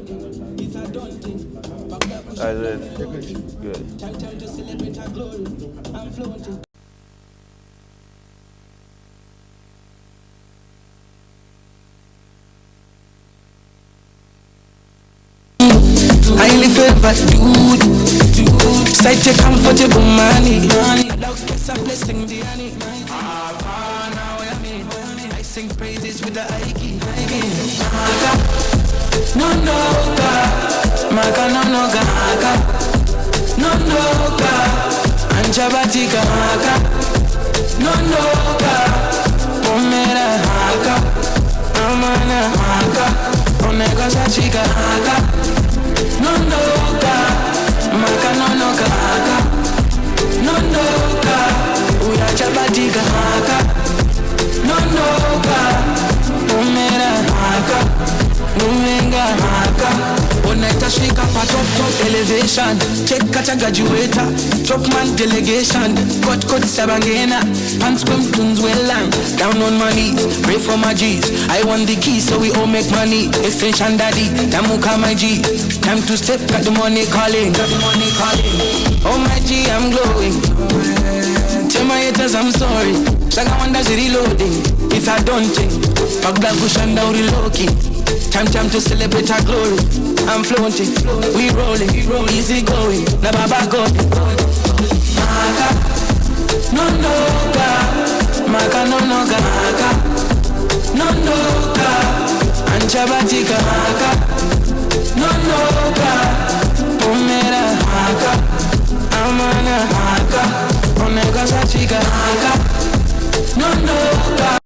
Good. Highly favored dude. Side your comfortable money. Love gets a blessing, the honey. Now I sing praises with the Ike. No, no, God. Maka, no, no, God. No, no, God. Anjabatika, Maka. No, no, God. Omera, Maka. Amana, Maka. Onega, Sachika, Maka. No, no, God. Maka, no, no, God. No, no, God. Uya Jabatika, Maka. No, no, God. Umera, Maka. Umenga, Maka. Oneta shika pa top elevation. Check kacha graduator. Top man delegation. Cut sabangena. Pants come tunes well lang. Down on my knees. Pray for my G's. I want the keys so we all make money. Extension daddy. Tamuka my G. Time to step. Got the money calling. Oh my G, I'm glowing. Tell my haters I'm sorry. Saga wonders reloading. It's a daunting. Back black cushion down reloading. Time to celebrate our glory. I'm flaunting, we rolling, easy going. Na baba God. Maka, no no ga. Maka no no ga. No no ga. Anchabatika maka. No no ga. Pomera maka. Amana maka. Onega sachika maka. No no ga.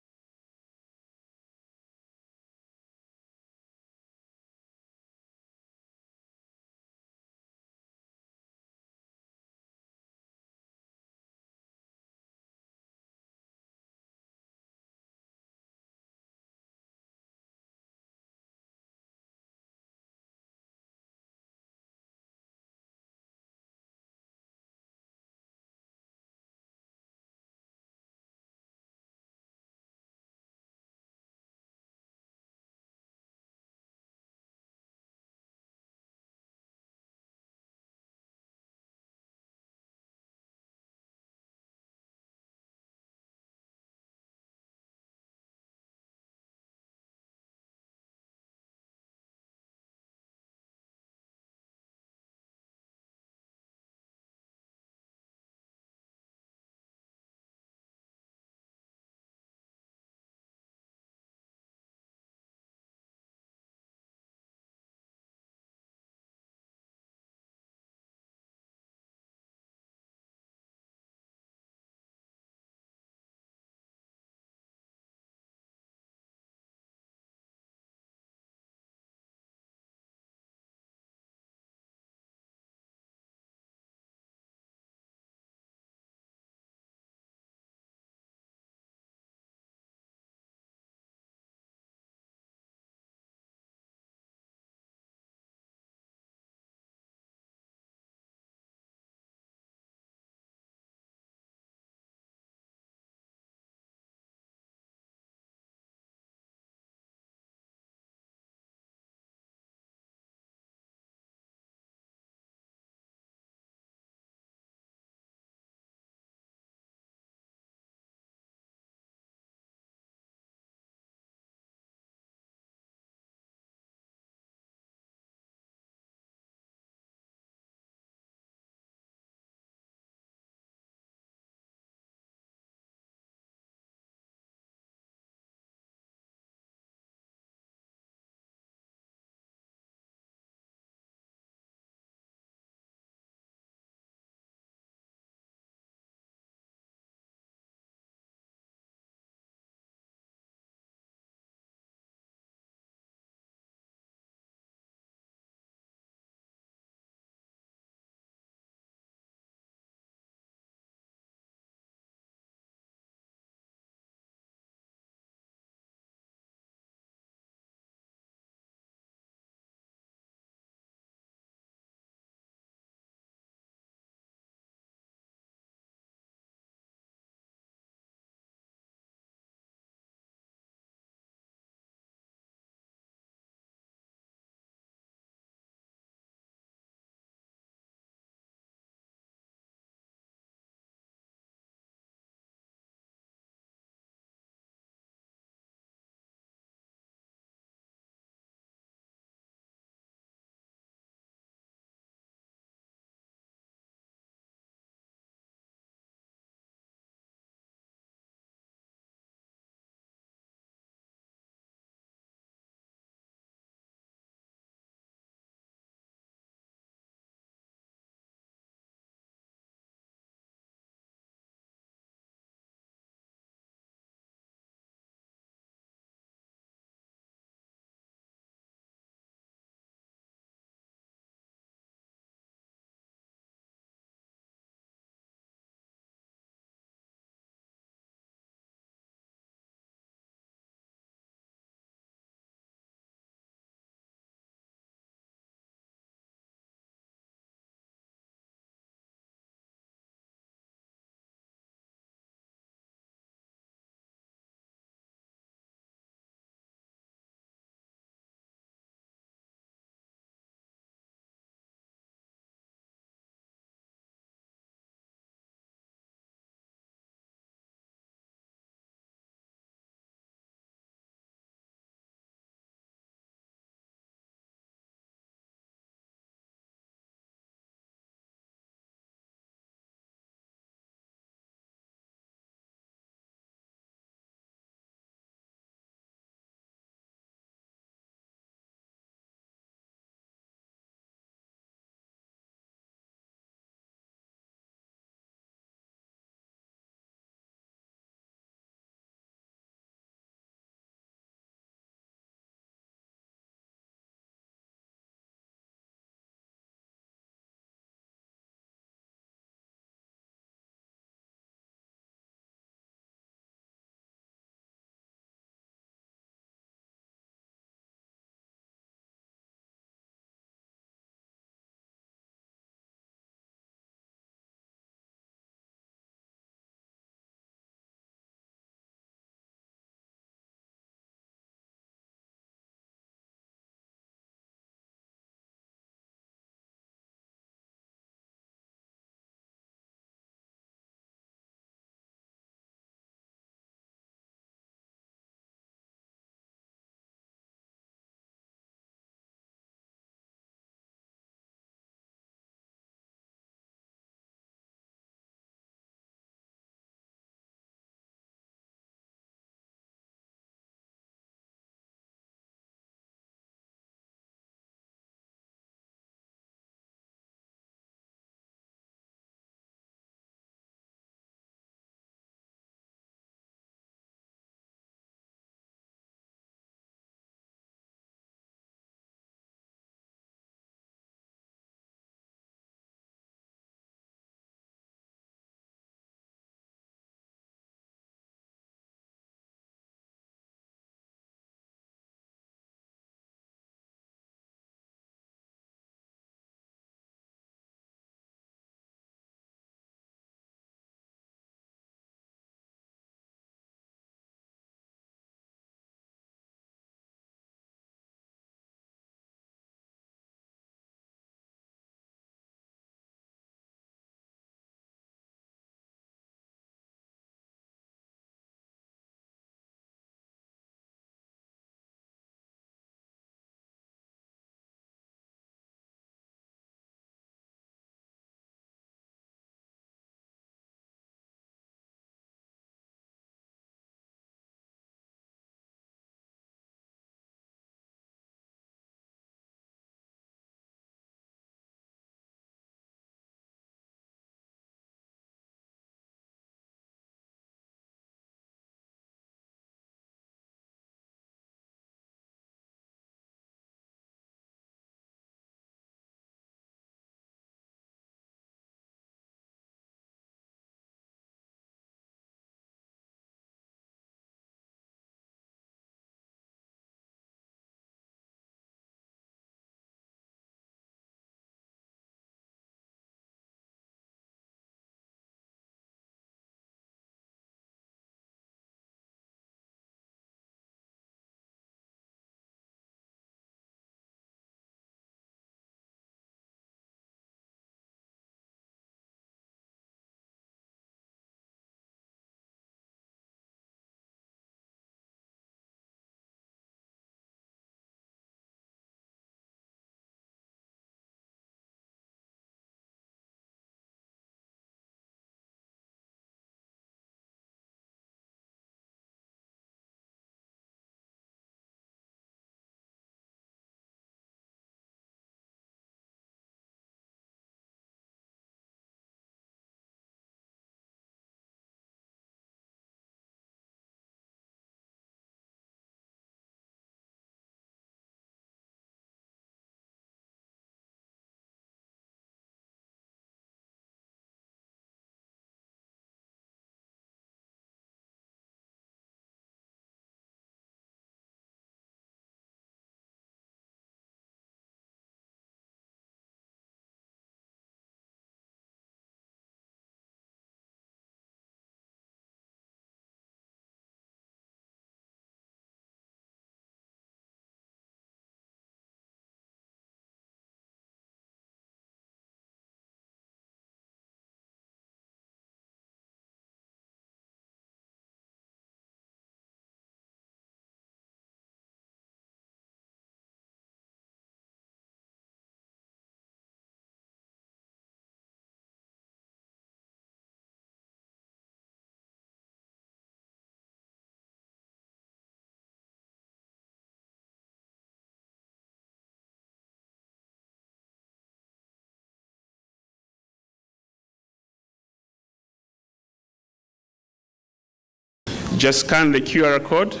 Just scan the QR code.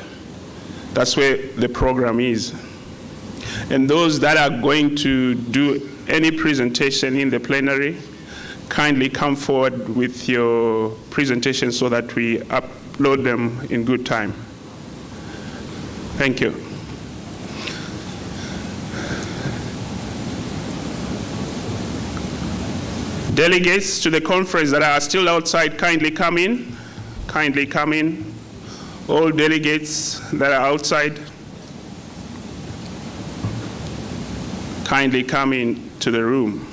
That's where the program is. And those that are going to do any presentation in the plenary, kindly come forward with your presentation so that we upload them in good time. Thank you. Delegates to the conference that are still outside, kindly come in. Kindly come in. All delegates that are outside, kindly come in to the room.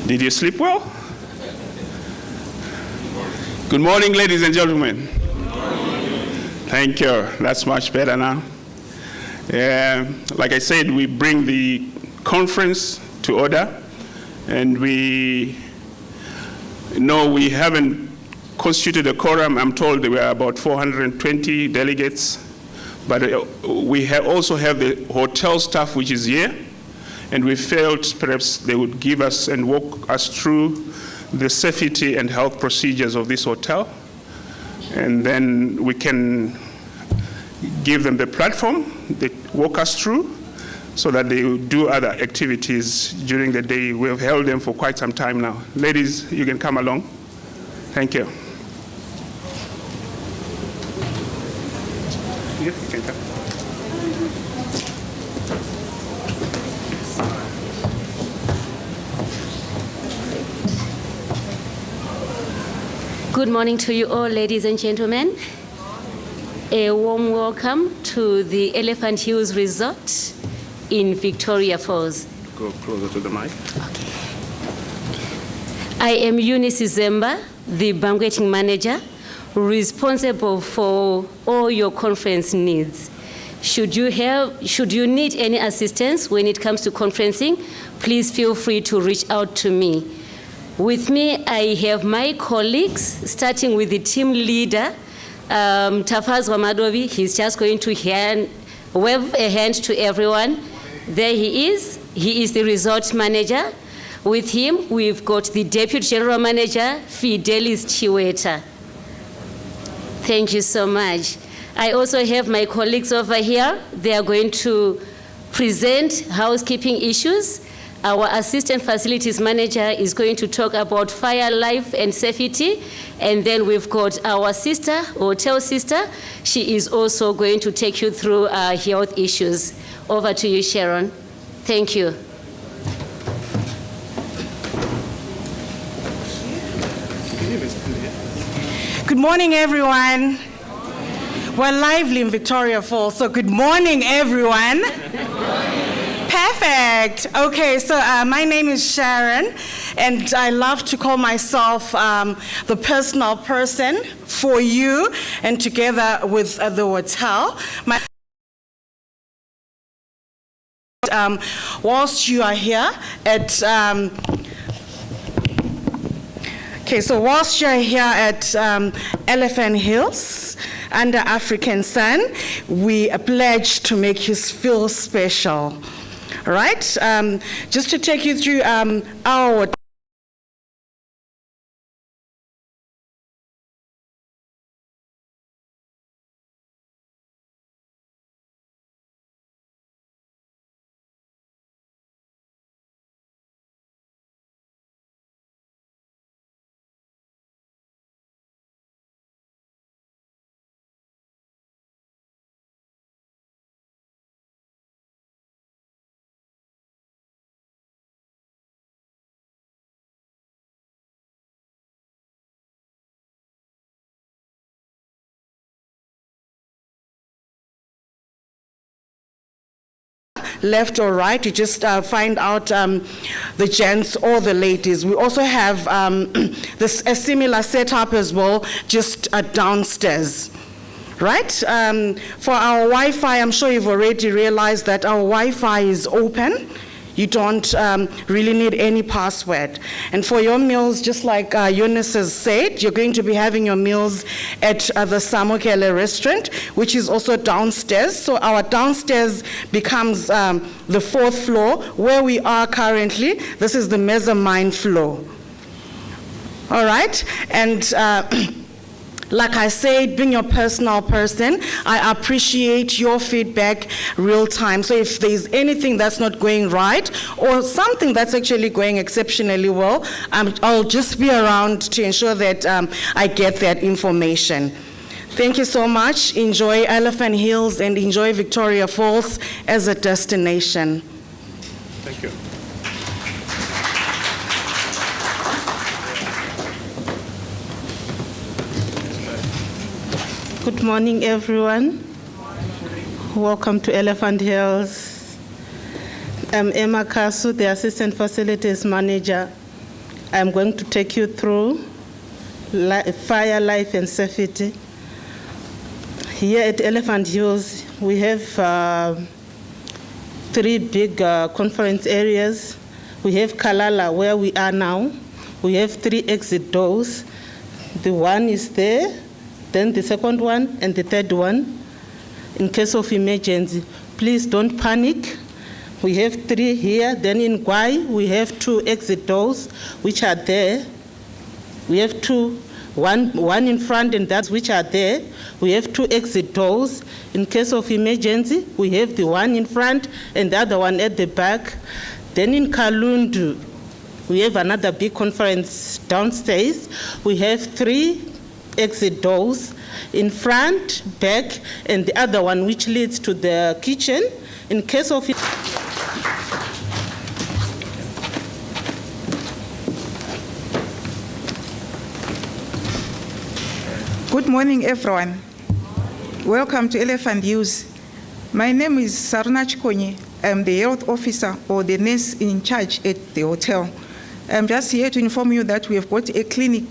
Did you sleep well? Good morning, ladies and gentlemen. Thank you. That's much better now. Like I said, we bring the conference to order, and we know we haven't constituted a quorum. I'm told there were about 420 delegates, but we also have the hotel staff which is here, and we felt perhaps they would give us and walk us through the safety and health procedures of this hotel, and then we can give them the platform, they walk us through, so that they will do other activities during the day. We have held them for quite some time now. Ladies, you can come along. Thank you. Yes, you can come. Good morning to you all, ladies and gentlemen. A warm welcome to the Elephant Hills Resort in Victoria Falls. Go closer to the mic. Okay. I am Eunice Zemba, the banqueting manager, responsible for all your conference needs. Should you need any assistance when it comes to conferencing, please feel free to reach out to me. With me, I have my colleagues, starting with the team leader, Tafaz Wamadovi. He's just going to wave a hand to everyone. There he is. He is the resort manager. With him, we've got the deputy general manager, Fidelis Chiweta. Thank you so much. I also have my colleagues over here. They are going to present housekeeping issues. Our assistant facilities manager is going to talk about fire, life, and safety. And then we've got our sister, hotel sister. She is also going to take you through health issues. Over to you, Sharon. Thank you. Good morning, everyone. We're lively in Victoria Falls, so good morning, everyone. Perfect. Okay, so my name is Sharon, and I love to call myself the personal person for you and together with the hotel. Whilst you are here at whilst you're here at Elephant Hills under African Sun, we pledge to make you feel special. All right? Just to take you through our left or right, you just find out the gents or the ladies. We also have a similar setup as well, just downstairs. Right? For our Wi-Fi, I'm sure you've already realized that our Wi-Fi is open. You don't really need any password. And for your meals, just like Eunice has said, you're going to be having your meals at the Samokele restaurant, which is also downstairs. So our downstairs becomes the fourth floor where we are currently. This is the mezzanine floor. All right? And like I said, being your personal person, I appreciate your feedback real time. So if there's anything that's not going right or something that's actually going exceptionally well, I'll just be around to ensure that I get that information. Thank you so much. Enjoy Elephant Hills and enjoy Victoria Falls as a destination. Thank you. Good morning, everyone. Welcome to Elephant Hills. I'm Emma Kasu, the Assistant Facilities Manager. I'm going to take you through fire, life, and safety. Here at Elephant Hills, we have 3 big conference areas. We have Kalala, where we are now. We have 3 exit doors. The one is there, then the second one, and the third one. In case of emergency, please don't panic. We have 3 here. Then in Gwai, we have 2 exit doors, which are there. We have 2, one in front, and that's which are there. We have 2 exit doors. In case of emergency, we have the one in front and the other one at the back. Then in Kalundu, we have another big conference downstairs. We have 3 exit doors in front, back, and the other one which leads to the kitchen. In case of Good morning, everyone. Welcome to Elephant Hills. My name is Saruna Chikonyi. I'm the health officer or the nurse in charge at the hotel. I'm just here to inform you that we have got a clinic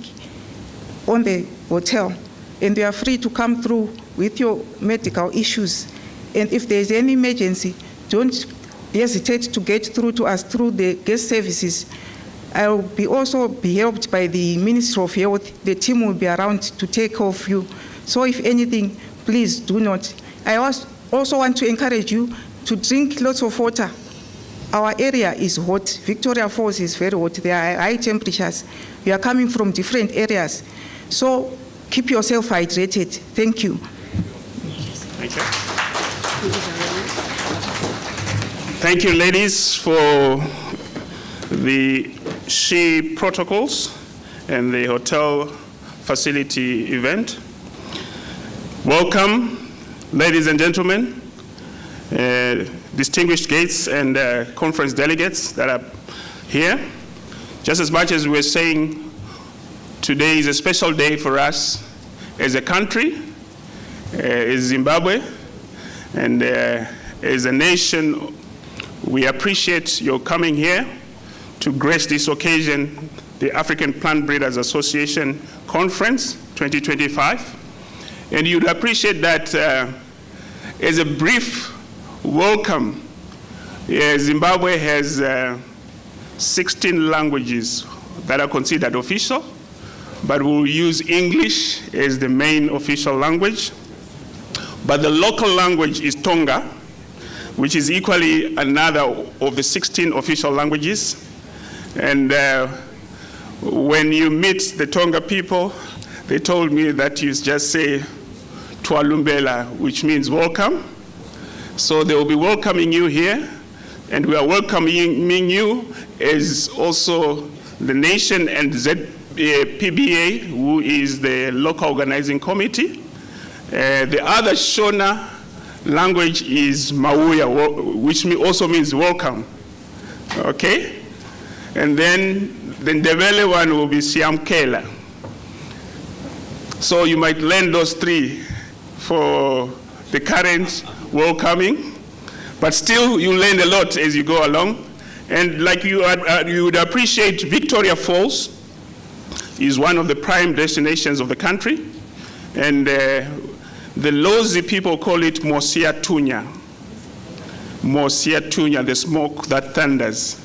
on the hotel, and you are free to come through with your medical issues. And if there's any emergency, don't hesitate to get through to us through the guest services. I will also be helped by the Ministry of Health. The team will be around to take care of you. So if anything, please do not. I also want to encourage you to drink lots of water. Our area is hot. Victoria Falls is very hot. There are high temperatures. You are coming from different areas. So keep yourself hydrated. Thank you. Thank you. Thank you, ladies, for the SHE protocols and the hotel facility event. Welcome, ladies and gentlemen, distinguished guests and conference delegates that are here. Just as much as we're saying today is a special day for us as a country, as Zimbabwe, and as a nation, we appreciate your coming here to grace this occasion, the African Plant Breeders Association Conference 2025. And you'd appreciate that as a brief welcome, Zimbabwe has 16 languages that are considered official, but we'll use English as the main official language. But the local language is Tonga, which is equally another of the 16 official languages. And when you meet the Tonga people, they told me that you just say Twalumbela, which means welcome. So they will be welcoming you here, and we are welcoming you as also the nation and PBA, who is the local organizing committee. The other Shona language is Mauya, which also means welcome. Okay? And then the Ndebele one will be Siamkela. So you might learn those 3 for the current welcoming, but still you learn a lot as you go along. And like you would appreciate, Victoria Falls is one of the prime destinations of the country. And the Lozi people call it Mosia Tunya. Mosia Tunya, the smoke that thunders.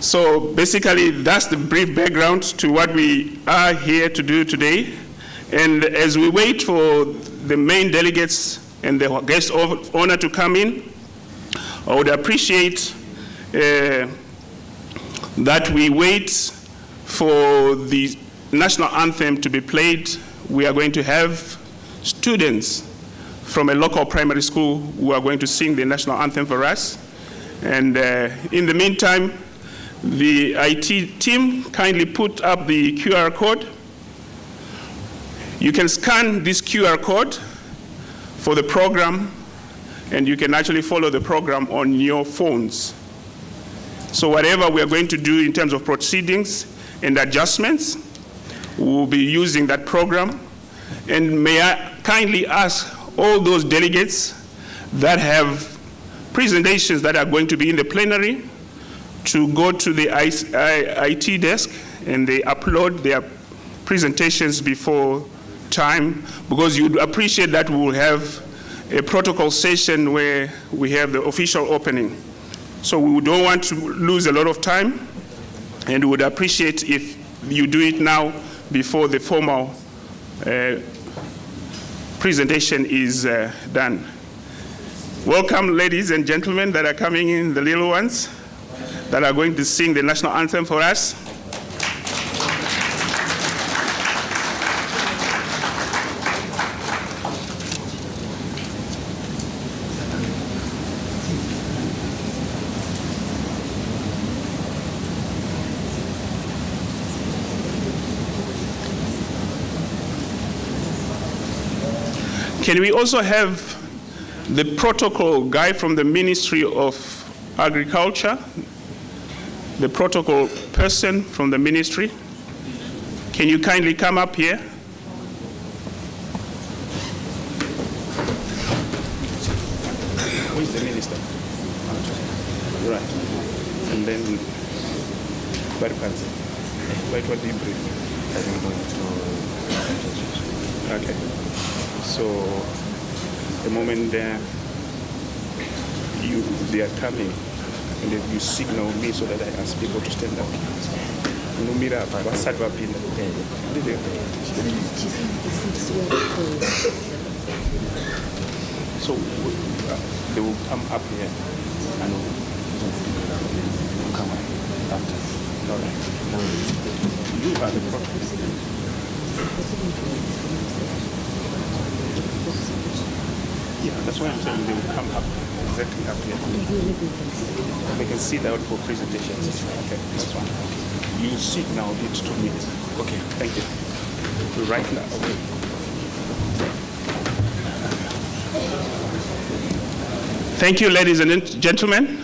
So basically, that's the brief background to what we are here to do today. And as we wait for the main delegates and the guest of honor to come in, I would appreciate that we wait for the national anthem to be played. We are going to have students from a local primary school who are going to sing the national anthem for us. And in the meantime, the IT team kindly put up the QR code. You can scan this QR code for the program, and you can actually follow the program on your phones. So whatever we are going to do in terms of proceedings and adjustments, we'll be using that program. And may I kindly ask all those delegates that have presentations that are going to be in the plenary to go to the IT desk and they upload their presentations before time, because you'd appreciate that we'll have a protocol session where we have the official opening. So we don't want to lose a lot of time, and we would appreciate if you do it now before the formal presentation is done. Welcome, ladies and gentlemen that are coming in, the little ones that are going to sing the national anthem for us. Can we also have the protocol guy from the Ministry of Agriculture, the protocol person from the ministry? Can you kindly come up here? Who is the minister? Right. And then, what do you bring? Okay. So the moment they are coming, and then you signal me so that I ask people to stand up. So they will come up here and come after. All right. You are the prophet. Yeah, that's why I'm saying they will come up exactly up here. They can sit out for presentations. Okay, that's fine. You sit now, it's 2 minutes. Okay, thank you. Right now. Okay. Thank you, ladies and gentlemen.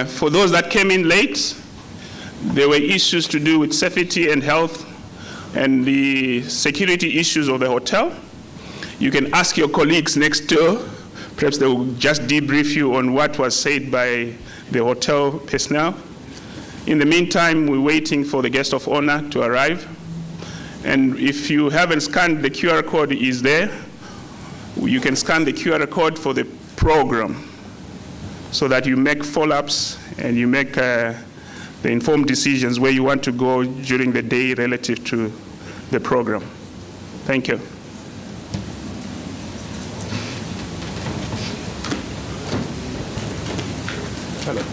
For those that came in late, there were issues to do with safety and health and the security issues of the hotel. You can ask your colleagues next door. Perhaps they will just debrief you on what was said by the hotel personnel. In the meantime, we're waiting for the guest of honor to arrive. And if you haven't scanned, the QR code is there. You can scan the QR code for the program so that you make follow-ups and you make the informed decisions where you want to go during the day relative to the program. Thank you. Hello.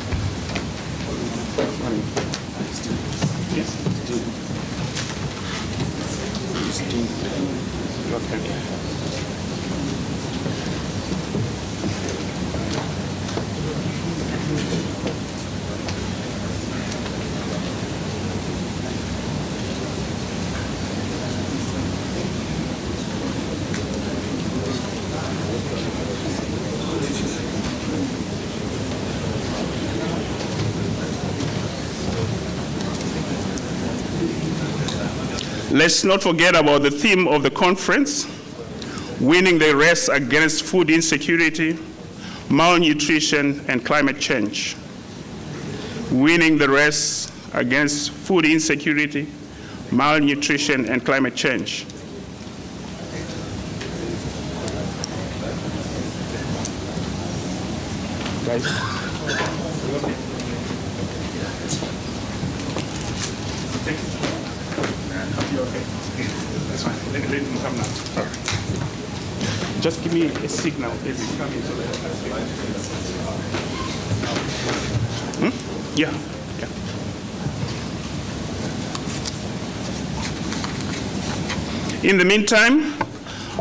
Morning. Yes. Okay. Let's not forget about the theme of the conference, winning the race against food insecurity, malnutrition, and climate change. Winning the race against food insecurity, malnutrition, and climate change. Guys. Okay. That's fine. Let him come now. Just give me a signal as he's coming so that I can see. Yeah. In the meantime,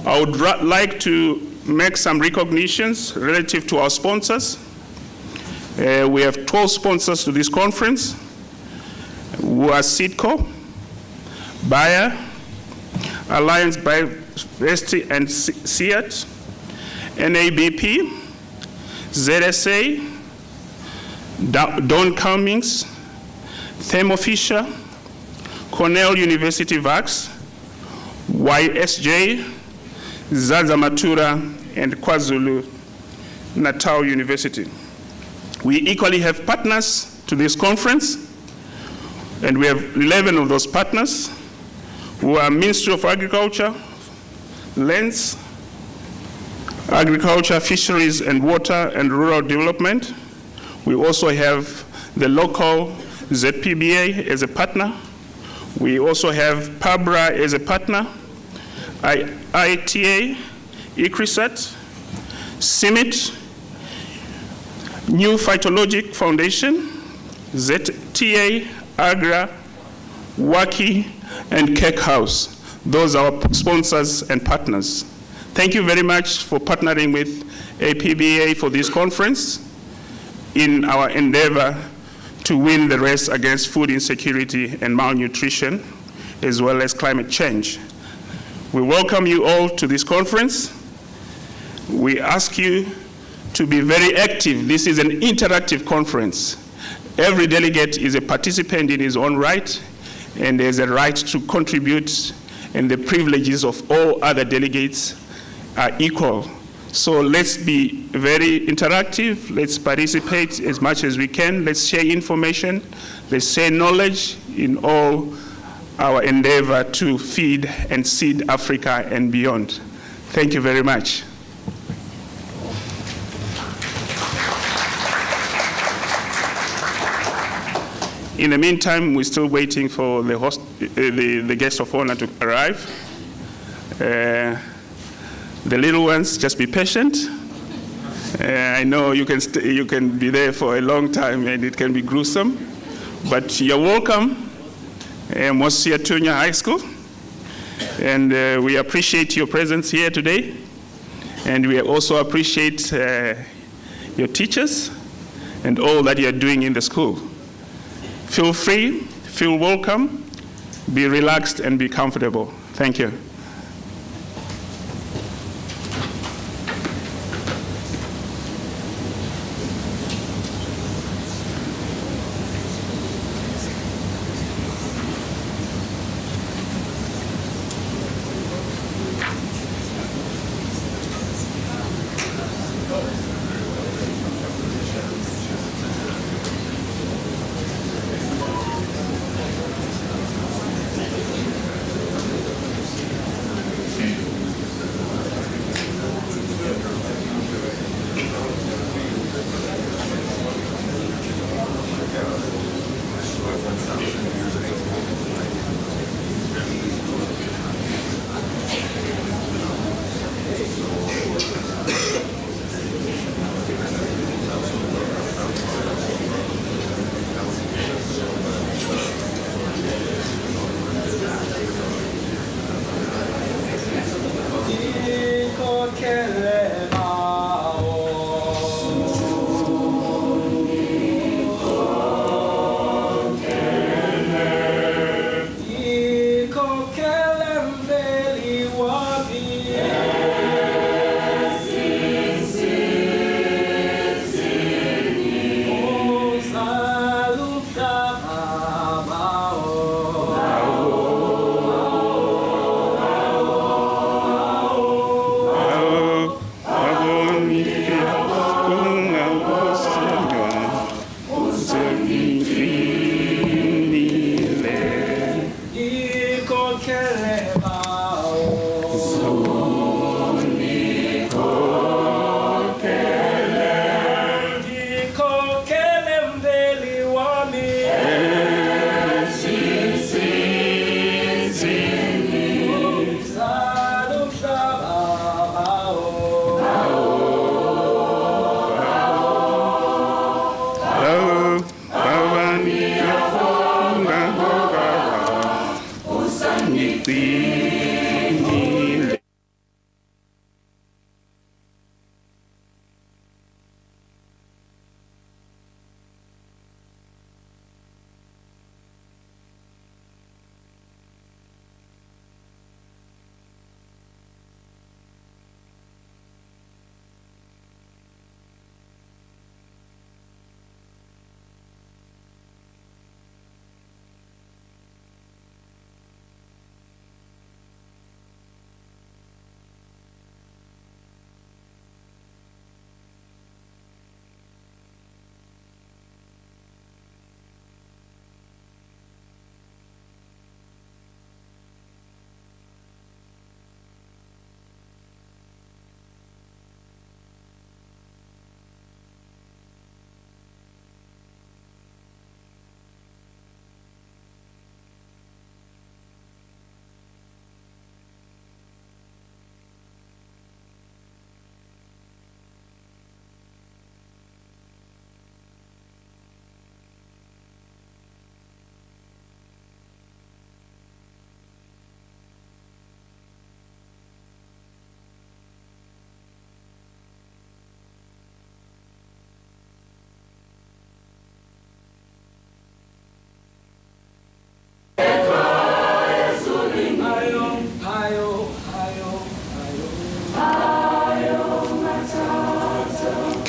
I would like to make some recognitions relative to our sponsors. We have 12 sponsors to this conference, who are CITCO, Bayer, Alliance Biodiversity and SEAT, NABP, ZSA, Don Cummings, Thermo Fisher, Cornell University Vax, YSJ, Zaza Matura, and KwaZulu Natal University. We equally have partners to this conference. And we have 11 of those partners who are Ministry of Agriculture, Lands, Agriculture, Fisheries and Water and Rural Development. We also have the local ZPBA as a partner. We also have PABRA as a partner, ITA, ICRISAT, CIMIT, New Phytologic Foundation, ZTA, AGRA, WAKI, and Cake House. Those are our sponsors and partners. Thank you very much for partnering with APBA for this conference in our endeavor to win the race against food insecurity and malnutrition, as well as climate change. We welcome you all to this conference. We ask you to be very active. This is an interactive conference. Every delegate is a participant in his own right, and there's a right to contribute, and the privileges of all other delegates are equal. So let's be very interactive. Let's participate as much as we can. Let's share information. Let's share knowledge in all our endeavor to feed and seed Africa and beyond. Thank you very much. In the meantime, we're still waiting for the host, the guest of honor to arrive. The little ones, just be patient. I know you can be there for a long time and it can be gruesome, but you're welcome. Mosia Tunya High School, and we appreciate your presence here today, and we also appreciate your teachers and all that you're doing in the school. Feel free, feel welcome, be relaxed and be comfortable. Thank you.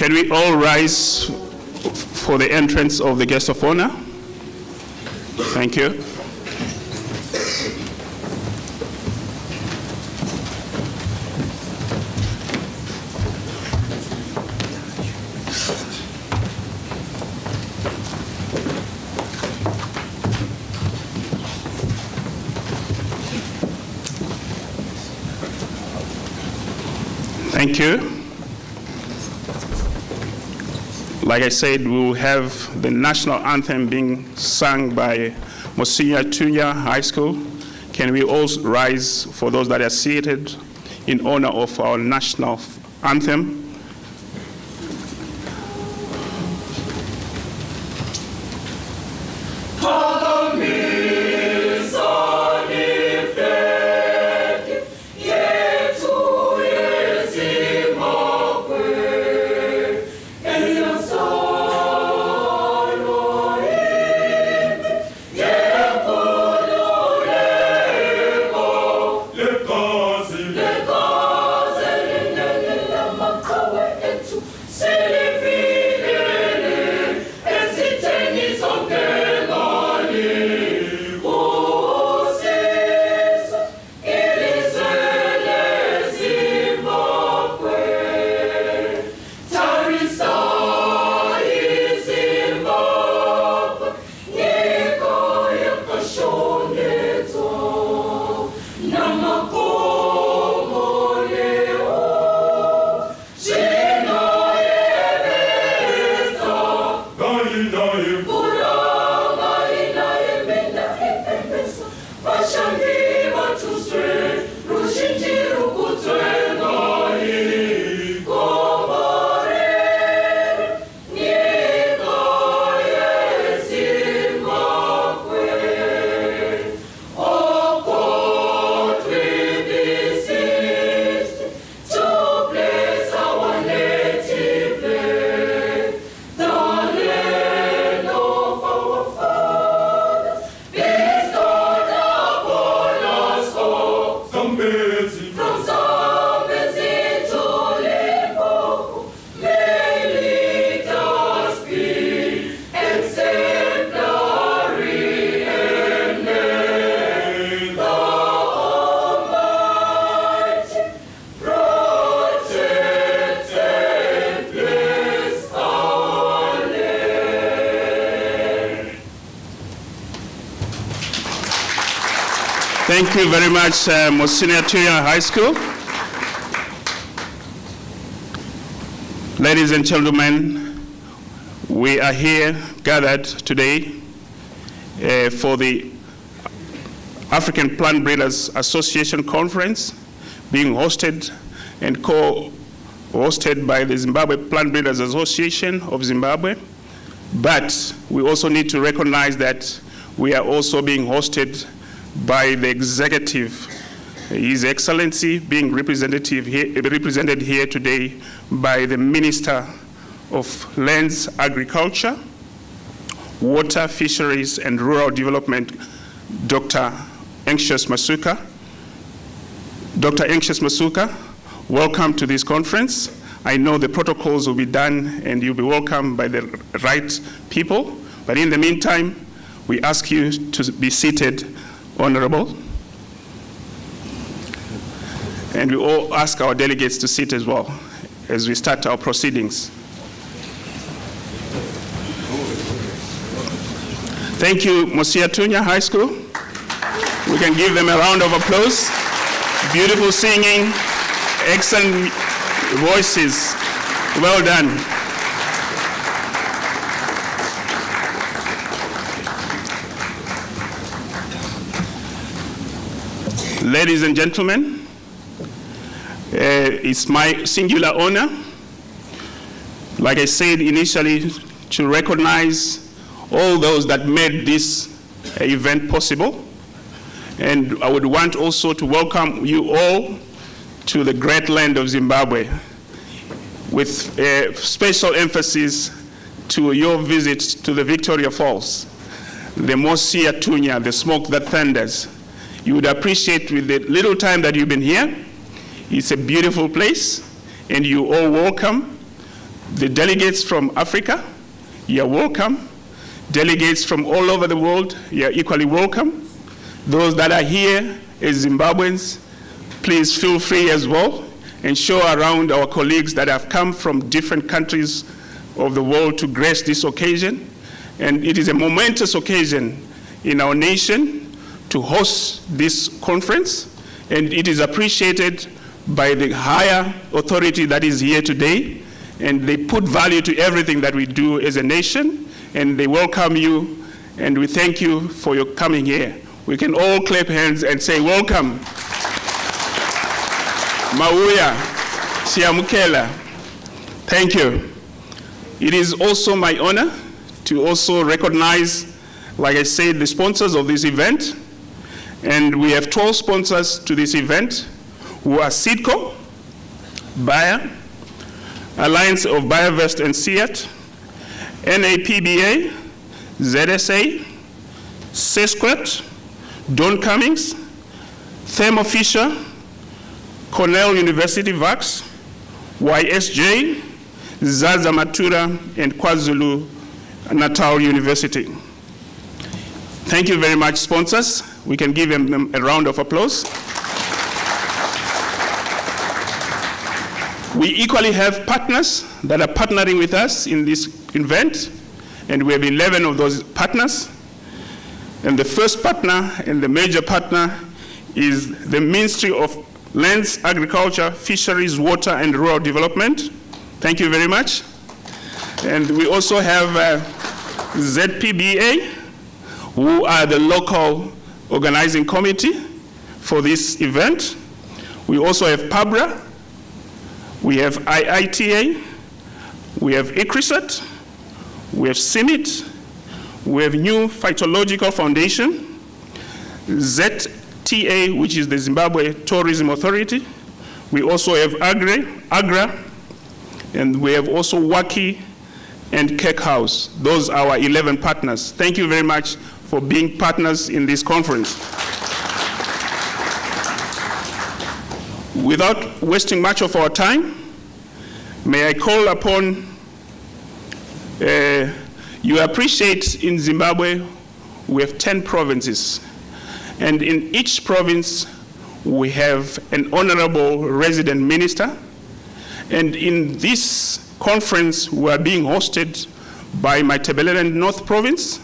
Can we all rise for the entrance of the guest of honor? Thank you. Thank you. Like I said, we will have the national anthem being sung by Monsignor Tunya High School. Can we all rise for those that are seated in honor of our national anthem? Thank you very much, Monsignor Tuya High School. Ladies and gentlemen, we are here gathered today for the African Plant Breeders Association Conference being hosted and co-hosted by the Zimbabwe Plant Breeders Association of Zimbabwe. But we also need to recognize that we are also being hosted by the executive, His Excellency, being represented here today by the Minister of Lands, Agriculture, Water, Fisheries, and Rural Development, Dr. Anxious Masuka. Dr. Anxious Masuka, welcome to this conference. I know the protocols will be done and you'll be welcomed by the right people, but in the meantime, we ask you to be seated, Honorable. And we all ask our delegates to sit as well as we start our proceedings. Thank you, Monsieur Tunya High School. We can give them a round of applause. Beautiful singing, excellent voices. Well done. Ladies and gentlemen, it's my singular honor, like I said initially, to recognize all those that made this event possible. And I would want also to welcome you all to the great land of Zimbabwe, with special emphasis to your visit to the Victoria Falls, the Mosia Tunya, the smoke that thunders. You would appreciate with the little time that you've been here. It's a beautiful place, and you all welcome The delegates from Africa, you're welcome. Delegates from all over the world, you're equally welcome. Those that are here as Zimbabweans, please feel free as well and show around our colleagues that have come from different countries of the world to grace this occasion. And it is a momentous occasion in our nation to host this conference, and it is appreciated by the higher authority that is here today, and they put value to everything that we do as a nation, and they welcome you, and we thank you for your coming here. We can all clap hands and say welcome. Mauya, Siamukela, thank you. It is also my honor to also recognize, like I said, the sponsors of this event. And we have 12 sponsors to this event, who are SIDCO, Bayer, Alliance of Bioverst and SEAT, NAPBA, ZSA, Sesquet, Don Cummings, Thermo Fisher, Cornell University Vax, YSJ, Zaza Matura, and KwaZulu Natal University. Thank you very much, sponsors. We can give them a round of applause. We equally have partners that are partnering with us in this event, and we have 11 of those partners. And the first partner and the major partner is the Ministry of Lands, Agriculture, Fisheries, Water, and Rural Development. Thank you very much. And we also have ZPBA, who are the local organizing committee for this event. We also have PABRA, we have IITA, we have ICRISAT, we have CIMIT, we have New Phytological Foundation, ZTA, which is the Zimbabwe Tourism Authority. We also have AGRA, and we have also WAKI and Cake House. Those are our 11 partners. Thank you very much for being partners in this conference. Without wasting much of our time, may I call upon, you appreciate in Zimbabwe, we have 10 provinces. And in each province, we have an honorable resident minister. And in this conference, we are being hosted by Matabeleland North Province.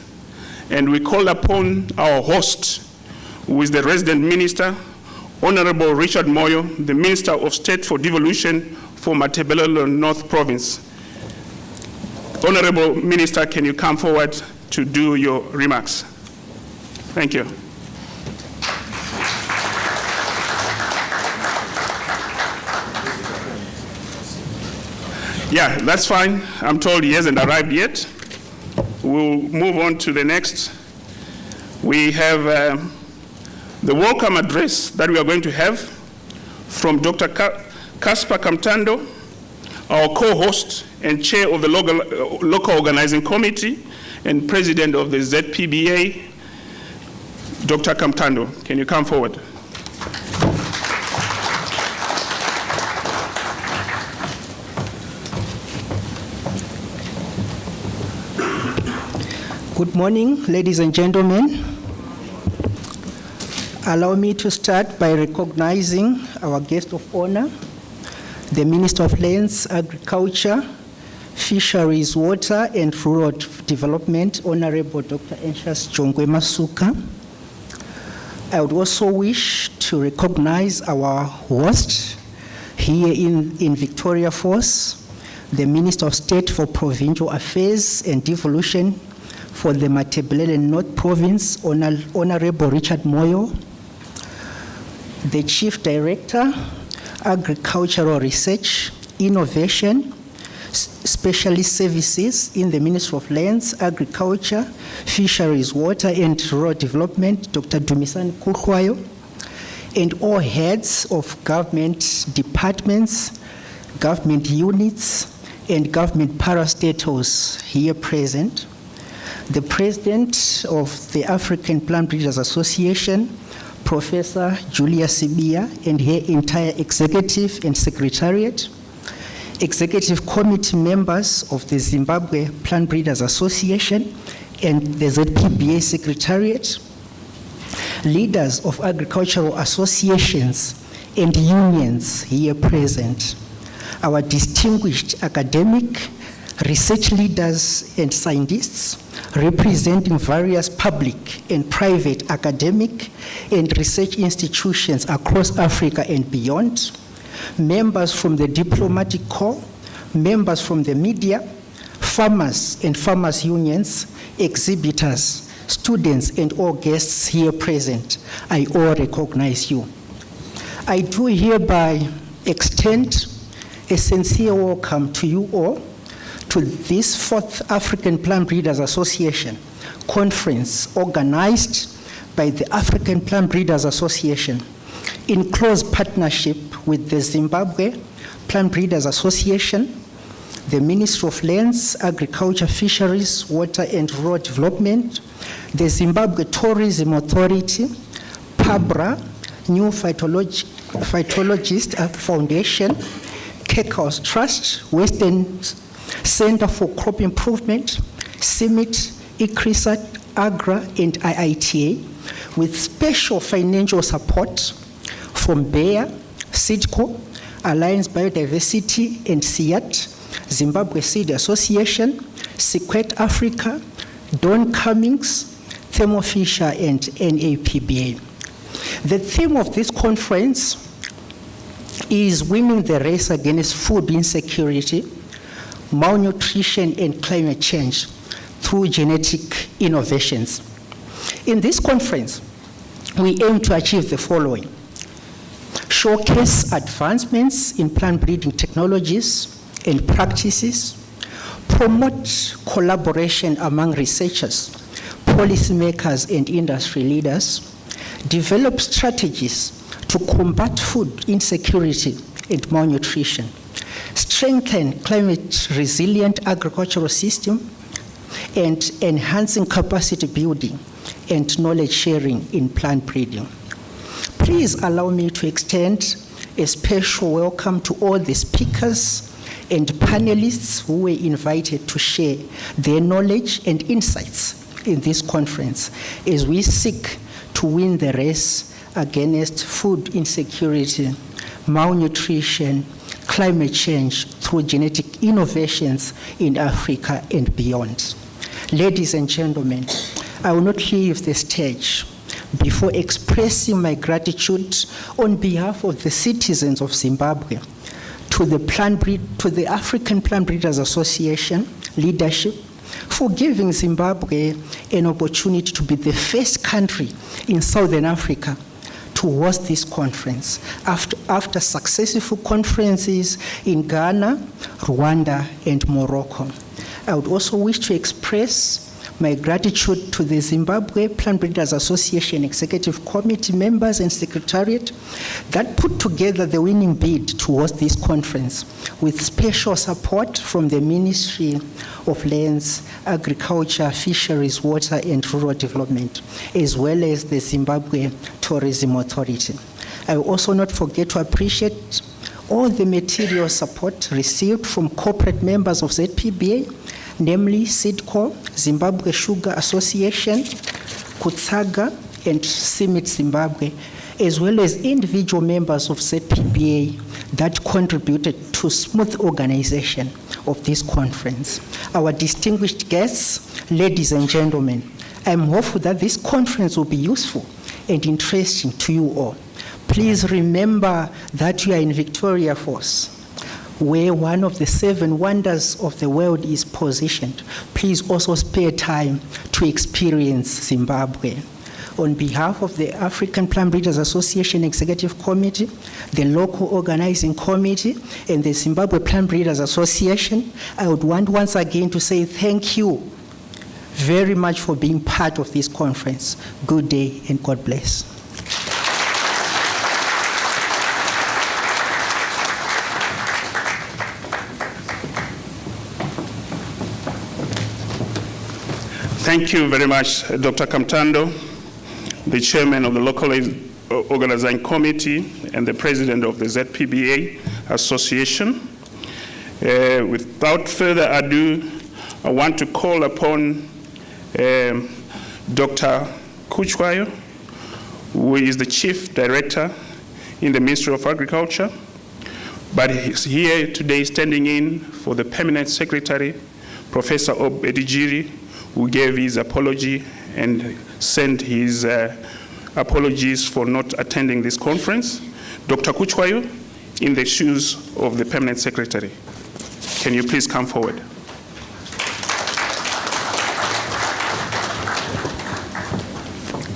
And we call upon our host, who is the resident minister, Honorable Richard Moyo, the Minister of State for Devolution for Matabeleland North Province. Honorable Minister, can you come forward to do your remarks? Thank you. Yeah, that's fine. I'm told he hasn't arrived yet. We'll move on to the next. We have the welcome address that we are going to have from Dr. Caspar Kamtando, our co-host and chair of the local organizing committee and president of the ZPBA. Dr. Kamtando, can you come forward? Good morning, ladies and gentlemen. Allow me to start by recognizing our guest of honor, the Minister of Lands, Agriculture, Fisheries, Water, and Rural Development, Honorable Dr. Enshas Jongwe Masuka. I would also wish to recognize our host here in Victoria Falls, the Minister of State for Provincial Affairs and Devolution for the Matabeleland North Province, Honorable Richard Moyo, the Chief Director, Agricultural Research, Innovation, Specialist Services in the Ministry of Lands, Agriculture, Fisheries, Water, and Rural Development, Dr. Dumisani Kuhwayo, and all heads of government departments, government units, and government parastatals here present. The President of the African Plant Breeders Association, Professor Julia Sibia, and her entire executive and secretariat, executive committee members of the Zimbabwe Plant Breeders Association and the ZPBA Secretariat, leaders of agricultural associations and unions here present, our distinguished academic, research leaders and scientists representing various public and private academic and research institutions across Africa and beyond, members from the diplomatic corps, members from the media, farmers and farmers unions, exhibitors, students and all guests here present, I all recognize you. I do hereby extend a sincere welcome to you all to this 4th African Plant Breeders Association conference organized by the African Plant Breeders Association in close partnership with the Zimbabwe Plant Breeders Association, the Ministry of Lands, Agriculture, Fisheries, Water and Rural Development, the Zimbabwe Tourism Authority, PABRA, New Phytologist Foundation, Kekos Trust, Western Center for Crop Improvement, CIMIT, ICRISAT, AGRA, and IITA, with special financial support from Bayer, SIDCO, Alliance Biodiversity, and SIAT, Zimbabwe Seed Association, Sequet Africa, Don Cummings, Thermo Fisher, and NAPBA. The theme of this conference is winning the race against food insecurity, malnutrition, and climate change through genetic innovations. In this conference, we aim to achieve the following: showcase advancements in plant breeding technologies and practices, promote collaboration among researchers, policymakers, and industry leaders, develop strategies to combat food insecurity and malnutrition, strengthen climate-resilient agricultural system, and enhancing capacity building and knowledge sharing in plant breeding. Please allow me to extend a special welcome to all the speakers and panelists who were invited to share their knowledge and insights in this conference as we seek to win the race against food insecurity, malnutrition, climate change through genetic innovations in Africa and beyond. Ladies and gentlemen, I will not leave the stage before expressing my gratitude on behalf of the citizens of Zimbabwe to the African Plant Breeders Association leadership for giving Zimbabwe an opportunity to be the first country in Southern Africa to host this conference after successful conferences in Ghana, Rwanda, and Morocco. I would also wish to express my gratitude to the Zimbabwe Plant Breeders Association Executive Committee members and Secretariat that put together the winning bid to host this conference with special support from the Ministry of Lands, Agriculture, Fisheries, Water and Rural Development, as well as the Zimbabwe Tourism Authority. I will also not forget to appreciate all the material support received from corporate members of ZPBA, namely SIDCO, Zimbabwe Sugar Association, Kutsaga, and CIMIT Zimbabwe, as well as individual members of ZPBA that contributed to smooth organization of this conference. Our distinguished guests, ladies and gentlemen, I'm hopeful that this conference will be useful and interesting to you all. Please remember that you are in Victoria Falls, where one of the 7 wonders of the world is positioned. Please also spare time to experience Zimbabwe. On behalf of the African Plant Breeders Association Executive Committee, the local organizing committee, and the Zimbabwe Plant Breeders Association, I would want once again to say thank you very much for being part of this conference. Good day and God bless. Thank you very much, Dr. Kamtando, the chairman of the local organizing committee and the president of the ZPBA Association. Without further ado, I want to call upon Dr. Kuchwayo, who is the Chief Director in the Ministry of Agriculture, but he's here today standing in for the Permanent Secretary, Professor Obedijiri, who gave his apology and sent his apologies for not attending this conference. Dr. Kuchwayo, in the shoes of the Permanent Secretary. Can you please come forward?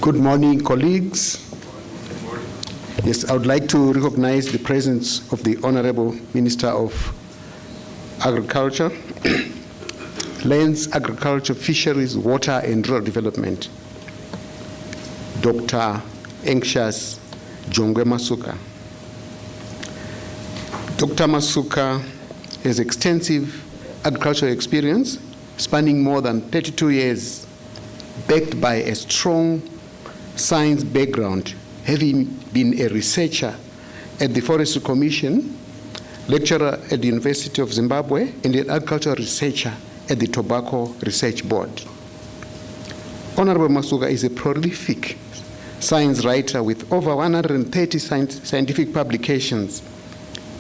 Good morning, colleagues. Yes, I would like to recognize the presence of the Honorable Minister of Agriculture, Lands, Agriculture, Fisheries, Water and Rural Development, Dr. Anxious Jongwe Masuka. Dr. Masuka has extensive agricultural experience spanning more than 32 years, backed by a strong science background, having been a researcher at the Forestry Commission, lecturer at the University of Zimbabwe, and an agricultural researcher at the Tobacco Research Board. Honorable Masuka is a prolific science writer with over 130 scientific publications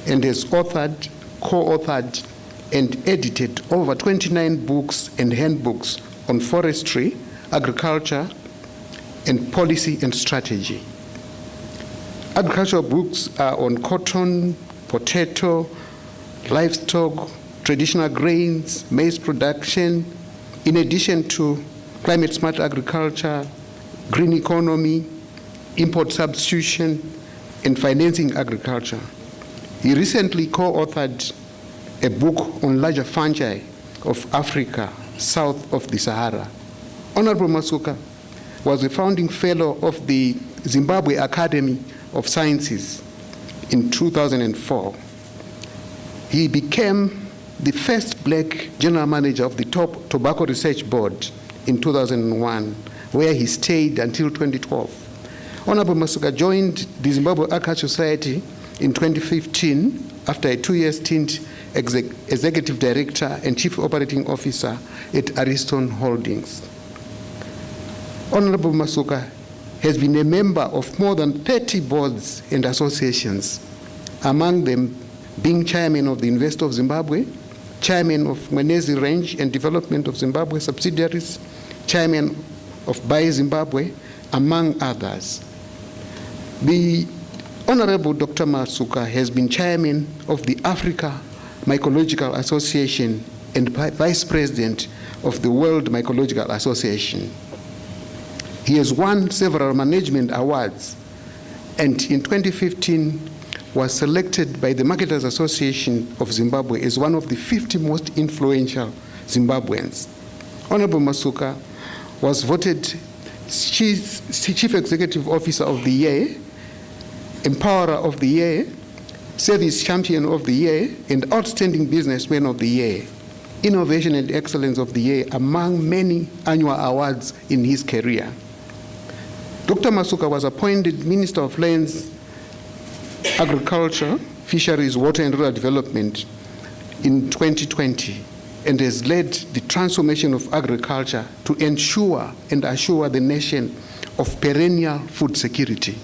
and has authored, co-authored, and edited over 29 books and handbooks on forestry, agriculture, and policy and strategy. Agricultural books are on cotton, potato, livestock, traditional grains, maize production, in addition to climate smart agriculture, green economy, import substitution, and financing agriculture. He recently co-authored a book on larger fungi of Africa, south of the Sahara. Honorable Masuka was a founding fellow of the Zimbabwe Academy of Sciences in 2004. He became the first black general manager of the Tobacco Research Board in 2001, where he stayed until 2012. Honorable Masuka joined the Zimbabwe Agricultural Society in 2015 after a 2-year stint as Executive Director and Chief Operating Officer at Ariston Holdings. Honorable Masuka has been a member of more than 30 boards and associations, among them being Chairman of the University of Zimbabwe, Chairman of Mwenezi Range and Development of Zimbabwe subsidiaries, Chairman of Bai Zimbabwe, among others. The Honorable Dr. Masuka has been Chairman of the Africa Mycological Association and Vice President of the World Mycological Association. He has won several management awards, and in 2015 was selected by the Marketers Association of Zimbabwe as one of the 50 most influential Zimbabweans. Honorable Masuka was voted Chief Executive Officer of the Year, Empowerer of the Year, Service Champion of the Year, and Outstanding Businessman of the Year, Innovation and Excellence of the Year, among many annual awards in his career. Dr. Masuka was appointed Minister of Lands, Agriculture, Fisheries, Water and Rural Development in 2020 and has led the transformation of agriculture to ensure and assure the nation of perennial food security,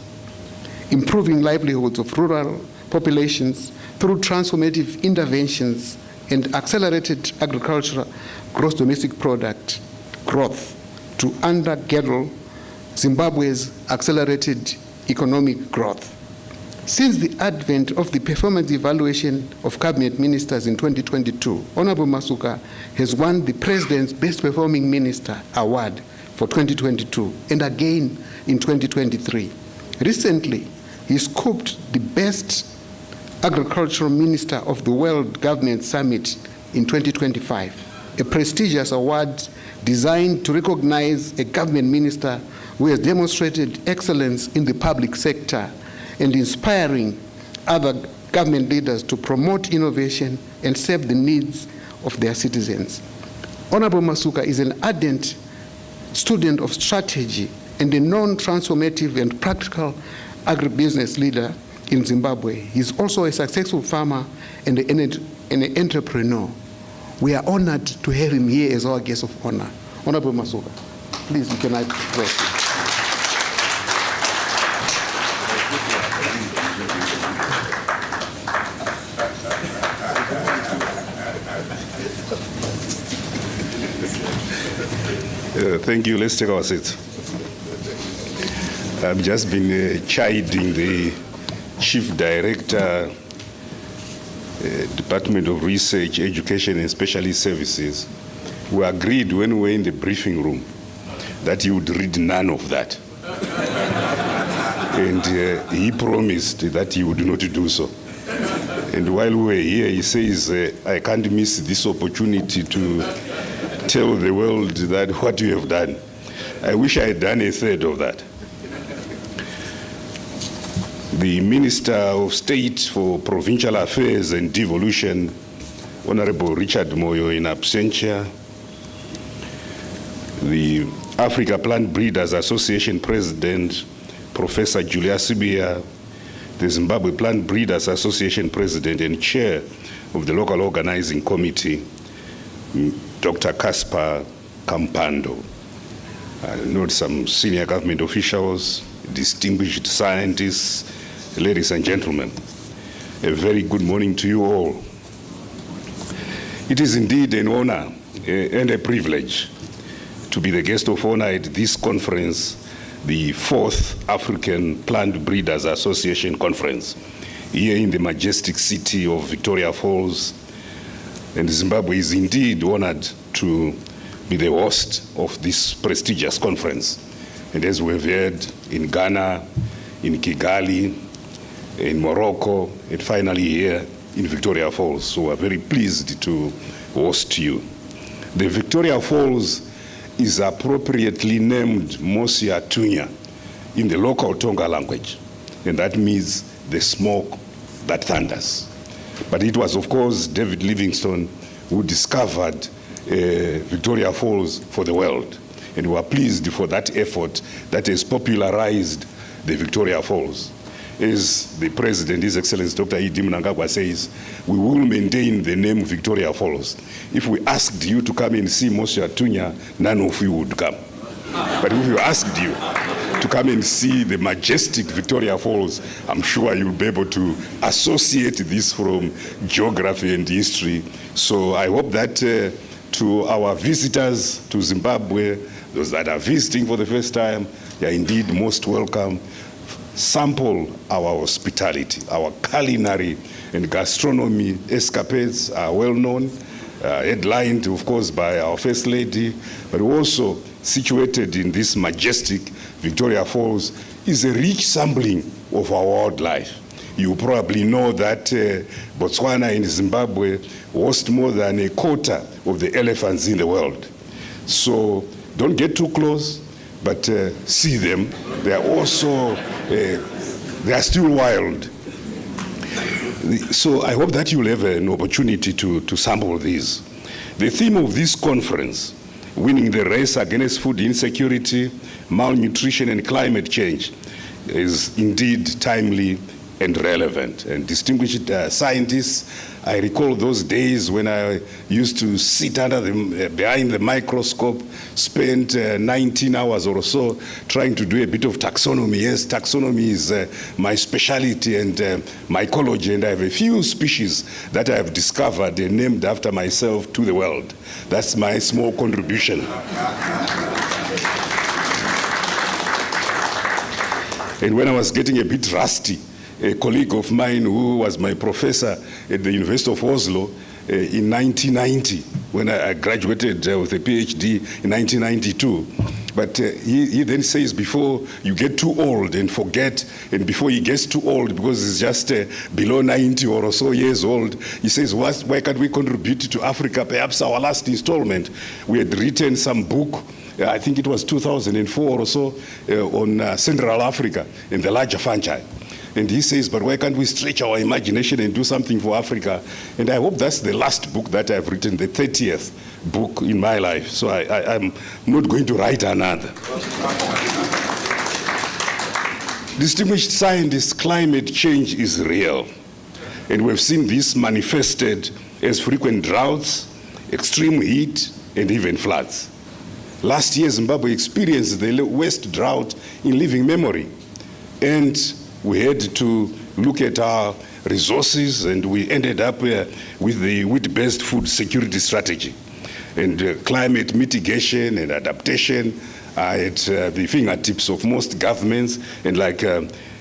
improving livelihoods of rural populations through transformative interventions and accelerated agricultural gross domestic product growth to undergirdle Zimbabwe's accelerated economic growth. Since the advent of the performance evaluation of cabinet ministers in 2022, Honorable Masuka has won the President's Best Performing Minister Award for 2022 and again in 2023. Recently, he scooped the Best Agricultural Minister of the World Government Summit in 2025, a prestigious award designed to recognize a government minister who has demonstrated excellence in the public sector and inspiring other government leaders to promote innovation and serve the needs of their citizens. Honorable Masuka is an ardent student of strategy and a non-transformative and practical agribusiness leader in Zimbabwe. He is also a successful farmer and an an entrepreneur. We are honored to have him here as our guest of honor. Honorable Masuka, please, you can address him. Thank you. Let's take our seats. I've just been chiding the Chief Director, Department of Research, Education and Specialist Services, who agreed when we were in the briefing room that he would read none of that. And he promised that he would not do so. And while we were here, he says, I can't miss this opportunity to tell the world that what you have done. I wish I had done a third of that. The Minister of State for Provincial Affairs and Devolution, Honorable Richard Moyo in absentia, the Africa Plant Breeders Association President, Professor Julia Sibia, the Zimbabwe Plant Breeders Association President and Chair of the Local Organizing Committee, Dr. Caspar Campando. I note some senior government officials, distinguished scientists, ladies and gentlemen. A very good morning to you all. It is indeed an honor and a privilege to be the guest of honor at this conference, the 4th African Plant Breeders Association Conference, here in the majestic city of Victoria Falls. And Zimbabwe is indeed honored to be the host of this prestigious conference. And as we've heard, in Ghana, in Kigali, in Morocco, and finally here in Victoria Falls. So we're very pleased to host you. The Victoria Falls is appropriately named Mosia Tunya in the local Tonga language. And that means the smoke that thunders. But it was, of course, David Livingstone who discovered Victoria Falls for the world. And we are pleased for that effort that has popularized the Victoria Falls. As the President, His Excellency Dr. Idi Mnangagwa says, we will maintain the name Victoria Falls. If we asked you to come and see Mosia Tunya, none of you would come. But if we asked you to come and see the majestic Victoria Falls, I'm sure you'll be able to associate this from geography and history. So I hope that to our visitors to Zimbabwe, those that are visiting for the first time, they are indeed most welcome. Sample our hospitality. Our culinary and gastronomy escapades are well known, headlined, of course, by our First Lady, but also situated in this majestic Victoria Falls is a rich sampling of our wildlife. You probably know that Botswana and Zimbabwe host more than a quarter of the elephants in the world. So don't get too close, but see them. They are also, they are still wild. So I hope that you'll have an opportunity to sample these. The theme of this conference, winning the race against food insecurity, malnutrition, and climate change, is indeed timely and relevant. And distinguished scientists, I recall those days when I used to sit behind the microscope, spend 19 hours or so trying to do a bit of taxonomy. Yes, taxonomy is my specialty and mycology, and I have a few species that I have discovered and named after myself to the world. That's my small contribution. And when I was getting a bit rusty, a colleague of mine who was my professor at the University of Oslo in 1990, when I graduated with a PhD in 1992. But he then says, before you get too old and forget, and before he gets too old, because he's just below 90 or so years old, he says, why can't we contribute to Africa? Perhaps our last installment, we had written some book, I think it was 2004 or so, on Central Africa and the larger fungi. And he says, but why can't we stretch our imagination and do something for Africa? And I hope that's the last book that I've written, the 30th book in my life. So I'm not going to write another. Distinguished scientists, climate change is real. And we've seen this manifested as frequent droughts, extreme heat, and even floods. Last year, Zimbabwe experienced the worst drought in living memory, and we had to look at our resources, and we ended up with the wheat-based food security strategy. And climate mitigation and adaptation are at the fingertips of most governments, and like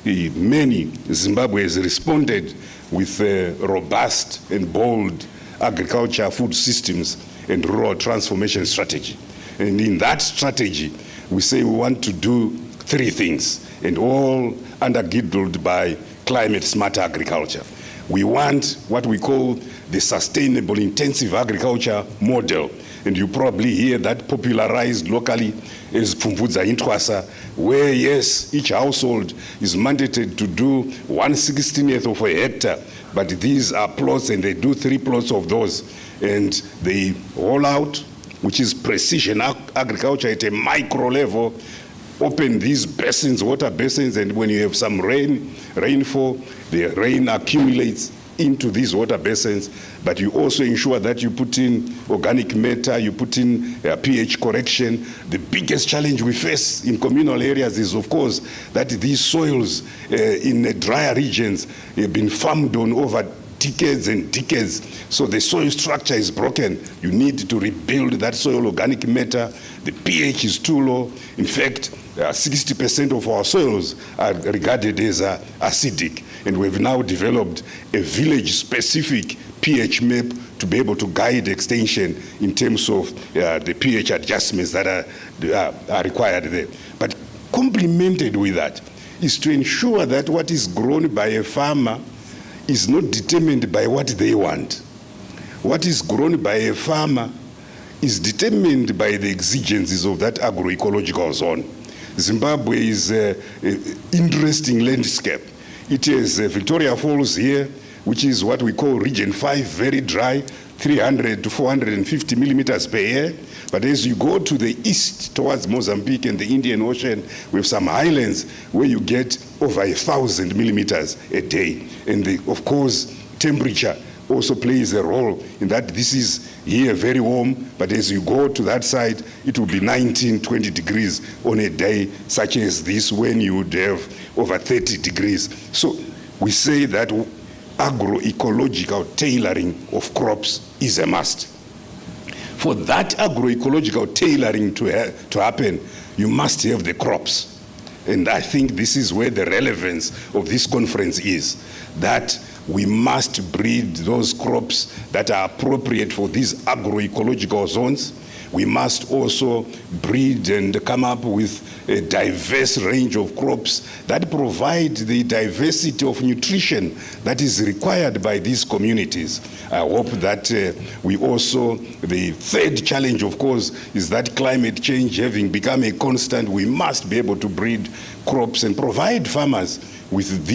many, Zimbabwe has responded with robust and bold agriculture, food systems, and rural transformation strategy. And in that strategy, we say we want to do 3 things, and all undergirdled by climate-smart agriculture. We want what we call the sustainable intensive agriculture model, and you probably hear that popularized locally as Pfumvudza Intwasa, where yes, each household is mandated to do 1/16th of a hectare, but these are plots and they do 3 plots of those, and they roll out, which is precision agriculture at a micro level, open these basins, water basins, and when you have some rainfall, the rain accumulates into these water basins, but you also ensure that you put in organic matter, you put in pH correction. The biggest challenge we face in communal areas is, of course, that these soils in drier regions have been farmed on over decades and decades, so the soil structure is broken. You need to rebuild that soil organic matter. The pH is too low. In fact, 60% of our soils are regarded as acidic, and we've now developed a village-specific pH map to be able to guide extension in terms of the pH adjustments that are required there. But complemented with that is to ensure that what is grown by a farmer is not determined by what they want. What is grown by a farmer is determined by the exigencies of that agroecological zone. Zimbabwe is an interesting landscape. It is Victoria Falls here, which is what we call Region 5, very dry, 300 to 450 millimeters per year. But as you go to the east towards Mozambique and the Indian Ocean, we have some islands where you get over 1,000 millimeters a day. And of course, temperature also plays a role in that. This is here very warm, but as you go to that side, it will be 19, 20 degrees on a day such as this, when you would have over 30 degrees. So we say that agroecological tailoring of crops is a must. For that agroecological tailoring to happen, you must have the crops. And I think this is where the relevance of this conference is, that we must breed those crops that are appropriate for these agroecological zones. We must also breed and come up with a diverse range of crops that provide the diversity of nutrition that is required by these communities. I hope that we also, the third challenge, of course, is that climate change having become a constant, we must be able to breed crops and provide farmers with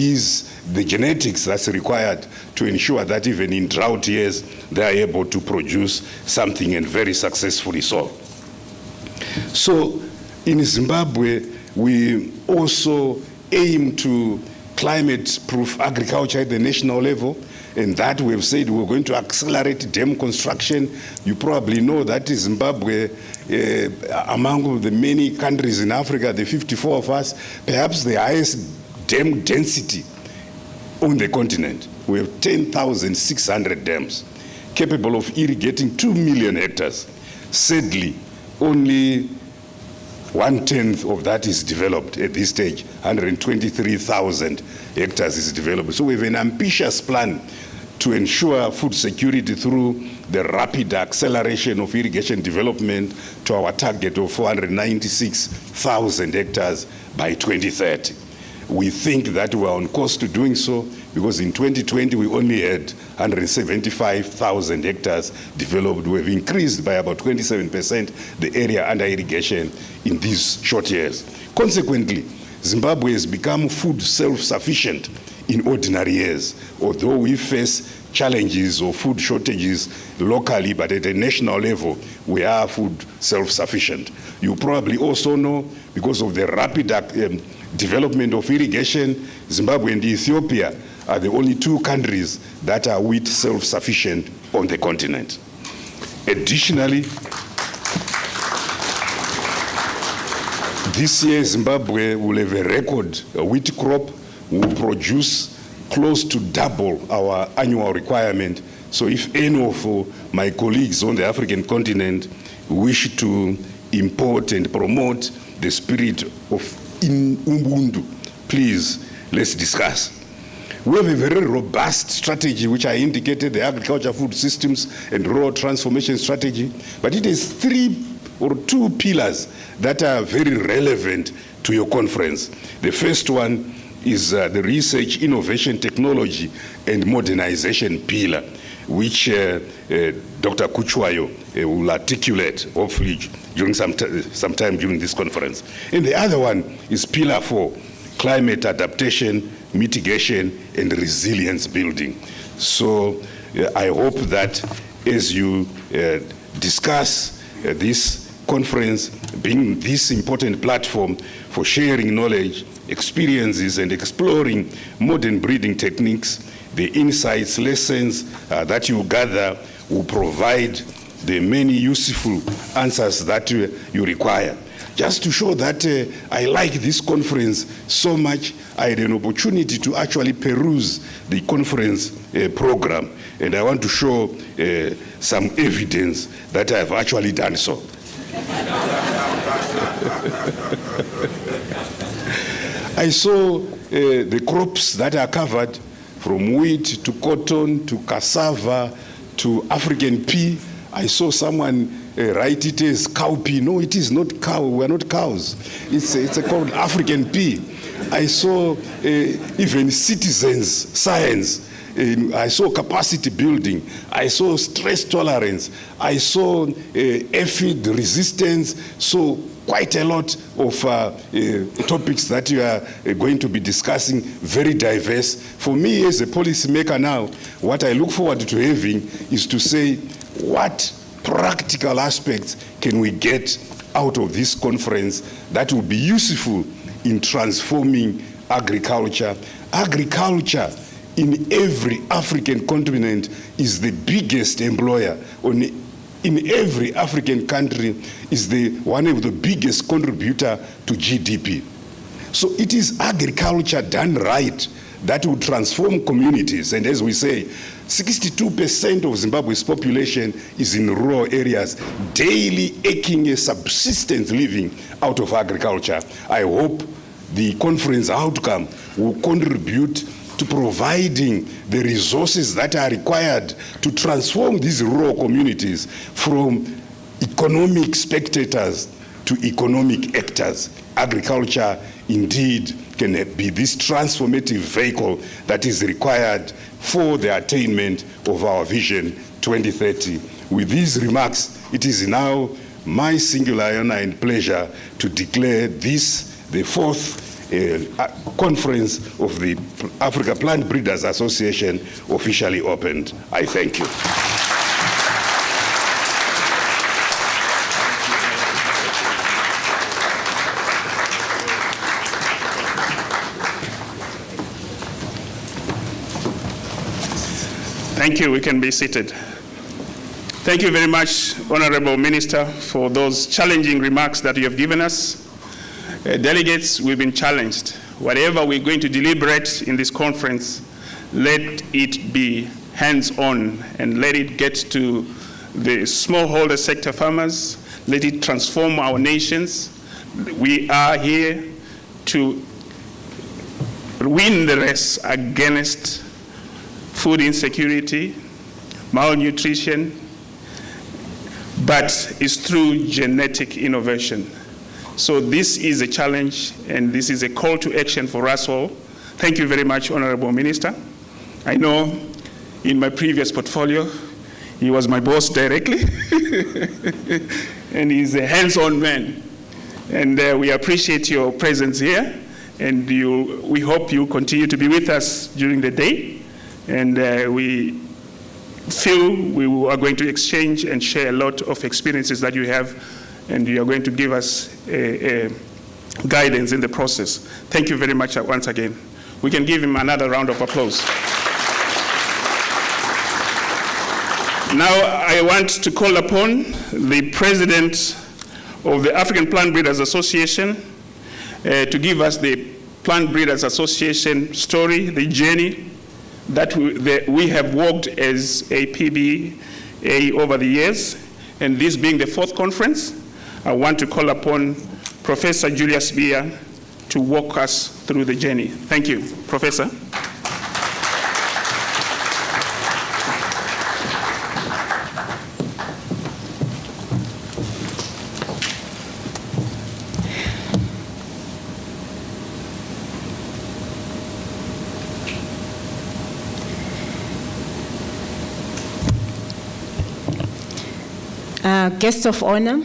the genetics that's required to ensure that even in drought years, they are able to produce something, and very successfully so. So in Zimbabwe, we also aim to climate-proof agriculture at the national level, and that we've said we're going to accelerate dam construction. You probably know that Zimbabwe, among the many countries in Africa, the 54 of us, perhaps the highest dam density on the continent. We have 10,600 dams capable of irrigating 2 million hectares. Sadly, only 1/10 of that is developed at this stage. 123,000 hectares is developed. So we have an ambitious plan to ensure food security through the rapid acceleration of irrigation development to our target of 496,000 hectares by 2030. We think that we're on course to doing so, because in 2020 we only had 175,000 hectares developed. We've increased by about 27% the area under irrigation in these short years. Consequently, Zimbabwe has become food self-sufficient in ordinary years, although we face challenges of food shortages locally, but at a national level, we are food self-sufficient. You probably also know, because of the rapid development of irrigation, Zimbabwe and Ethiopia are the only 2 countries that are wheat self-sufficient on the continent. Additionally, this year Zimbabwe will have a record wheat crop, will produce close to double our annual requirement. So if any of my colleagues on the African continent wish to import and promote the spirit of Ubuntu, please, let's discuss. We have a very robust strategy, which I indicated, the agriculture, food systems, and rural transformation strategy, but it is 3 or 2 pillars that are very relevant to your conference. The first one is the research, innovation, technology, and modernization pillar, which Dr. Kuchwayo will articulate, hopefully, during some time during this conference. And the other one is pillar 4, climate adaptation, mitigation, and resilience building. So I hope that as you discuss this conference, being this important platform for sharing knowledge, experiences, and exploring modern breeding techniques, the insights, lessons that you gather will provide the many useful answers that you require. Just to show that I like this conference so much, I had an opportunity to actually peruse the conference program, and I want to show some evidence that I have actually done so. I saw the crops that are covered, from wheat to cotton to cassava to African pea. I saw someone write it as cowpea. No, it is not cow. We are not cows. It's called African pea. I saw even citizens science. I saw capacity building. I saw stress tolerance. I saw aphid resistance. So quite a lot of topics that you are going to be discussing, very diverse. For me as a policymaker now, what I look forward to having is to say, what practical aspects can we get out of this conference that will be useful in transforming agriculture? Agriculture in every African continent is the biggest employer. In every African country is one of the biggest contributor to GDP. So it is agriculture done right that will transform communities. And as we say, 62% of Zimbabwe's population is in rural areas, daily aching a subsistence living out of agriculture. I hope the conference outcome will contribute to providing the resources that are required to transform these rural communities from economic spectators to economic actors. Agriculture indeed can be this transformative vehicle that is required for the attainment of our Vision 2030. With these remarks, it is now my singular honor and pleasure to declare this the 4th conference of the Africa Plant Breeders Association officially opened. I thank you. Thank you. We can be seated. Thank you very much, Honorable Minister, for those challenging remarks that you have given us. Delegates, we've been challenged. Whatever we're going to deliberate in this conference, let it be hands-on and let it get to the smallholder sector farmers. Let it transform our nations. We are here to win the race against food insecurity, malnutrition, but it's through genetic innovation. So this is a challenge, and this is a call to action for us all. Thank you very much, Honorable Minister. I know in my previous portfolio, he was my boss directly, and he's a hands-on man. And we appreciate your presence here, and we hope you continue to be with us during the day. And we feel we are going to exchange and share a lot of experiences that you have, and you are going to give us guidance in the process. Thank you very much once again. We can give him another round of applause. Now I want to call upon the president of the African Plant Breeders Association to give us the Plant Breeders Association story, the journey that we have walked as a PBA over the years. And this being the 4th conference, I want to call upon Professor Julius Biya to walk us through the journey. Thank you, Professor. Guest of honor,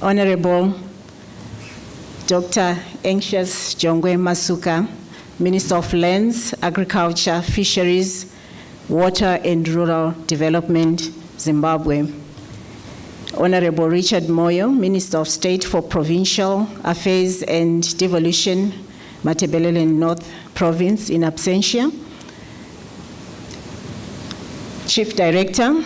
Honorable Dr. Anxious Jongwe Masuka, Minister of Lands, Agriculture, Fisheries, Water and Rural Development, Zimbabwe. Honorable Richard Moyo, Minister of State for Provincial Affairs and Devolution, Matabeleland North Province in absentia. Chief Director,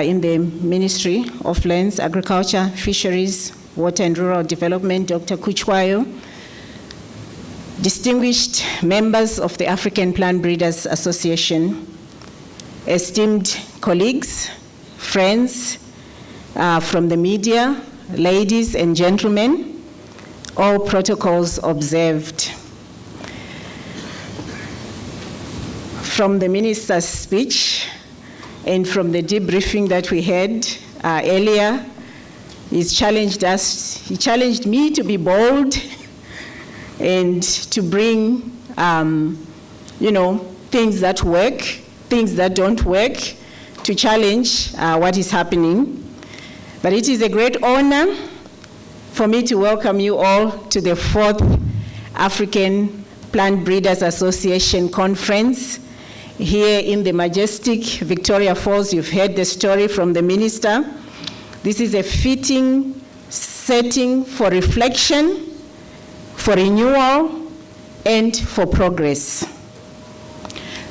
in the Ministry of Lands, Agriculture, Fisheries, Water and Rural Development, Dr. Kuchwayo, distinguished members of the African Plant Breeders Association, esteemed colleagues, friends from the media, ladies and gentlemen, all protocols observed. From the minister's speech, and from the debriefing that we had earlier, he challenged me to be bold and to bring, things that work, things that don't work, to challenge what is happening. But it is a great honor for me to welcome you all to the 4th African Plant Breeders Association Conference here in the majestic Victoria Falls. You've heard the story from the minister. This is a fitting setting for reflection, for renewal, and for progress.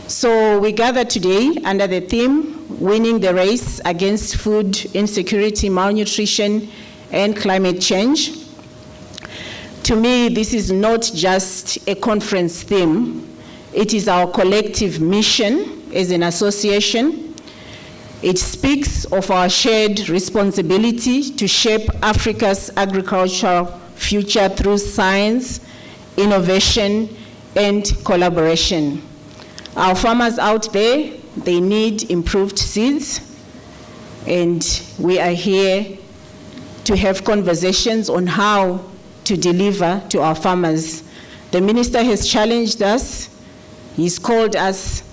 So we gather today under the theme, Winning the Race Against Food Insecurity, Malnutrition, and Climate Change. To me, this is not just a conference theme. It is our collective mission as an association. It speaks of our shared responsibility to shape Africa's agricultural future through science, innovation, and collaboration. Our farmers out there, they need improved seeds, and we are here to have conversations on how to deliver to our farmers. The minister has challenged us. He's called us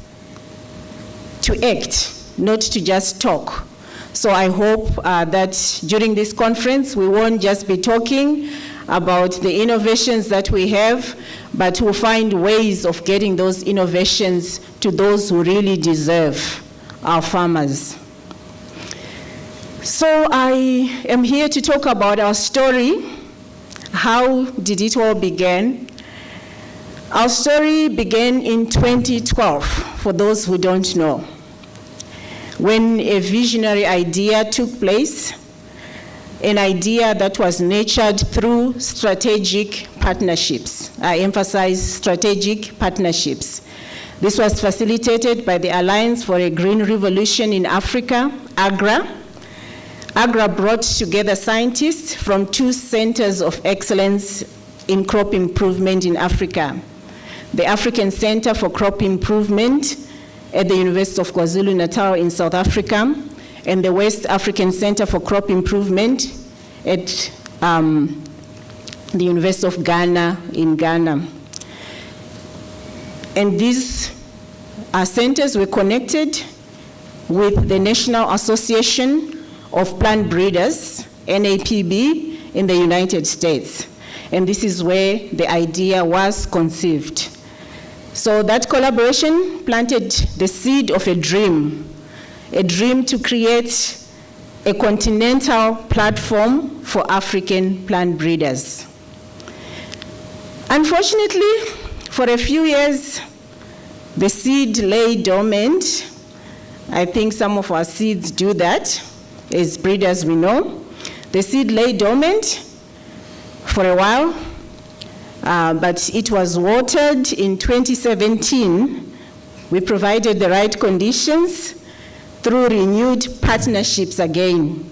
to act, not to just talk. So I hope that during this conference, we won't just be talking about the innovations that we have, but we'll find ways of getting those innovations to those who really deserve, our farmers. So I am here to talk about our story. How did it all begin? Our story began in 2012, for those who don't know, when a visionary idea took place, an idea that was nurtured through strategic partnerships. I emphasize strategic partnerships. This was facilitated by the Alliance for a Green Revolution in Africa, AGRA. AGRA brought together scientists from 2 centers of excellence in crop improvement in Africa. The African Center for Crop Improvement at the University of KwaZulu-Natal in South Africa, and the West African Center for Crop Improvement at the University of Ghana in Ghana. And these centers were connected with the National Association of Plant Breeders, NAPB, in the United States. And this is where the idea was conceived. So that collaboration planted the seed of a dream to create a continental platform for African plant breeders. Unfortunately, For a few years, the seed lay dormant. I think some of our seeds do that. As breeders, we know. The seed lay dormant for a while, but it was watered in 2017. We provided the right conditions through renewed partnerships again,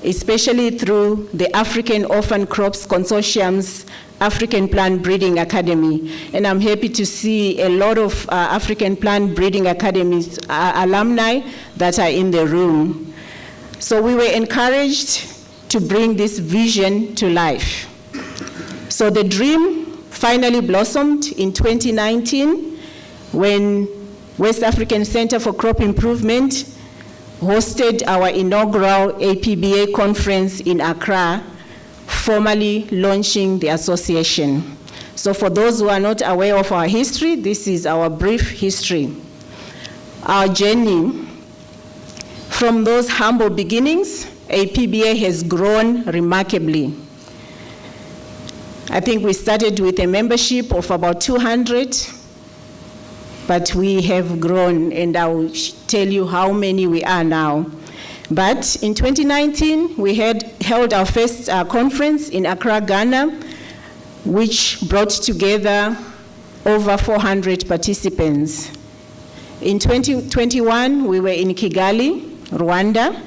especially through the African Orphan Crops Consortium's African Plant Breeding Academy. And I'm happy to see a lot of African Plant Breeding Academies alumni that are in the room. So we were encouraged to bring this vision to life. So the dream finally blossomed in 2019 when West African Center for Crop Improvement hosted our inaugural APBA conference in Accra, formally launching the association. So for those who are not aware of our history, this is our brief history. Our journey from those humble beginnings, APBA has grown remarkably. I think we started with a membership of about 200, but we have grown, and I will tell you how many we are now. But in 2019, we held our first conference in Accra, Ghana, which brought together over 400 participants. In 2021, we were in Kigali, Rwanda.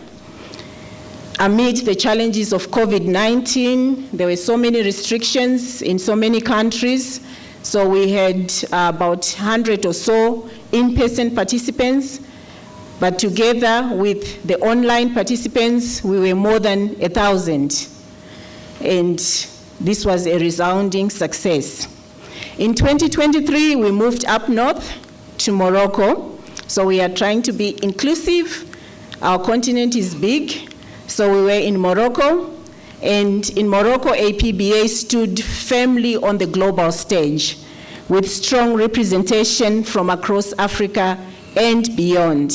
Amid the challenges of COVID-19, there were so many restrictions in so many countries. So we had about 100 or so in-person participants, but together with the online participants, we were more than 1,000. And this was a resounding success. In 2023, we moved up north to Morocco. So we are trying to be inclusive. Our continent is big. So we were in Morocco, and in Morocco, APBA stood firmly on the global stage with strong representation from across Africa and beyond.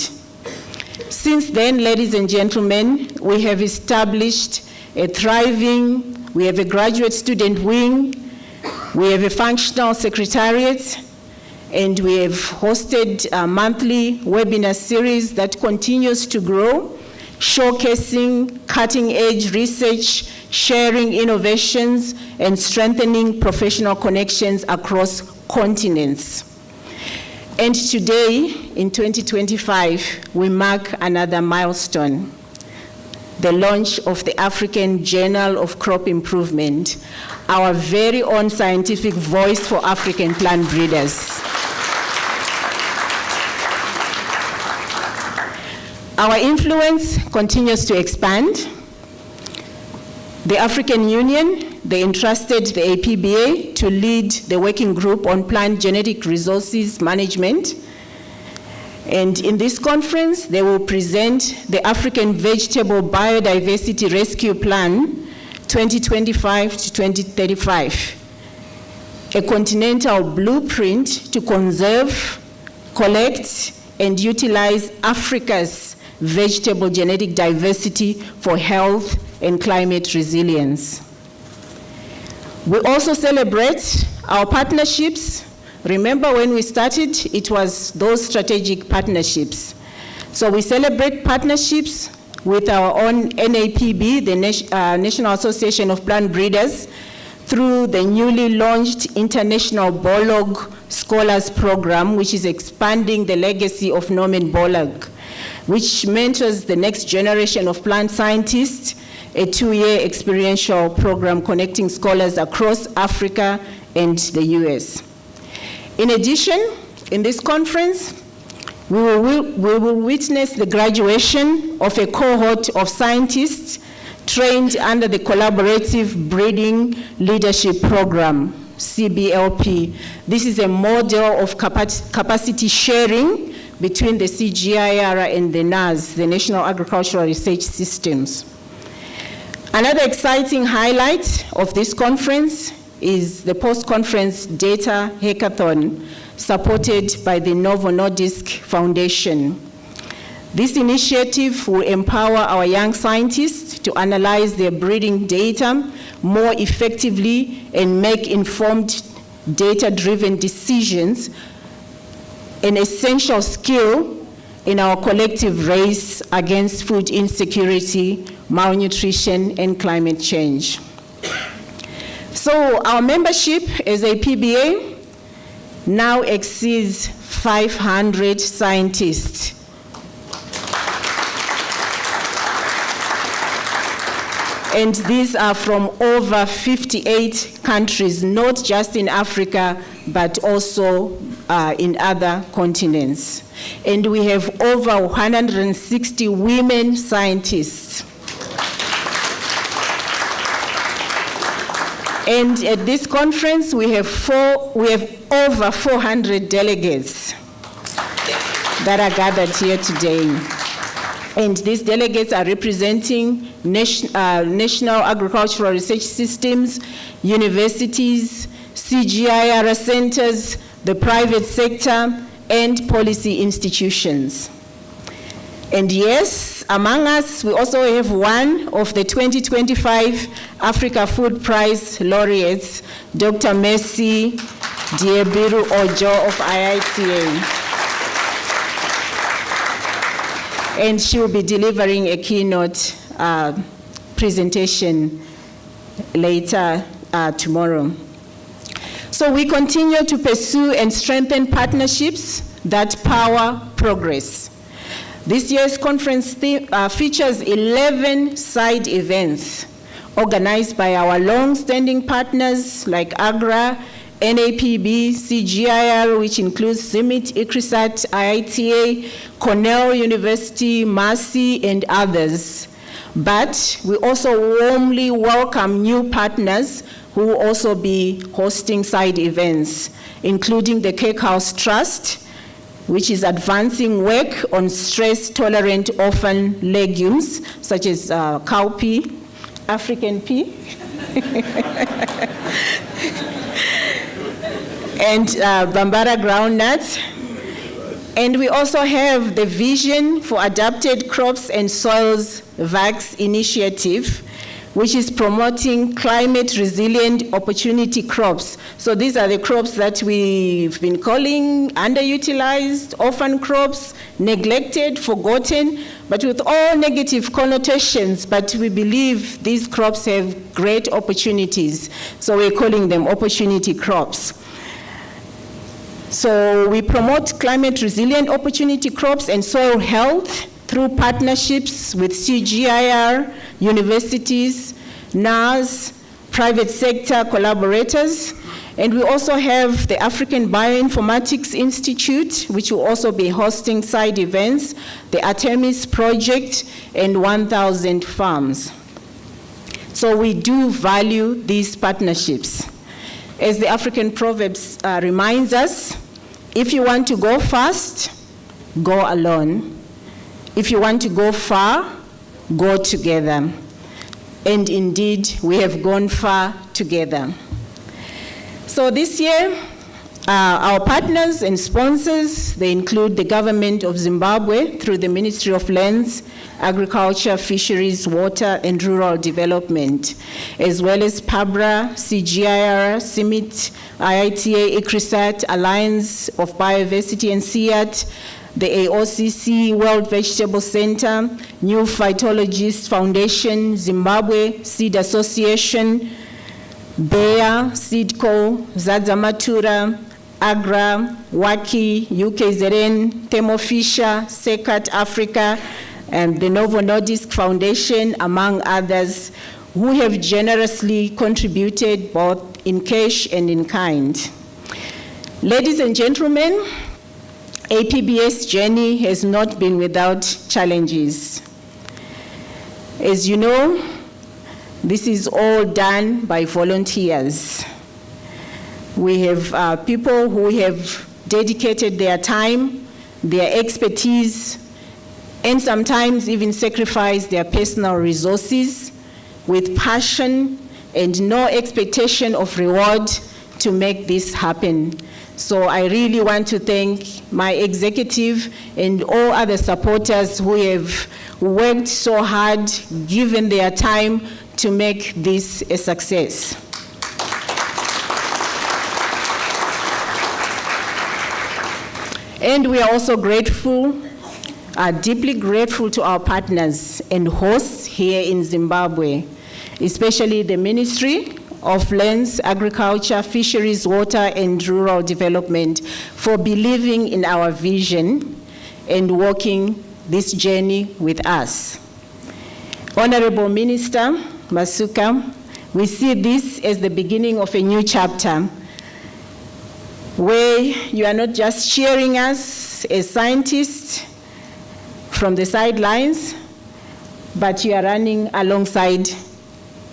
Since then, ladies and gentlemen, we have established a thriving, we have a graduate student wing, we have a functional secretariat, and we have hosted a monthly webinar series that continues to grow, showcasing cutting-edge research, sharing innovations, and strengthening professional connections across continents. And today, in 2025, we mark another milestone, the launch of the African Journal of Crop Improvement, our very own scientific voice for African plant breeders. Our influence continues to expand. The African Union, they entrusted the APBA to lead the working group on plant genetic resources management. And in this conference, they will present the African Vegetable Biodiversity Rescue Plan 2025 to 2035, a continental blueprint to conserve, collect, and utilize Africa's vegetable genetic diversity for health and climate resilience. We also celebrate our partnerships. Remember when we started, it was those strategic partnerships. So we celebrate partnerships with our own NAPB, the National Association of Plant Breeders, through the newly launched International Bolog Scholars Program, which is expanding the legacy of Norman Borlaug, which mentors the next generation of plant scientists, a 2-year experiential program connecting scholars across Africa and the US. In addition, in this conference, we will witness the graduation of a cohort of scientists trained under the Collaborative Breeding Leadership Program, CBLP. This is a model of capacity sharing between the CGIAR and the NAS, the National Agricultural Research Systems. Another exciting highlight of this conference is the post-conference data hackathon supported by the Novo Nordisk Foundation. This initiative will empower our young scientists to analyze their breeding data more effectively and make informed data-driven decisions, an essential skill in our collective race against food insecurity, malnutrition, and climate change. So our membership as a PBA now exceeds 500 scientists. And these are from over 58 countries, not just in Africa, but also in other continents. And we have over 160 women scientists. And at this conference, we have over 400 delegates that are gathered here today. And these delegates are representing national agricultural research systems, universities, CGIAR centers, the private sector, and policy institutions. And yes, among us, we also have one of the 2025 Africa Food Prize laureates, Dr. Mercy Diebiru Ojo of IITA. And she will be delivering a keynote presentation later tomorrow. So we continue to pursue and strengthen partnerships that power progress. This year's conference features 11 side events organized by our long-standing partners like AGRA, NAPB, CGIAR, which includes CIMIT, ICRISAT, IITA, Cornell University, Mercy, and others. But we also warmly welcome new partners who will also be hosting side events, including the Cake House Trust, which is advancing work on stress-tolerant orphan legumes, such as cowpea, African pea, and Bambara groundnuts. And we also have the Vision for Adapted Crops and Soils VAX initiative, which is promoting climate-resilient opportunity crops. So these are the crops that we've been calling underutilized, orphan crops, neglected, forgotten, but with all negative connotations. But we believe these crops have great opportunities, so we're calling them opportunity crops. So we promote climate-resilient opportunity crops and soil health through partnerships with CGIAR, universities, NAS, private sector collaborators. And we also have the African Bioinformatics Institute, which will also be hosting side events, the Artemis Project, and 1,000 farms. So we do value these partnerships. As the African Proverbs reminds us, if you want to go fast, go alone. If you want to go far, go together. And indeed, we have gone far together. So this year, our partners and sponsors, they include the government of Zimbabwe through the Ministry of Lands, Agriculture, Fisheries, Water, and Rural Development, as well as PABRA, CGIAR, CIMIT, IITA, ICRISAT, Alliance of Biodiversity and SEAT, the AOCC, World Vegetable Center, New Phytologist Foundation, Zimbabwe Seed Association, BEA, SEEDCO, Zadzamatura, AGRA, WAKI, UKZN, Thermo Fisher, SECAT Africa, and the Novo Nordisk Foundation, among others, who have generously contributed both in cash and in kind. Ladies and gentlemen, APB's journey has not been without challenges. As you know, this is all done by volunteers. We have people who have dedicated their time, their expertise, and sometimes even sacrificed their personal resources with passion and no expectation of reward to make this happen. So I really want to thank my executive and all other supporters who have worked so hard, given their time to make this a success. And we are also grateful, deeply grateful to our partners and hosts here in Zimbabwe, especially the Ministry of Lands, Agriculture, Fisheries, Water, and Rural Development for believing in our vision and walking this journey with us. Honorable Minister Masuka, we see this as the beginning of a new chapter where you are not just cheering us as scientists from the sidelines, but you are running alongside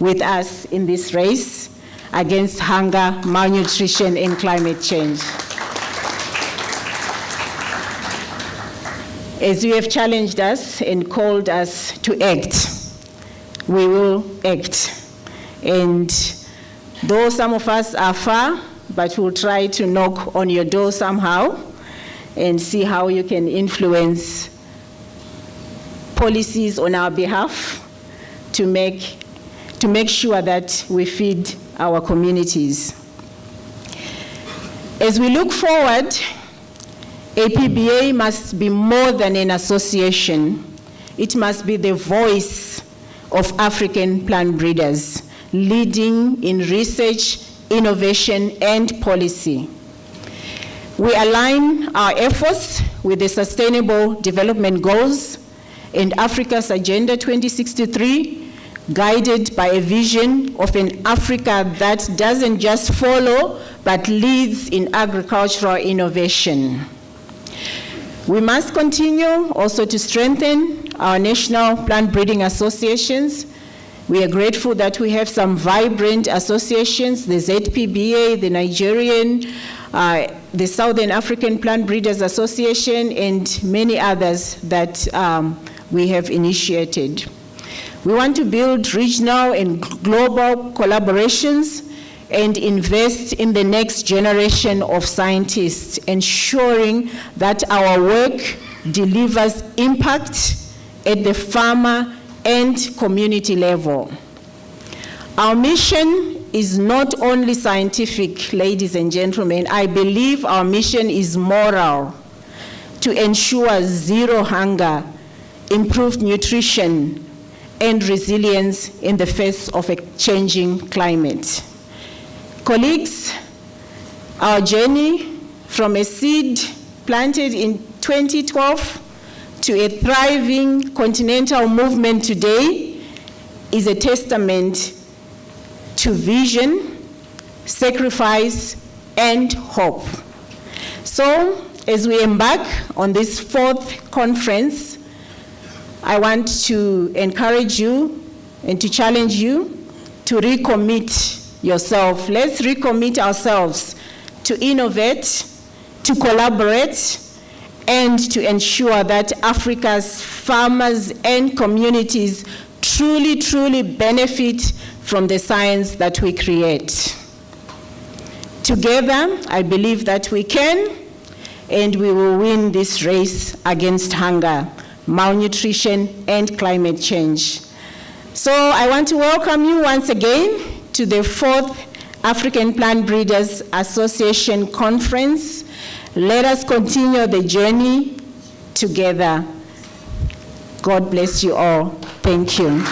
with us in this race against hunger, malnutrition, and climate change. As you have challenged us and called us to act, we will act. And though some of us are far, but we'll try to knock on your door somehow and see how you can influence policies on our behalf to make sure that we feed our communities. As we look forward, APBA must be more than an association. It must be the voice of African plant breeders, leading in research, innovation, and policy. We align our efforts with the Sustainable Development Goals and Africa's Agenda 2063, guided by a vision of an Africa that doesn't just follow, but leads in agricultural innovation. We must continue also to strengthen our national plant breeding associations. We are grateful that we have some vibrant associations, the ZPBA, the Nigerian, the Southern African Plant Breeders Association, and many others that we have initiated. We want to build regional and global collaborations and invest in the next generation of scientists, ensuring that our work delivers impact at the farmer and community level. Our mission is not only scientific, ladies and gentlemen. I believe our mission is moral, to ensure zero hunger, improved nutrition, and resilience in the face of a changing climate. Colleagues, our journey from a seed planted in 2012 to a thriving continental movement today is a testament to vision, sacrifice, and hope. So, as we embark on this 4th conference, I want to encourage you and to challenge you to recommit yourself. Let's recommit ourselves to innovate, to collaborate, and to ensure that Africa's farmers and communities truly benefit from the science that we create. Together, I believe that we can, and we will win this race against hunger, malnutrition, and climate change. So I want to welcome you once again to the 4th African Plant Breeders Association Conference. Let us continue the journey together. God bless you all. Thank you.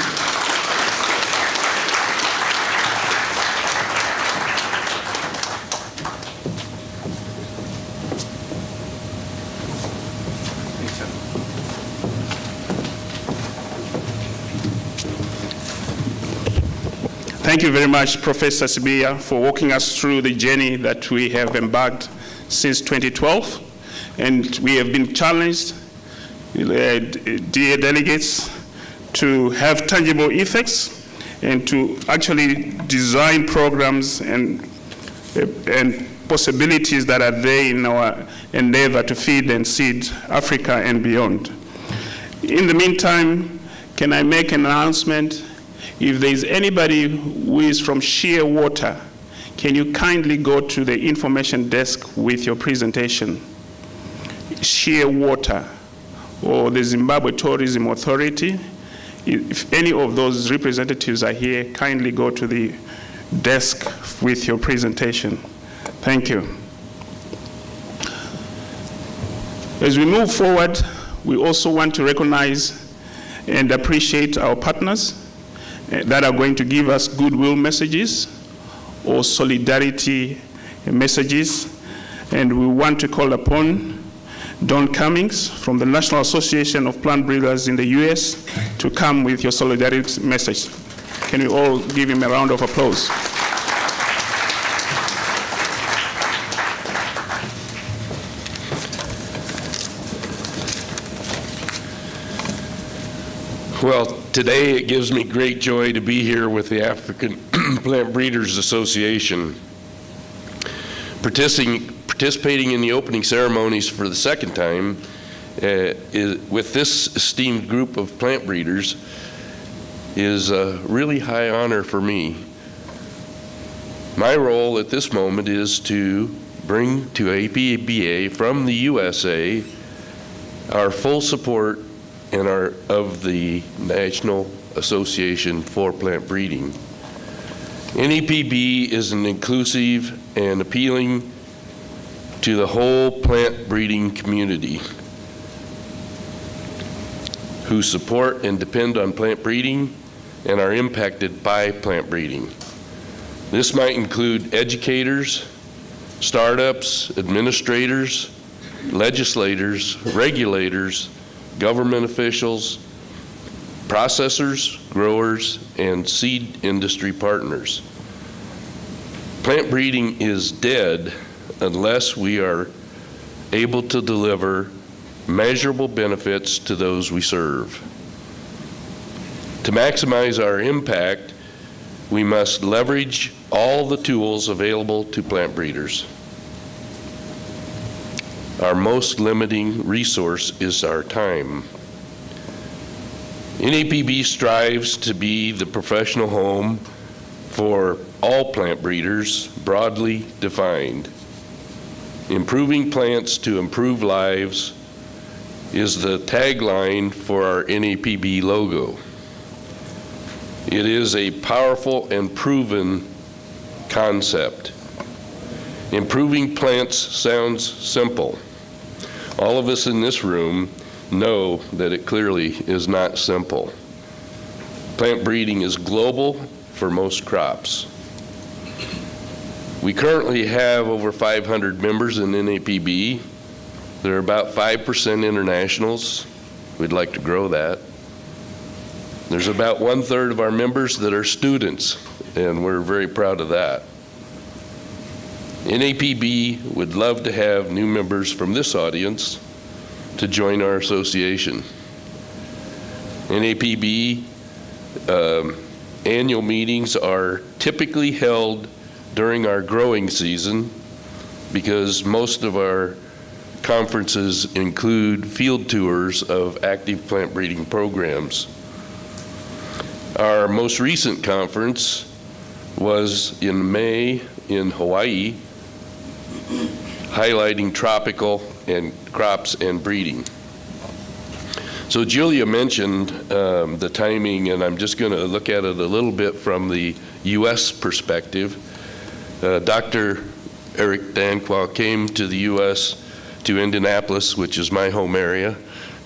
Thank you very much, Professor Sibiya, for walking us through the journey that we have embarked since 2012. And we have been challenged, dear delegates, to have tangible effects and to actually design programs and possibilities that are there in our endeavor to feed and seed Africa and beyond. In the meantime, can I make an announcement? If there is anybody who is from Shearwater, can you kindly go to the information desk with your presentation? Shearwater, or the Zimbabwe Tourism Authority. If any of those representatives are here, kindly go to the desk with your presentation. Thank you. As we move forward, we also want to recognize and appreciate our partners that are going to give us goodwill messages or solidarity messages. And we want to call upon Don Cummings from the National Association of Plant Breeders in the US to come with your solidarity message. Can we all give him a round of applause? Well, today it gives me great joy to be here with the African Plant Breeders Association. Participating in the opening ceremonies for the second time with this esteemed group of plant breeders is a really high honor for me. My role at this moment is to bring to APBA from the USA our full support and of the National Association for Plant Breeding. NAPB is an inclusive and appealing to the whole plant breeding community who support and depend on plant breeding and are impacted by plant breeding. This might include educators, startups, administrators, legislators, regulators, government officials, processors, growers, and seed industry partners. Plant breeding is dead unless we are able to deliver measurable benefits to those we serve. To maximize our impact, we must leverage all the tools available to plant breeders. Our most limiting resource is our time. NAPB strives to be the professional home for all plant breeders, broadly defined. Improving plants to improve lives is the tagline for our NAPB logo. It is a powerful and proven concept. Improving plants sounds simple. All of us in this room know that it clearly is not simple. Plant breeding is global for most crops. We currently have over 500 members in NAPB. There are about 5% internationals. We'd like to grow that. There's about 1/3 of our members that are students, and we're very proud of that. NAPB would love to have new members from this audience to join our association. NAPB annual meetings are typically held during our growing season because most of our conferences include field tours of active plant breeding programs. Our most recent conference was in May in Hawaii, highlighting tropical and crops and breeding. So Julia mentioned the timing, and I'm just going to look at it a little bit from the U.S. perspective. Dr. Eric Danquah came to the U.S. to Indianapolis, which is my home area,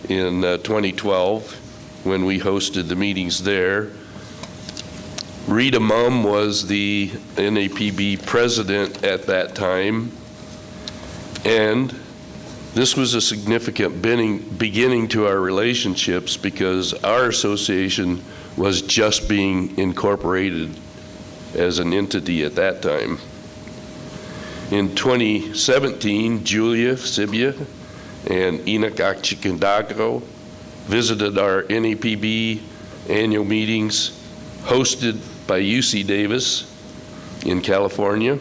in 2012 when we hosted the meetings there. Rita Mumm was the NAPB president at that time, and this was a significant beginning to our relationships because our association was just being incorporated as an entity at that time. In 2017, Julia Sibia and Enoch Achikandago visited our NAPB annual meetings hosted by UC Davis in California.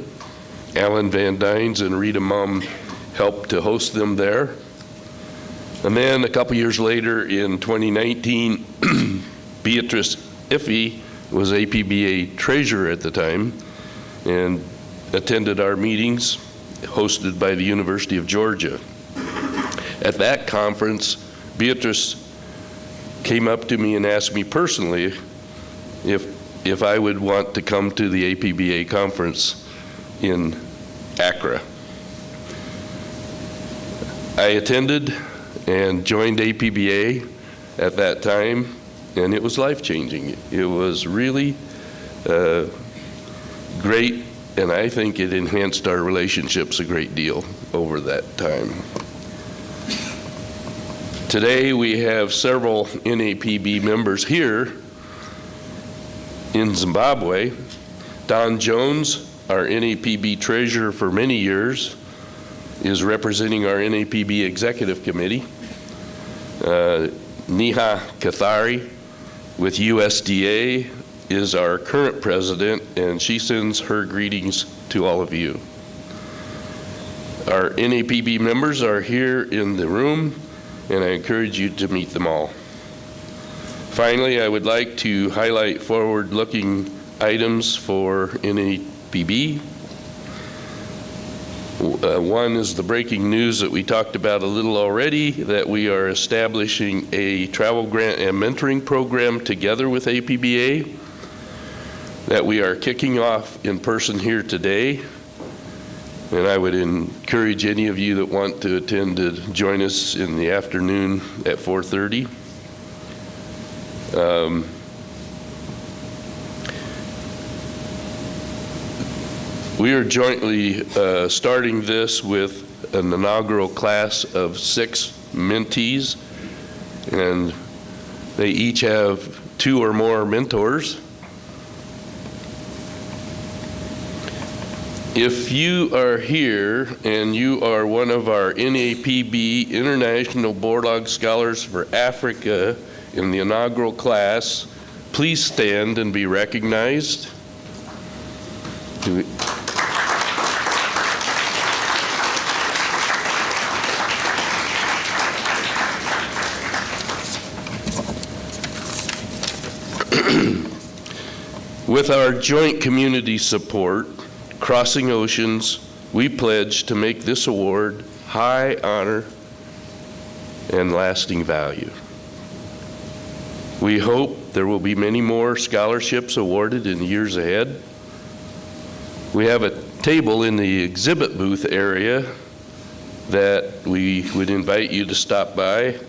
Alan Van Dynes and Rita Mumm helped to host them there. And then a couple years later in 2019, Beatrice Iffy was APBA treasurer at the time and attended our meetings hosted by the University of Georgia. At that conference, Beatrice came up to me and asked me personally if I would want to come to the APBA conference in Accra. I attended and joined APBA at that time, and it was life-changing. It was really great, and I think it enhanced our relationships a great deal over that time. Today we have several NAPB members here in Zimbabwe. Don Jones, our NAPB treasurer for many years, is representing our NAPB Executive Committee. Neha Kathari with USDA is our current president, and she sends her greetings to all of you. Our NAPB members are here in the room, and I encourage you to meet them all. Finally, I would like to highlight forward-looking items for NAPB. One is the breaking news that we talked about a little already, that we are establishing a travel grant and mentoring program together with APBA, that we are kicking off in person here today. And I would encourage any of you that want to attend to join us in the afternoon at 4:30. We are jointly starting this with an inaugural class of 6 mentees, and they each have 2 or more mentors. If you are here and you are one of our NAPB International Borlaug Scholars for Africa in the inaugural class, please stand and be recognized. With our joint community support, Crossing Oceans, we pledge to make this award high honor and lasting value. We hope there will be many more scholarships awarded in the years ahead. We have a table in the exhibit booth area that we would invite you to stop by.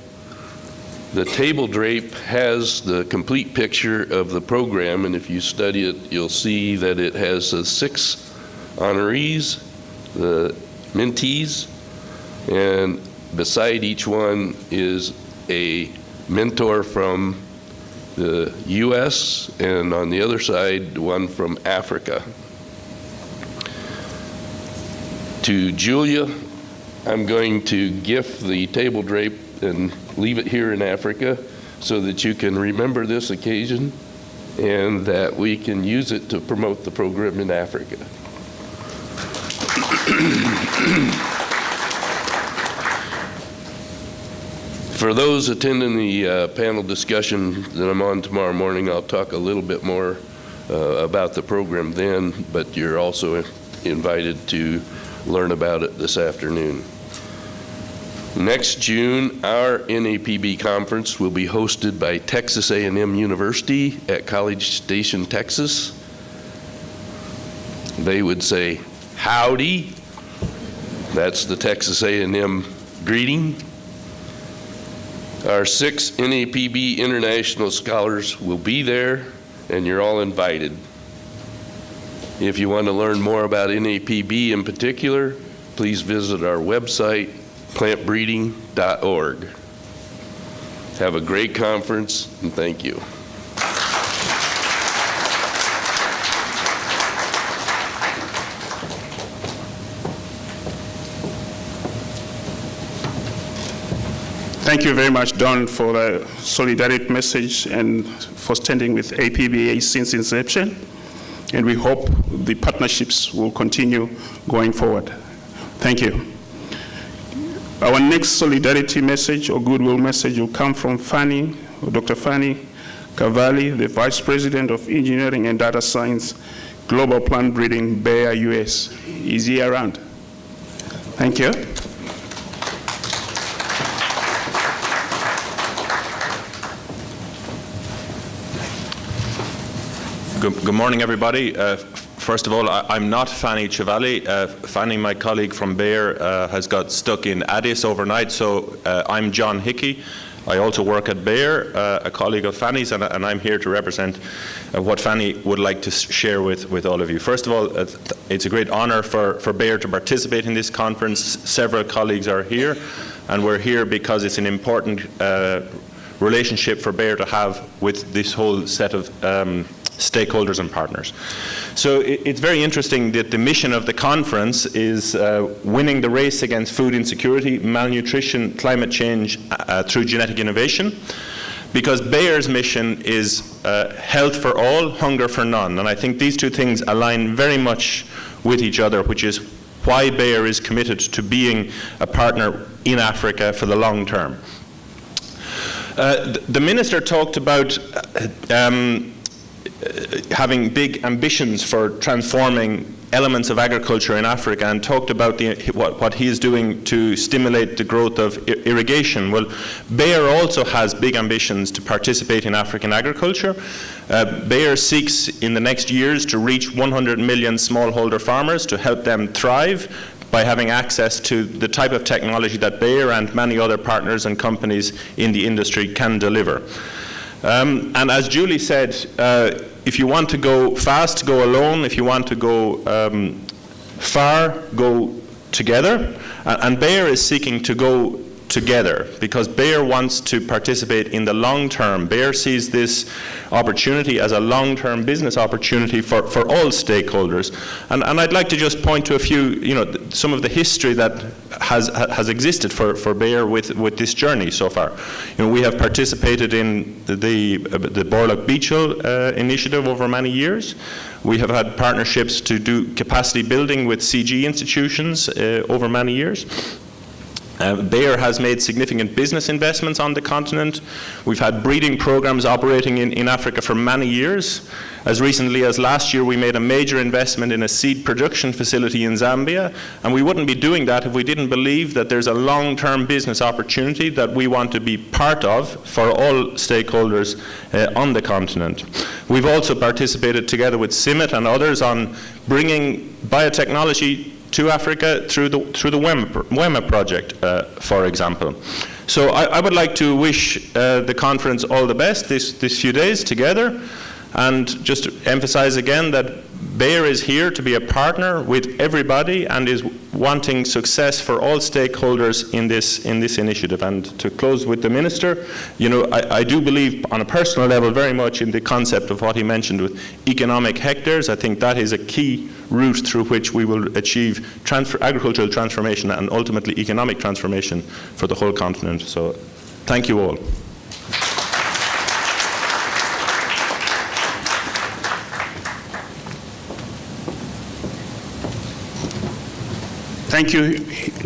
The table drape has the complete picture of the program, and if you study it, you'll see that it has 6 honorees, the mentees, and beside each one is a mentor from the U.S., and on the other side, one from Africa. To Julia, I'm going to gift the table drape and leave it here in Africa so that you can remember this occasion and that we can use it to promote the program in Africa. For those attending the panel discussion that I'm on tomorrow morning, I'll talk a little bit more about the program then, but you're also invited to learn about it this afternoon. Next June, our NAPB conference will be hosted by Texas A&M University at College Station, Texas. They would say, howdy. That's the Texas A&M greeting. Our 6 NAPB international scholars will be there, and you're all invited. If you want to learn more about NAPB in particular, please visit our website, plantbreeding.org. Have a great conference, and thank you. Thank you very much, Don, for the solidarity message and for standing with APBA since inception. And we hope the partnerships will continue going forward. Thank you. Our next solidarity message or goodwill message will come from Fanny, or Dr. Fanny Cavalli, the Vice President of Engineering and Data Science, Global Plant Breeding, Bayer, US. Is he around? Thank you. Good morning, everybody. First of all, I'm not Fanny Chiavelli. Fanny, my colleague from Bayer, has got stuck in Addis overnight, so I'm John Hickey. I also work at Bayer, a colleague of Fanny's, and I'm here to represent what Fanny would like to share with all of you. First of all, it's a great honor for Bayer to participate in this conference. Several colleagues are here, and we're here because it's an important relationship for Bayer to have with this whole set of stakeholders and partners. So it's very interesting that the mission of the conference is winning the race against food insecurity, malnutrition, climate change through genetic innovation, because Bayer's mission is health for all, hunger for none. And I think these two things align very much with each other, which is why Bayer is committed to being a partner in Africa for the long term. The minister talked about having big ambitions for transforming elements of agriculture in Africa, and talked about what he is doing to stimulate the growth of irrigation. Well, Bayer also has big ambitions to participate in African agriculture. Bayer seeks in the next years to reach 100 million smallholder farmers, to help them thrive by having access to the type of technology that Bayer and many other partners and companies in the industry can deliver. And as Julie said, if you want to go fast, go alone. If you want to go far, go together. And Bayer is seeking to go together because Bayer wants to participate in the long term. Bayer sees this opportunity as a long-term business opportunity for all stakeholders. And I'd like to just point to a few, some of the history that has existed for Bayer with this journey so far. We have participated in the Borlaug Beechill initiative over many years. We have had partnerships to do capacity building with CG institutions over many years. Bayer has made significant business investments on the continent. We've had breeding programs operating in Africa for many years. As recently as last year, we made a major investment in a seed production facility in Zambia, and we wouldn't be doing that if we didn't believe that there's a long-term business opportunity that we want to be part of for all stakeholders on the continent. We've also participated together with CIMMYT and others on bringing biotechnology to Africa through the WEMA project, for example. So I would like to wish the conference all the best this few days together, and just to emphasize again that Bayer is here to be a partner with everybody and is wanting success for all stakeholders in this initiative. And to close with the minister, I do believe on a personal level very much in the concept of what he mentioned with economic hectares. I think that is a key route through which we will achieve agricultural transformation and ultimately economic transformation for the whole continent. So thank you all. Thank you,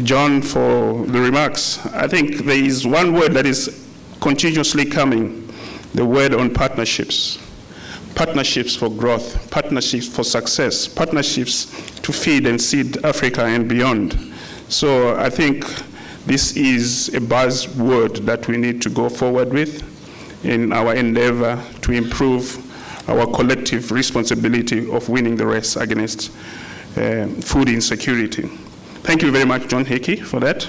John, for the remarks. I think there is one word that is continuously coming, the word on partnerships. Partnerships for growth, partnerships for success, partnerships to feed and seed Africa and beyond. So I think this is a buzzword that we need to go forward with in our endeavor to improve our collective responsibility of winning the race against food insecurity. Thank you very much, John Hickey, for that.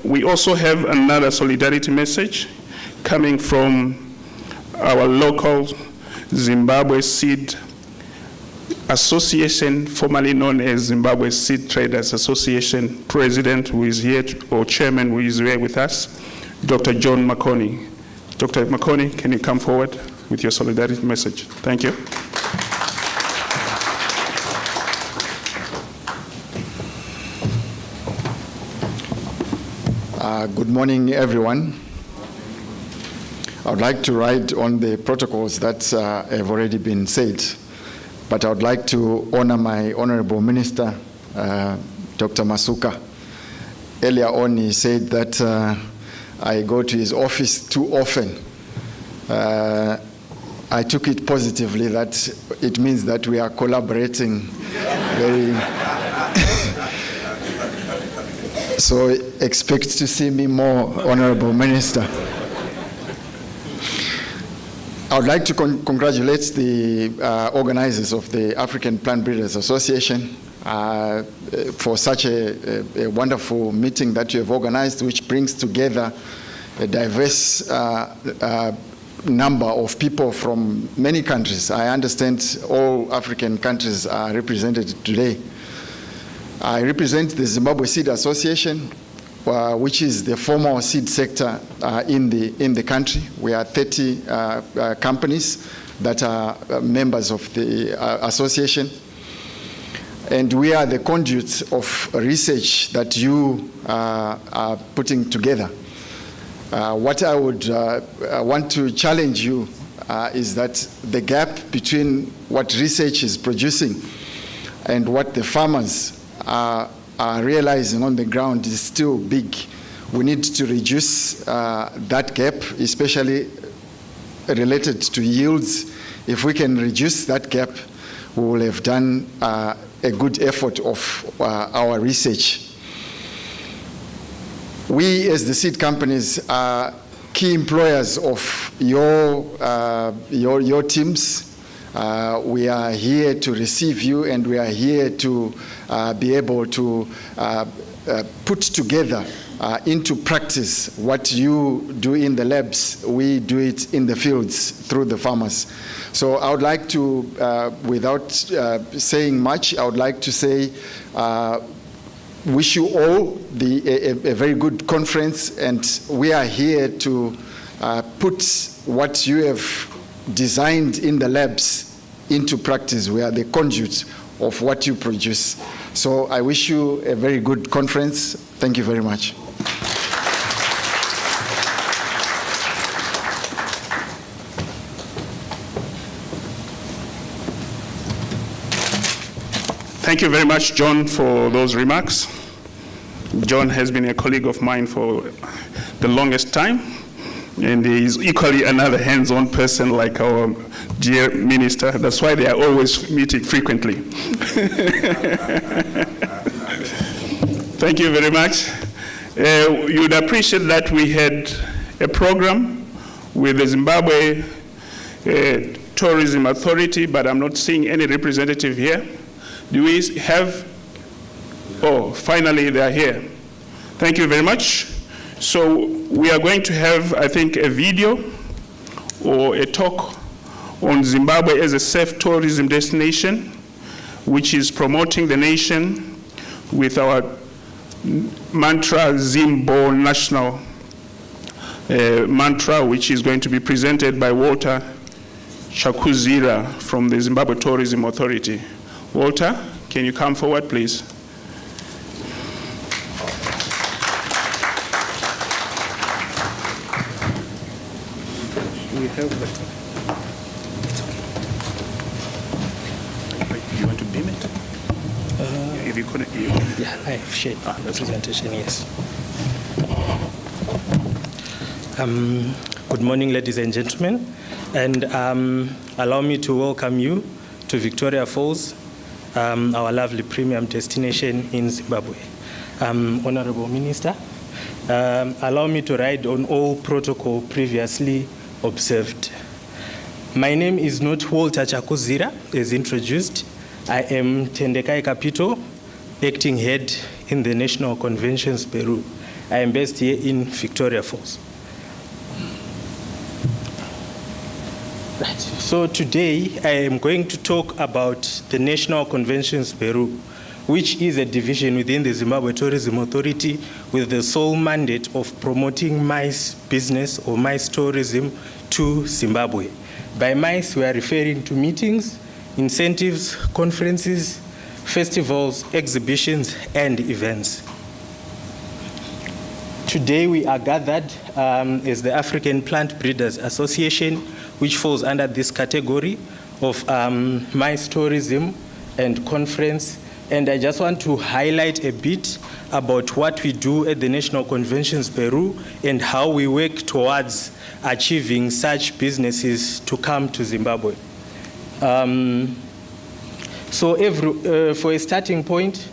We also have another solidarity message coming from our local Zimbabwe Seed Association, formerly known as Zimbabwe Seed Traders Association President, who is here, or Chairman, who is here with us, Dr. John Makoni. Dr. Makoni, can you come forward with your solidarity message? Thank you. Good morning, everyone. I would like to write on the protocols that have already been said, but I would like to honor my honorable minister, Dr. Masuka. Earlier on, he said that I go to his office too often. I took it positively that it means that we are collaborating very so expect to see me more, Honorable Minister. I would like to congratulate the organizers of the African Plant Breeders Association for such a wonderful meeting that you have organized, which brings together a diverse number of people from many countries. I understand all African countries are represented today. I represent the Zimbabwe Seed Association, which is the formal seed sector in the country. We are 30 companies that are members of the association. And we are the conduits of research that you are putting together. What I would want to challenge you is that the gap between what research is producing and what the farmers are realizing on the ground is still big. We need to reduce that gap, especially related to yields. If we can reduce that gap, we will have done a good effort of our research. We, as the seed companies, are key employers of your teams. We are here to receive you, and we are here to be able to put together into practice what you do in the labs. We do it in the fields through the farmers. So I would like to, without saying much, I would like to say, wish you all a very good conference, and we are here to put what you have designed in the labs into practice. We are the conduit of what you produce. So I wish you a very good conference. Thank you very much. Thank you very much, John, for those remarks. John has been a colleague of mine for the longest time, and he is equally another hands-on person like our dear minister. That's why they are always meeting frequently. Thank you very much. You'd appreciate that we had a program with the Zimbabwe Tourism Authority, but I'm not seeing any representative here. Do we have? Oh, finally they are here. Thank you very much. So we are going to have, I think, a video or a talk on Zimbabwe as a safe tourism destination, which is promoting the nation with our mantra, Zimbo National mantra, which is going to be presented by Walter Chakuzira from the Zimbabwe Tourism Authority. Walter, can you come forward, please? We have you want to beam it? If you couldn't, yeah, I have shared the presentation, yes. Good morning, ladies and gentlemen, and allow me to welcome you to Victoria Falls, our lovely premium destination in Zimbabwe. Honorable Minister, allow me to ride on all protocol previously observed. My name is not Walter Chakuzira, as introduced. I am Tendekai Kapito, acting head in the National Conventions Peru. I am based here in Victoria Falls. Right. So today I am going to talk about the National Conventions Peru, which is a division within the Zimbabwe Tourism Authority with the sole mandate of promoting MICE business or MICE tourism to Zimbabwe. By MICE, we are referring to meetings, incentives, conferences, festivals, exhibitions, and events. Today we are gathered as the African Plant Breeders Association, which falls under this category of MICE tourism and conference. And I just want to highlight a bit about what we do at the National Conventions Peru and how we work towards achieving such businesses to come to Zimbabwe. So for a starting point,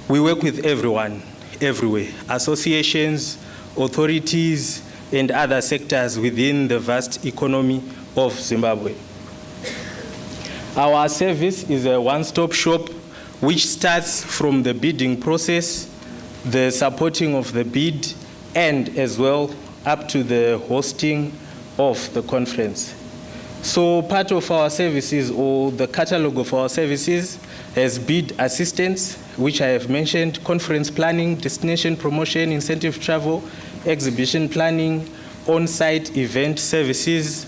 we work with everyone, everywhere, associations, authorities, and other sectors within the vast economy of Zimbabwe. Our service is a one-stop shop which starts from the bidding process, the supporting of the bid, and as well up to the hosting of the conference. So part of our services, or the catalog of our services, has bid assistance, which I have mentioned, conference planning, destination promotion, incentive travel, exhibition planning, on-site event services,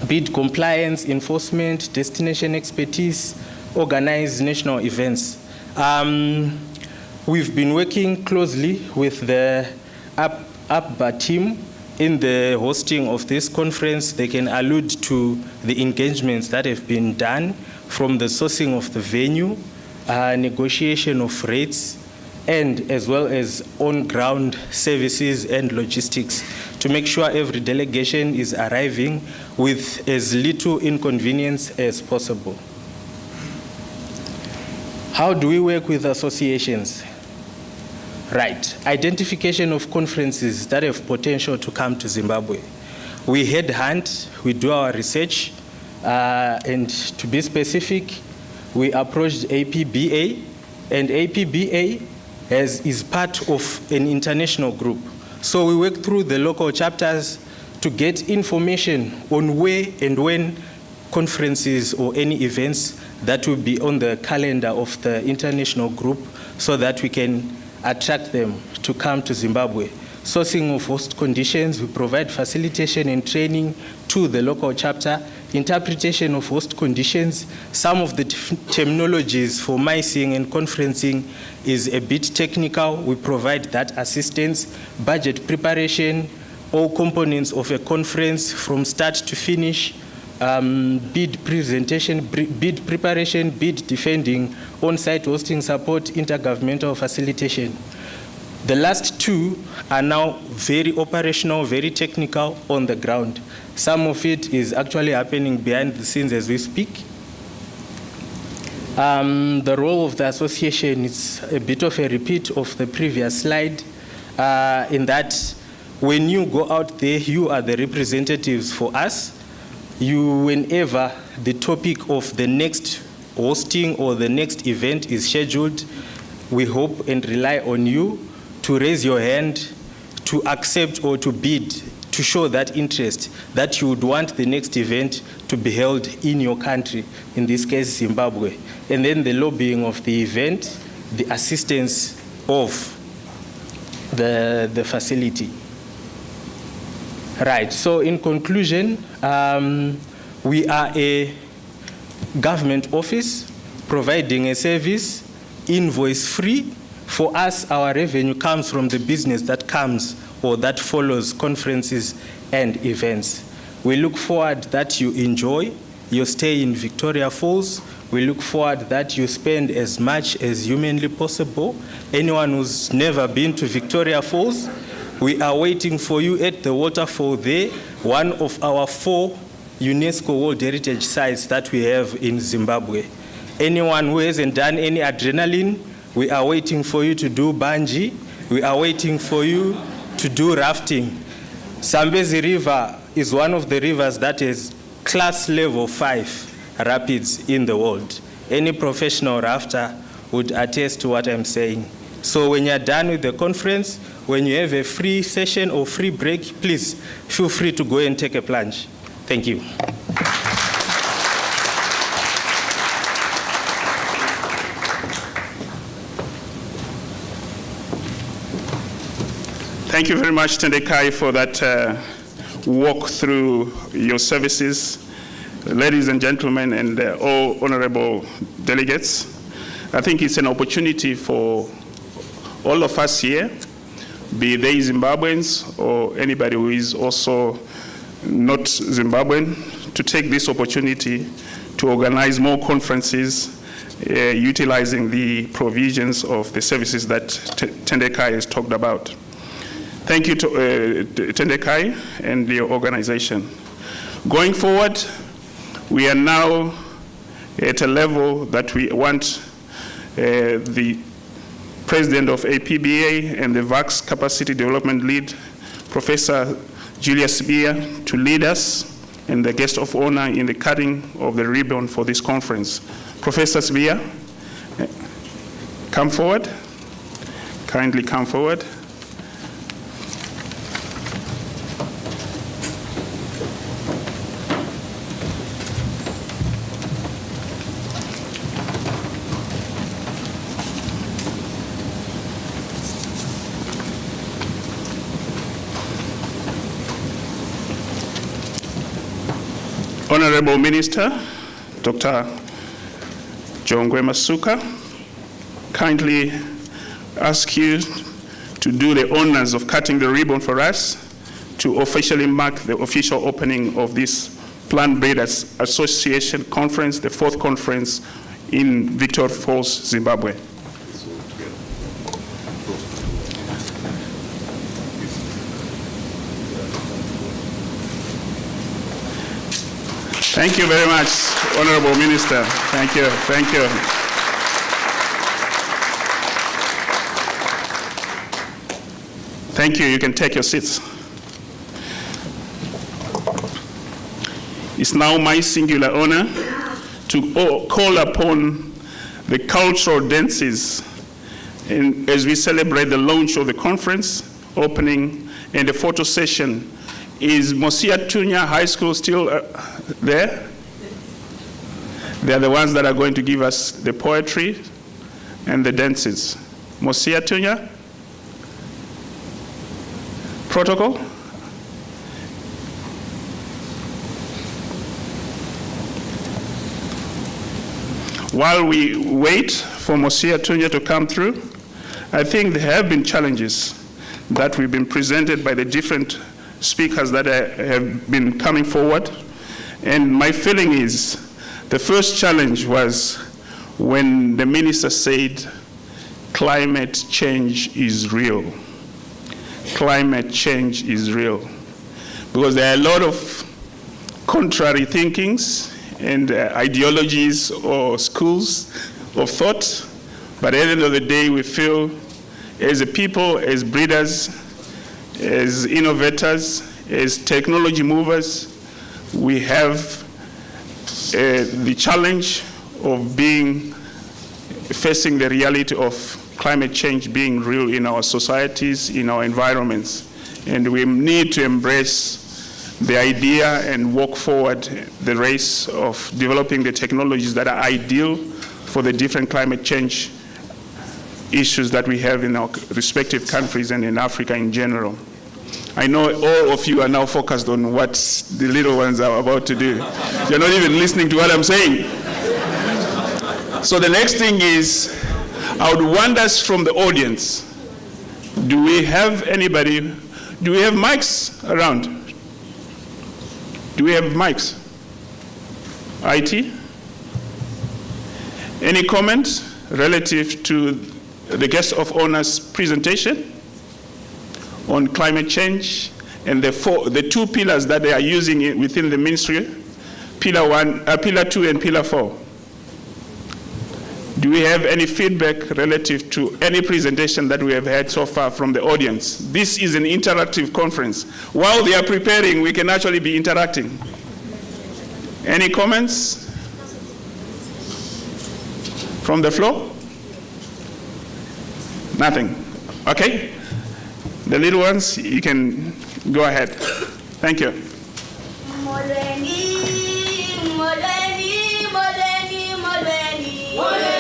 bid compliance, enforcement, destination expertise, organize national events. We've been working closely with the APBA team in the hosting of this conference. They can allude to the engagements that have been done, from the sourcing of the venue, negotiation of rates, and as well as on-ground services and logistics to make sure every delegation is arriving with as little inconvenience as possible. How do we work with associations? Right, identification of conferences that have potential to come to Zimbabwe. We headhunt, we do our research, and to be specific, we approached APBA, and APBA is part of an international group. So we work through the local chapters to get information on where and when conferences or any events that will be on the calendar of the international group, so that we can attract them to come to Zimbabwe. Sourcing of host conditions, we provide facilitation and training to the local chapter. Interpretation of host conditions, some of the terminologies for MICing and conferencing is a bit technical. We provide that assistance. Budget preparation, all components of a conference from start to finish, bid presentation, bid preparation, bid defending, on-site hosting support, intergovernmental facilitation. The last two are now very operational, very technical on the ground. Some of it is actually happening behind the scenes as we speak. The role of the association is a bit of a repeat of the previous slide, in that when you go out there, you are the representatives for us. Whenever the topic of the next hosting or the next event is scheduled, we hope and rely on you to raise your hand, to accept or to bid, to show that interest, that you would want the next event to be held in your country, in this case Zimbabwe. And then the lobbying of the event, the assistance of the facility. Right, so in conclusion, we are a government office providing a service, invoice-free. For us, our revenue comes from the business that comes or that follows conferences and events. We look forward that you enjoy your stay in Victoria Falls. We look forward that you spend as much as humanly possible. Anyone who's never been to Victoria Falls, we are waiting for you at the waterfall there, one of our 4 UNESCO World Heritage Sites that we have in Zimbabwe. Anyone who hasn't done any adrenaline, we are waiting for you to do bungee. We are waiting for you to do rafting. Zambezi River is one of the rivers that is class level 5 rapids in the world. Any professional rafter would attest to what I'm saying. So when you're done with the conference, when you have a free session or free break, please feel free to go and take a plunge. Thank you. Thank you very much, Tendekai, for that walk through your services. Ladies and gentlemen, and all honorable delegates, I think it's an opportunity for all of us here, be they Zimbabweans or anybody who is also not Zimbabwean, to take this opportunity to organize more conferences utilizing the provisions of the services that Tendekai has talked about. Thank you to Tendekai and the organization. Going forward, we are now at a level that we want the president of APBA and the VAX Capacity Development Lead, Professor Julia Sibia, to lead us and the guest of honor in the cutting of the ribbon for this conference. Professor Sibiya, come forward. Kindly come forward. Honorable Minister, Dr. Jongwe Masuka, kindly ask you to do the honors of cutting the ribbon for us to officially mark the official opening of this Plant Breeders Association conference, the 4th conference in Victoria Falls, Zimbabwe. Thank you very much, Honorable Minister. Thank you, thank you. Thank you, you can take your seats. It's now my singular honor to call upon the cultural dances as we celebrate the launch of the conference, opening, and the photo session. Is Mosia Tunya High School still there? They are the ones that are going to give us the poetry and the dances. Mosia Tunya? Protocol? While we wait for Mosia Tunya to come through, I think there have been challenges that we've been presented by the different speakers that have been coming forward. And my feeling is the first challenge was when the minister said climate change is real. Climate change is real. Because there are a lot of contrary thinkings and ideologies or schools of thought, but at the end of the day we feel as a people, as breeders, as innovators, as technology movers, we have the challenge of facing the reality of climate change being real in our societies, in our environments. And we need to embrace the idea and walk forward the race of developing the technologies that are ideal for the different climate change issues that we have in our respective countries and in Africa in general. I know all of you are now focused on what the little ones are about to do. You're not even listening to what I'm saying. So the next thing is, I would want us from the audience, do we have anybody, do we have mics around? Do we have mics? IT? Any comments relative to the guest of honor's presentation on climate change and the 2 pillars that they are using within the ministry, pillar 2 and pillar 4? Do we have any feedback relative to any presentation that we have had so far from the audience? This is an interactive conference. While they are preparing, we can actually be interacting. Any comments from the floor? Nothing. Okay. The little ones, you can go ahead. Thank you. Baba,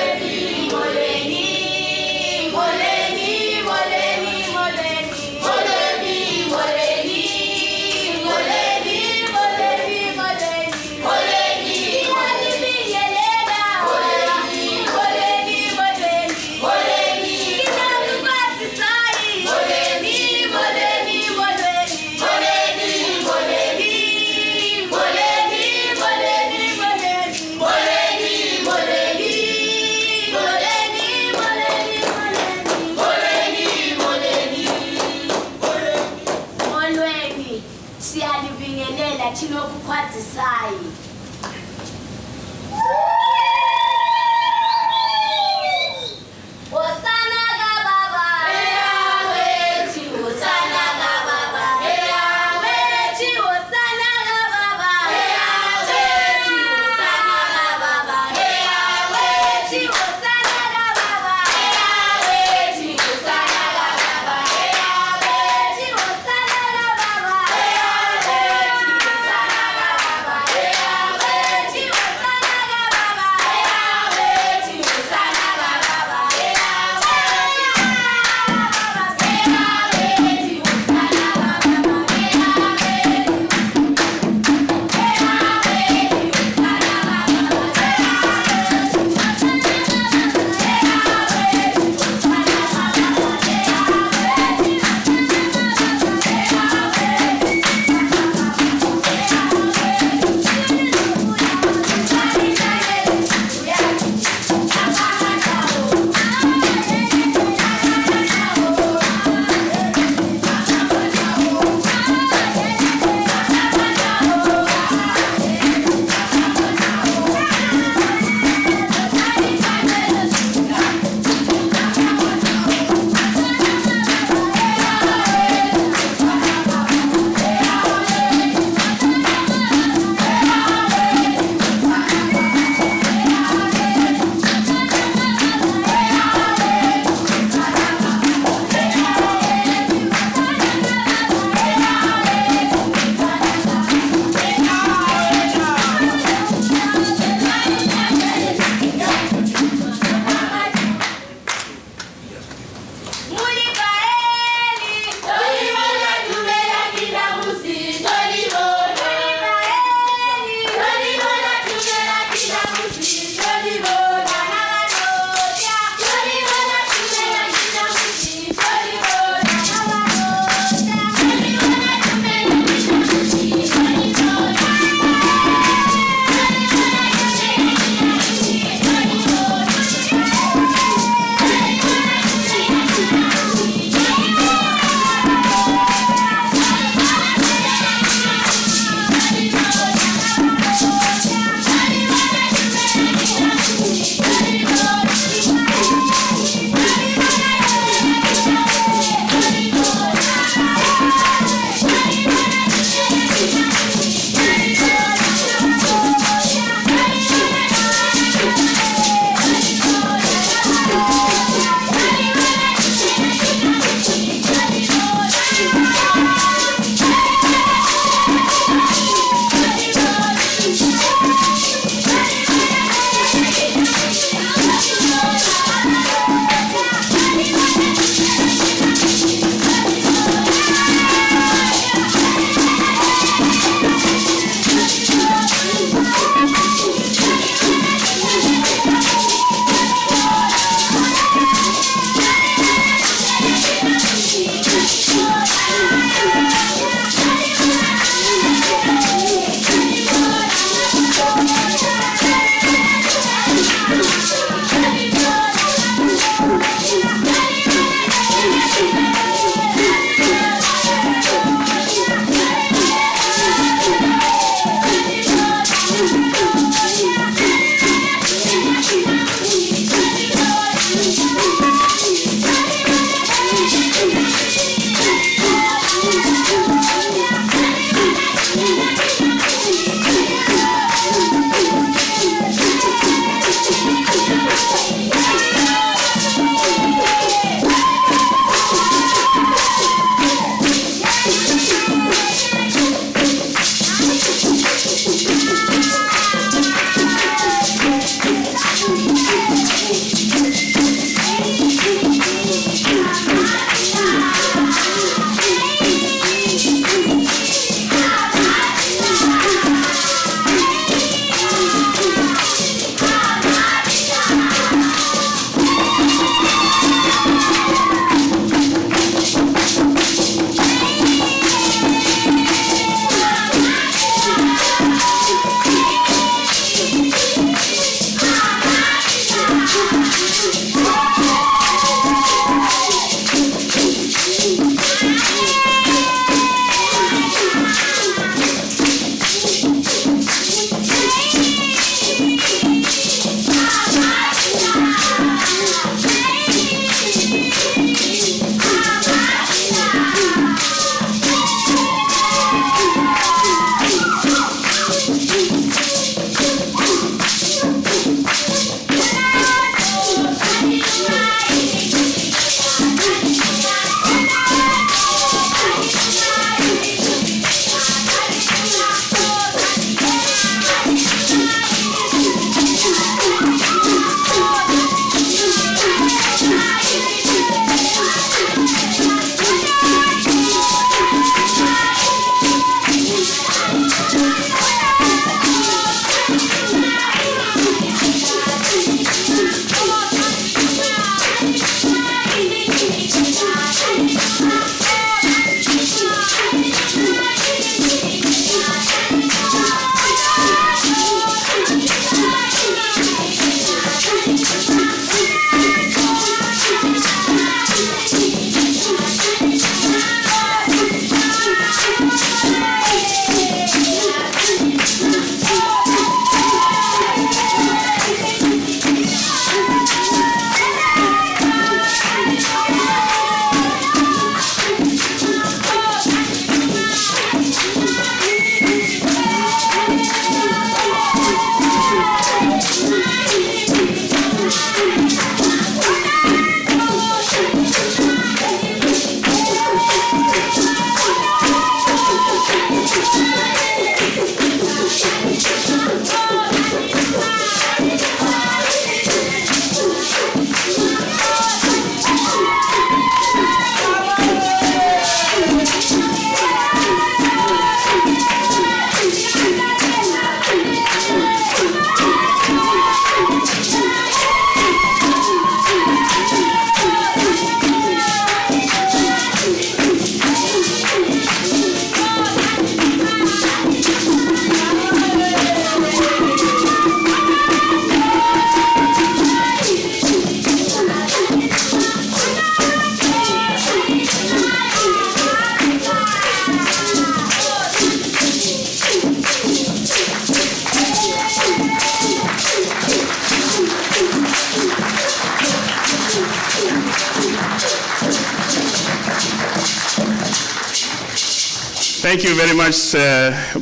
Thank you very much,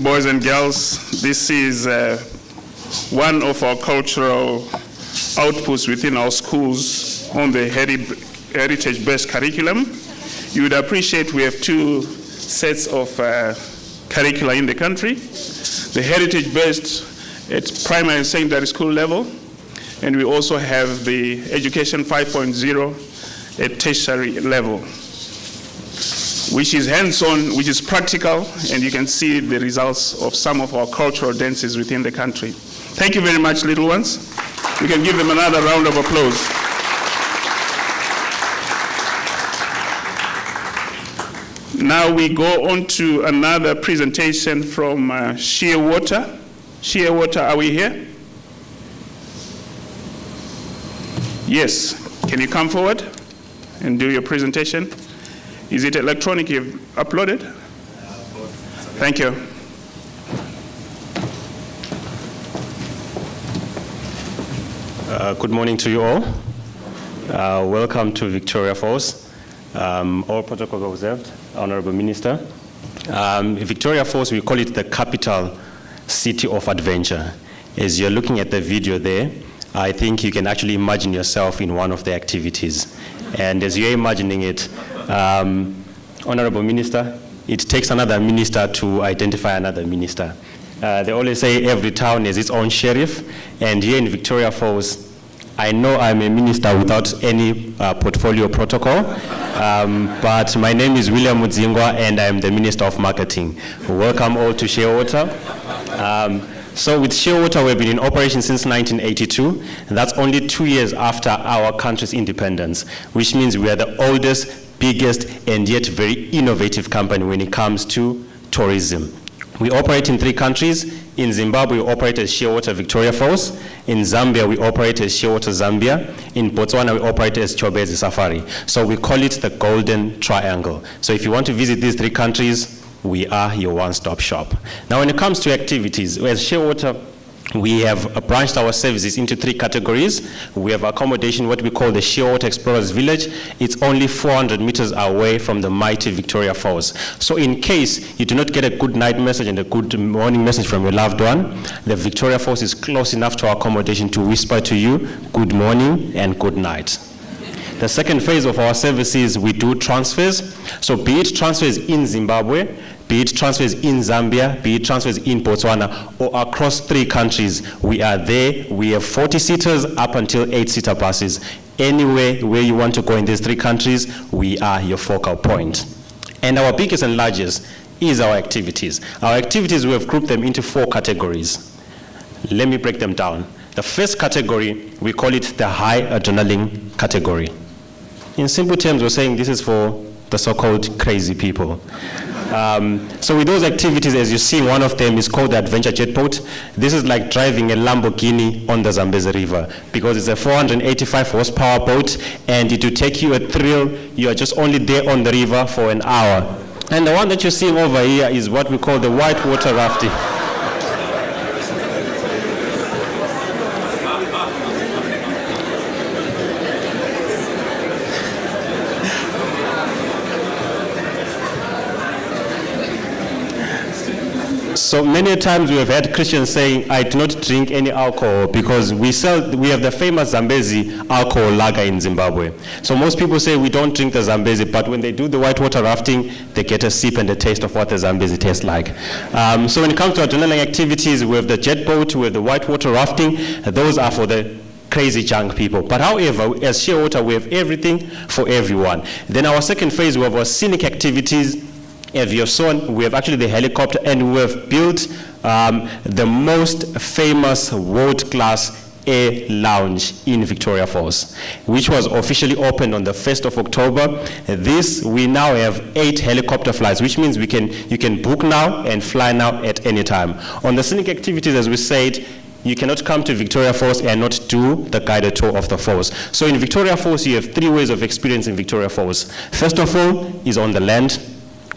boys and girls. This is one of our cultural outputs within our schools on the heritage-based curriculum. You would appreciate we have two sets of curricula in the country. The heritage-based at primary and secondary school level. And we also have the Education 5.0 at tertiary level, which is hands-on, which is practical, and you can see the results of some of our cultural dances within the country. Thank you very much, little ones. We can give them another round of applause. Now we go on to another presentation from Shearwater. Shearwater, are we here? Yes. Can you come forward and do your presentation? Is it electronic you've uploaded? Thank you. Good morning to you all. Welcome to Victoria Falls. All protocols observed, Honorable Minister. Victoria Falls, we call it the capital city of adventure. As you're looking at the video there, I think you can actually imagine yourself in one of the activities. And as you're imagining it, Honorable Minister, it takes another minister to identify another minister. They always say every town has its own sheriff, and here in Victoria Falls, I know I'm a minister without any portfolio protocol, but my name is William Mudzingwa, and I'm the Minister of Marketing. Welcome all to Shearwater. So with Shearwater, we've been in operation since 1982, and that's only 2 years after our country's independence, which means we are the oldest, biggest, and yet very innovative company when it comes to tourism. We operate in 3 countries. In Zimbabwe, we operate as Shearwater Victoria Falls. In Zambia, we operate as Shearwater Zambia. In Botswana, we operate as Chobezi Safari. So we call it the Golden Triangle. So if you want to visit these 3 countries, we are your one-stop shop. Now, when it comes to activities, as Shearwater, we have branched our services into 3 categories. We have accommodation, what we call the Shearwater Explorers Village. It's only 400 meters away from the mighty Victoria Falls. So in case you do not get a good night message and a good morning message from your loved one, the Victoria Falls is close enough to our accommodation to whisper to you, good morning and good night. The second phase of our services, we do transfers. So be it transfers in Zimbabwe, be it transfers in Zambia, be it transfers in Botswana, or across 3 countries, we are there. We have 40-seaters up until 8-seater buses. Anywhere where you want to go in these 3 countries, we are your focal point. And our biggest and largest is our activities. Our activities, we have grouped them into 4 categories. Let me break them down. The first category, we call it the high adrenaline category. In simple terms, we're saying this is for the so-called crazy people. So with those activities, as you see, one of them is called the Adventure Jet Boat. This is like driving a Lamborghini on the Zambezi River, because it's a 485 horsepower boat, and it will take you a thrill. You are just only there on the river for an hour. And the one that you're seeing over here is what we call the whitewater rafting. So many times we have had Christians saying, I do not drink any alcohol, because we have the famous Zambezi alcohol lager in Zimbabwe. So most people say we don't drink the Zambezi, but when they do the whitewater rafting, they get a sip and a taste of what the Zambezi tastes like. So when it comes to adrenaline activities, we have the jet boat, we have the whitewater rafting. Those are for the crazy junk people. But however, as Shearwater, we have everything for everyone. Then our second phase, we have our scenic activities. As you have seen, we have actually the helicopter, and we have built the most famous world-class air lounge in Victoria Falls, which was officially opened on the 1st of October. We now have 8 helicopter flights, which means you can book now and fly now at any time. On the scenic activities, as we said, you cannot come to Victoria Falls and not do the guided tour of the falls. So in Victoria Falls, you have 3 ways of experiencing Victoria Falls. First of all is on the land,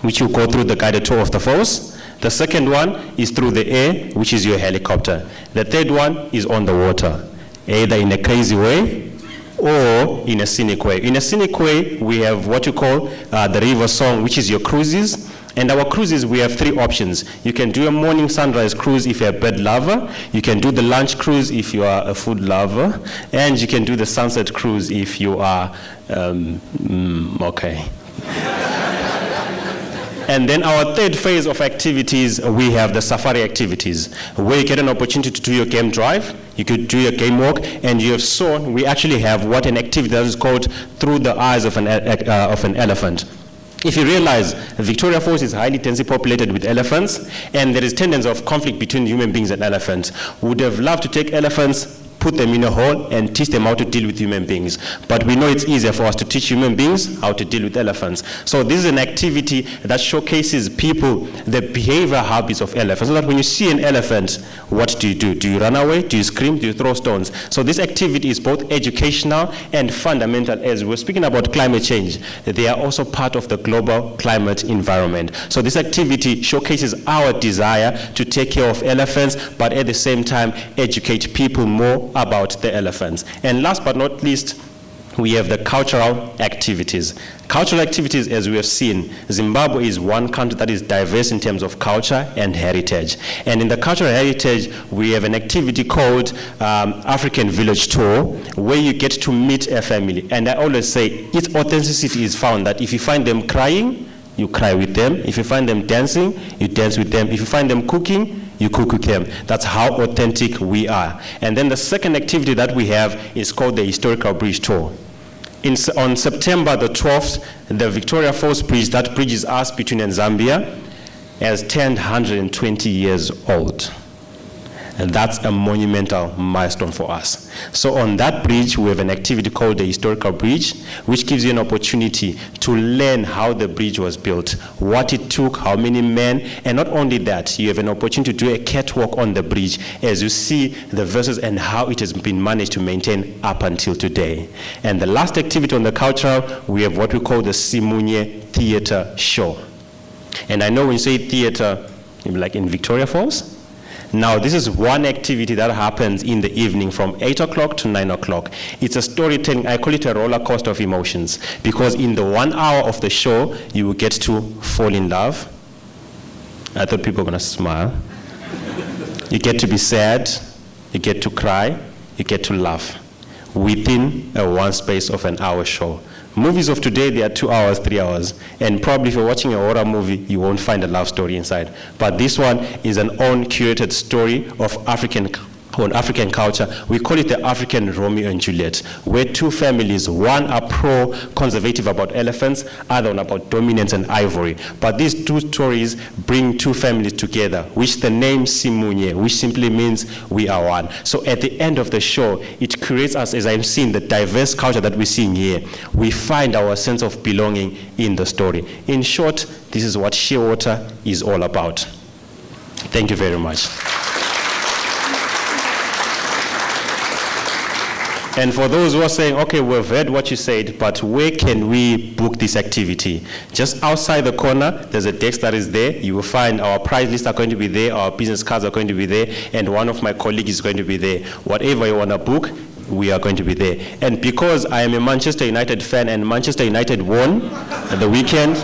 which you go through the guided tour of the falls. The second one is through the air, which is your helicopter. The third one is on the water, either in a crazy way or in a scenic way. In a scenic way, we have what you call the river song, which is your cruises. And our cruises, we have 3 options. You can do a morning sunrise cruise if you're a bird lover. You can do the lunch cruise if you are a food lover. And you can do the sunset cruise if you are, okay. And then our third phase of activities, we have the safari activities, where you get an opportunity to do your game drive, you could do your game walk, and you have seen we actually have what an activity that is called Through the Eyes of an Elephant. If you realize Victoria Falls is highly densely populated with elephants, and there is tendency of conflict between human beings and elephants. We would have loved to take elephants, put them in a hole, and teach them how to deal with human beings. But we know it's easier for us to teach human beings how to deal with elephants. So this is an activity that showcases people the behavioral habits of elephants. So that when you see an elephant, what do you do? Do you run away? Do you scream? Do you throw stones? So this activity is both educational and fundamental. As we're speaking about climate change, they are also part of the global climate environment. So this activity showcases our desire to take care of elephants, but at the same time, educate people more about the elephants. And last but not least, we have the cultural activities. Cultural activities, as we have seen, Zimbabwe is one country that is diverse in terms of culture and heritage. And in the cultural heritage, we have an activity called African Village Tour, where you get to meet a family. And I always say, its authenticity is found that if you find them crying, you cry with them. If you find them dancing, you dance with them. If you find them cooking, you cook with them. That's how authentic we are. And then the second activity that we have is called the Historical Bridge Tour. On September the 12th, the Victoria Falls Bridge, that bridges us between Zambia, has turned 120 years old. And that's a monumental milestone for us. So on that bridge, we have an activity called the Historical Bridge, which gives you an opportunity to learn how the bridge was built, what it took, how many men, and not only that, you have an opportunity to do a catwalk on the bridge as you see the vessels and how it has been managed to maintain up until today. And the last activity on the cultural, we have what we call the Simunye Theatre Show. And I know when you say theatre, like in Victoria Falls. Now, this is one activity that happens in the evening from 8 o'clock to 9 o'clock. It's a storytelling, I call it a roller coaster of emotions, because in the 1 hour of the show, you will get to fall in love. I thought people were gonna smile. You get to be sad, you get to cry, you get to laugh within a one space of an hour show. Movies of today, they are 2 hours, 3 hours. And probably if you're watching a horror movie, you won't find a love story inside. But this one is an own curated story of African culture. We call it the African Romeo and Juliet, where two families, one are pro-conservative about elephants, other one about dominance and ivory. But these two stories bring two families together, which the name Simunye, which simply means we are one. So at the end of the show, it creates us, as I'm seeing the diverse culture that we're seeing here, we find our sense of belonging in the story. In short, this is what Shearwater is all about. Thank you very much. And for those who are saying, okay, we've heard what you said, but where can we book this activity? Just outside the corner, there's a desk that is there. You will find our prize lists are going to be there, our business cards are going to be there, and one of my colleagues is going to be there. Whatever you want to book, we are going to be there. And because I am a Manchester United fan and Manchester United won at the weekend,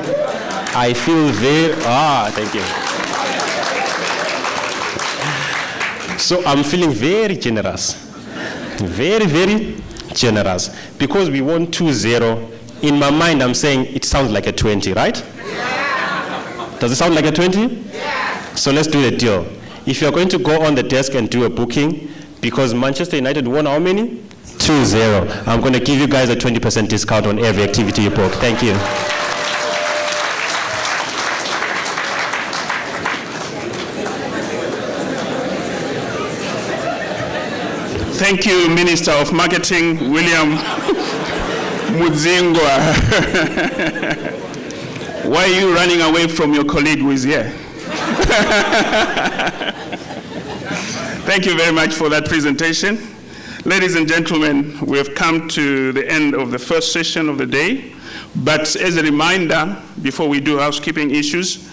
I feel thank you. So I'm feeling very generous. Very, very generous. Because we won 2-0, in my mind I'm saying it sounds like a 20, right? Yeah. Does it sound like a 20? Yeah. So let's do the deal. If you're going to go on the desk and do a booking, because Manchester United won how many? 2-0. I'm going to give you guys a 20% discount on every activity you book. Thank you. Thank you, Minister of Marketing, William Muzingwa. Why are you running away from your colleague who is here? Thank you very much for that presentation. Ladies and gentlemen, we have come to the end of the first session of the day. But as a reminder, before we do housekeeping issues,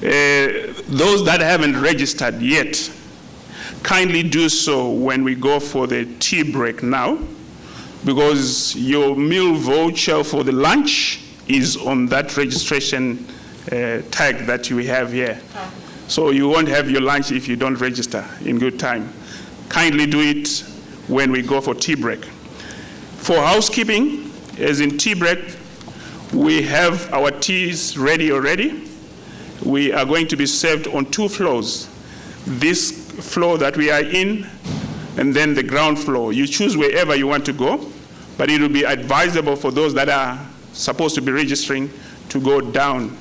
those that haven't registered yet, kindly do so when we go for the tea break now, because your meal voucher for the lunch is on that registration tag that you have here. So you won't have your lunch if you don't register in good time. Kindly do it when we go for tea break. For housekeeping, as in tea break, we have our teas ready already. we are going to be served on 2 floors. This floor that we are in, and then the ground floor. You choose wherever you want to go, but it will be advisable for those that are supposed to be registering to go down.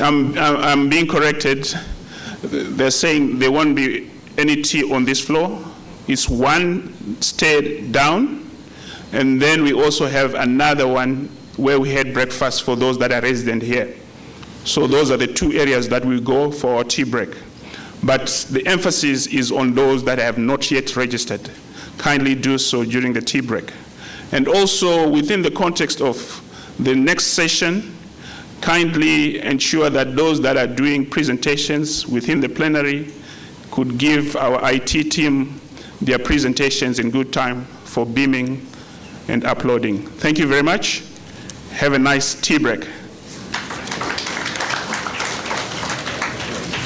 I'm being corrected. They're saying there won't be any tea on this floor. It's 1 stair down, and then we also have another one where we had breakfast for those that are resident here. So those are the 2 areas that we go for our tea break. But the emphasis is on those that have not yet registered. Kindly do so during the tea break. And also within the context of the next session, kindly ensure that those that are doing presentations within the plenary could give our IT team their presentations in good time for beaming and uploading. Thank you very much. Have a nice tea break.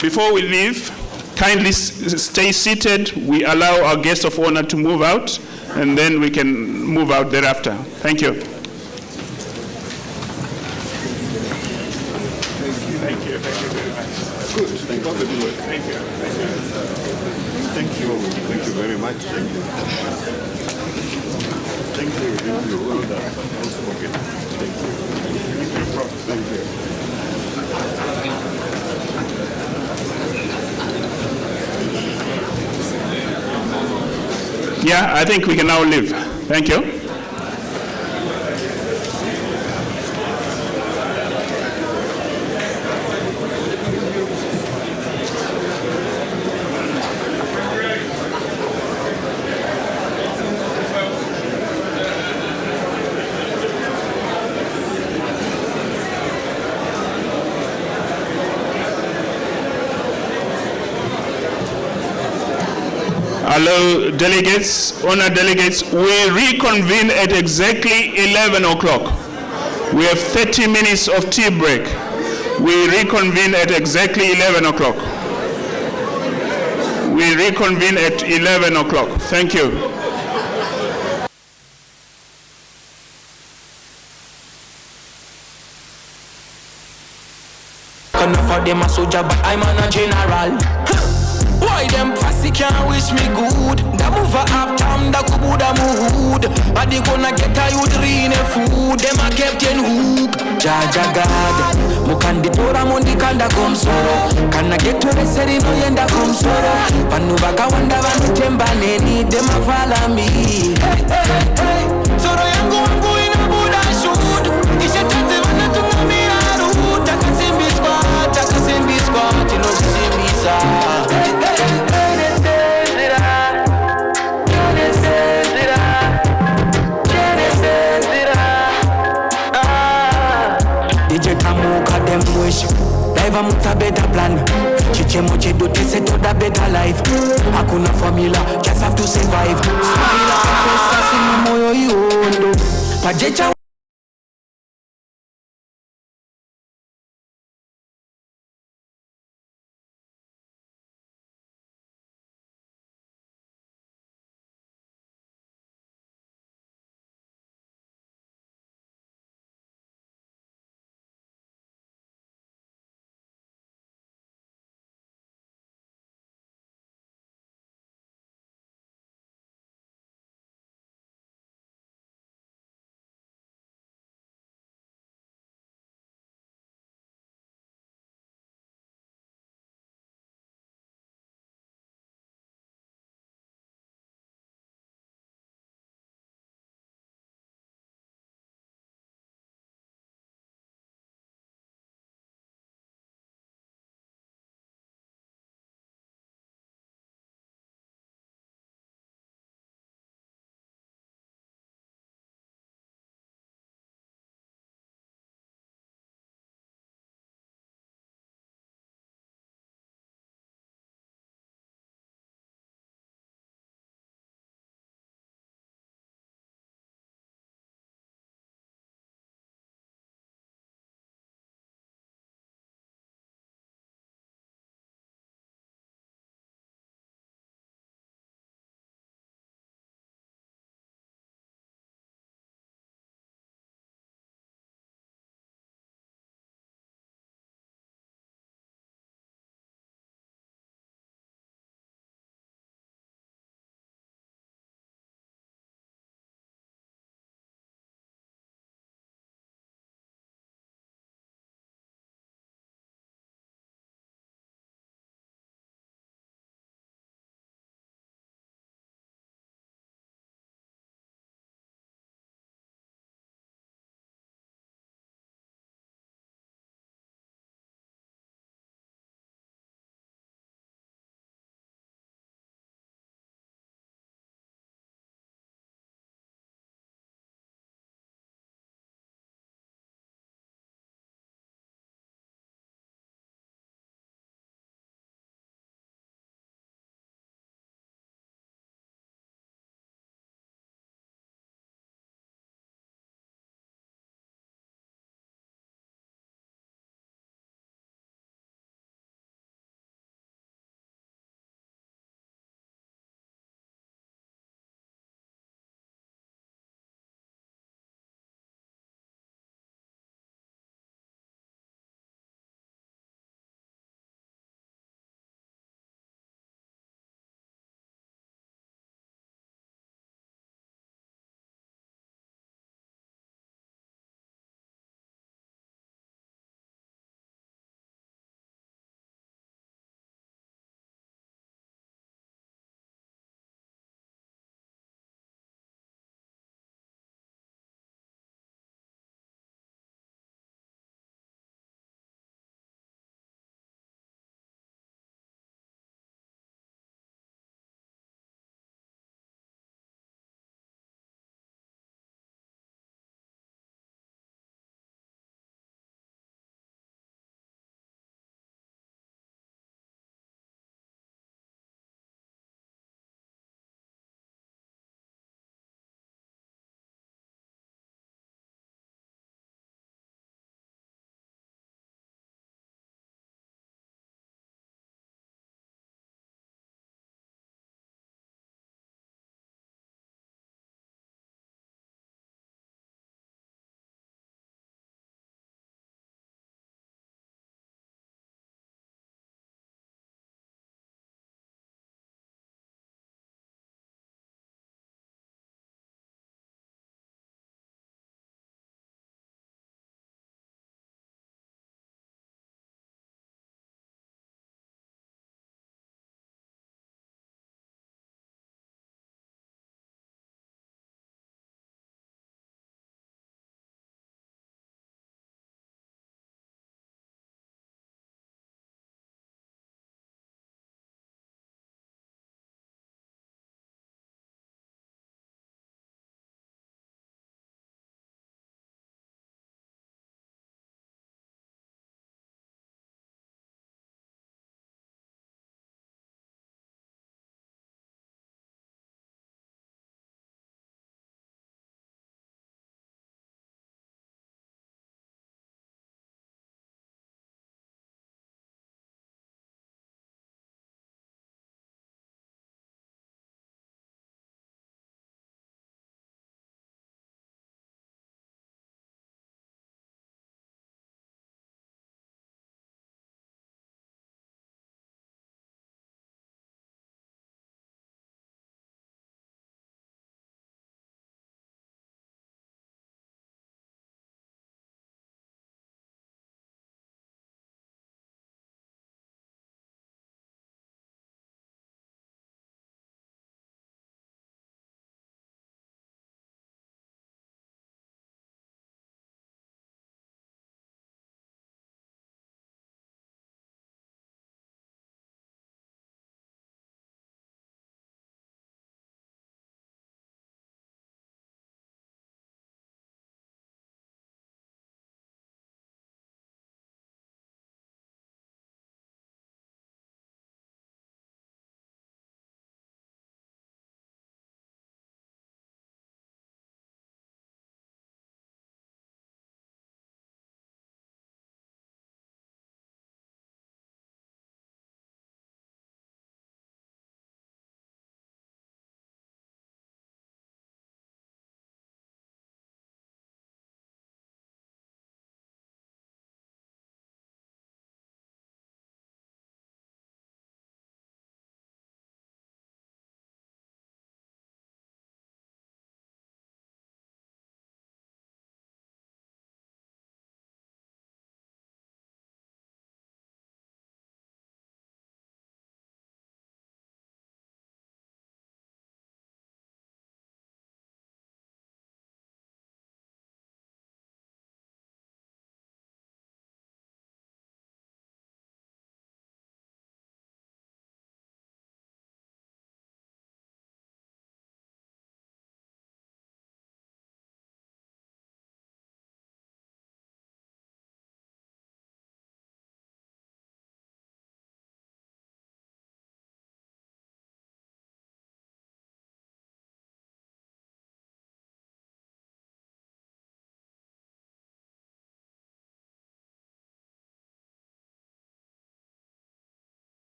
Before we leave, kindly stay seated. We allow our guests of honor to move out, and then we can move out thereafter. Thank you. Thank you very much. Good. Thank you. Thank you. Thank you. Thank you very much. Thank you. Thank you. Thank you. Well done. Well spoken. Thank you. Thank you. Yeah, I think we can now leave. Thank you. Hello, delegates, honored delegates. We reconvene at exactly 11 o'clock. We have 30 minutes of tea break. We reconvene at exactly 11 o'clock. We reconvene at 11 o'clock. Thank you. Enough of them a soldier, but I'm a general. Why them fussy can't wish me good? Da move uptown, da kubuda mood. But they gonna get a youth in a food. Them a captain hook. Jaja God. Mukandi tora mundi kanda komsoro. Kana get to the seri no yenda komsoro. Panuba kawanda vanu temba neni. Them a follow me. Hey, hey, hey. Soro yangu wangu ina buda shoot. Ishe tete vana tungamira root. Takasimbi squad, takasimbi squad. You know Simbi sa. Hey, hey. Dive a better plan. Chiche moche do te set to the better life. Hakuna formula, just have to survive. Smile like a face, asi moyo iondo. Pajecha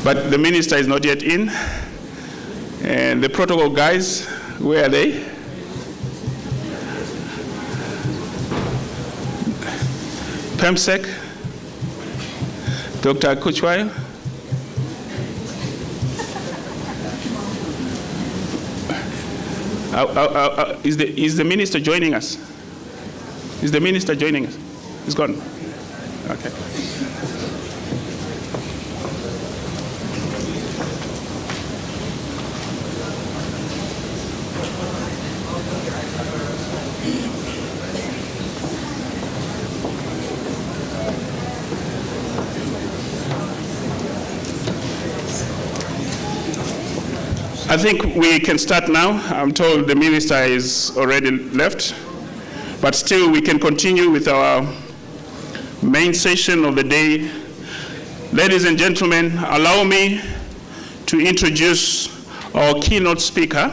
But the minister is not yet in. And the protocol guys, where are they? PEMSEC, Dr. Kuchwayo. Is the minister joining us? Is the minister joining us? He's gone. Okay. I think we can start now. I'm told the minister is already left, but still we can continue with our main session of the day. Ladies and gentlemen, allow me to introduce our keynote speaker,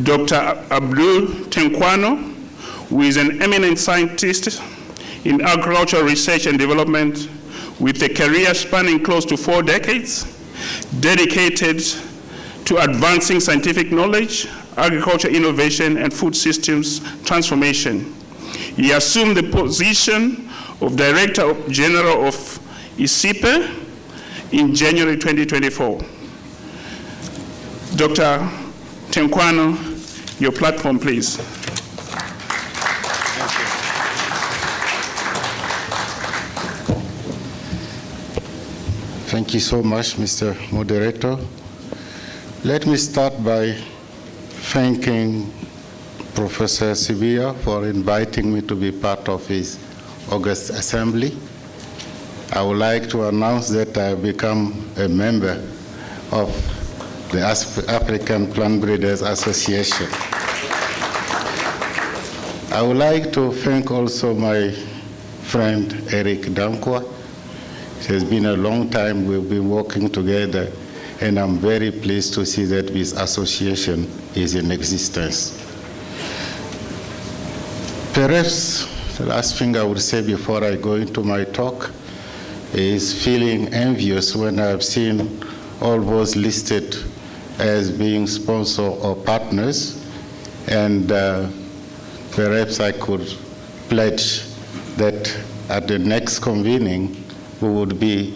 Dr. Abdul Tenkwano, who is an eminent scientist in agricultural research and development with a career spanning close to 4 decades, dedicated to advancing scientific knowledge, agriculture innovation, and food systems transformation. He assumed the position of Director General of ISIPE in January 2024. Dr. Tenkwano, your platform, please. Thank you so much, Mr. Moderator. Let me start by thanking Professor Sibia for inviting me to be part of his August Assembly. I would like to announce that I have become a member of the African Plant Breeders Association. I would like to thank also my friend Eric Dankwa. It has been a long time we've been working together, and I'm very pleased to see that this association is in existence. Perhaps the last thing I would say before I go into my talk is feeling envious when I've seen all those listed as being sponsor or partners, and perhaps I could pledge that at the next convening we would be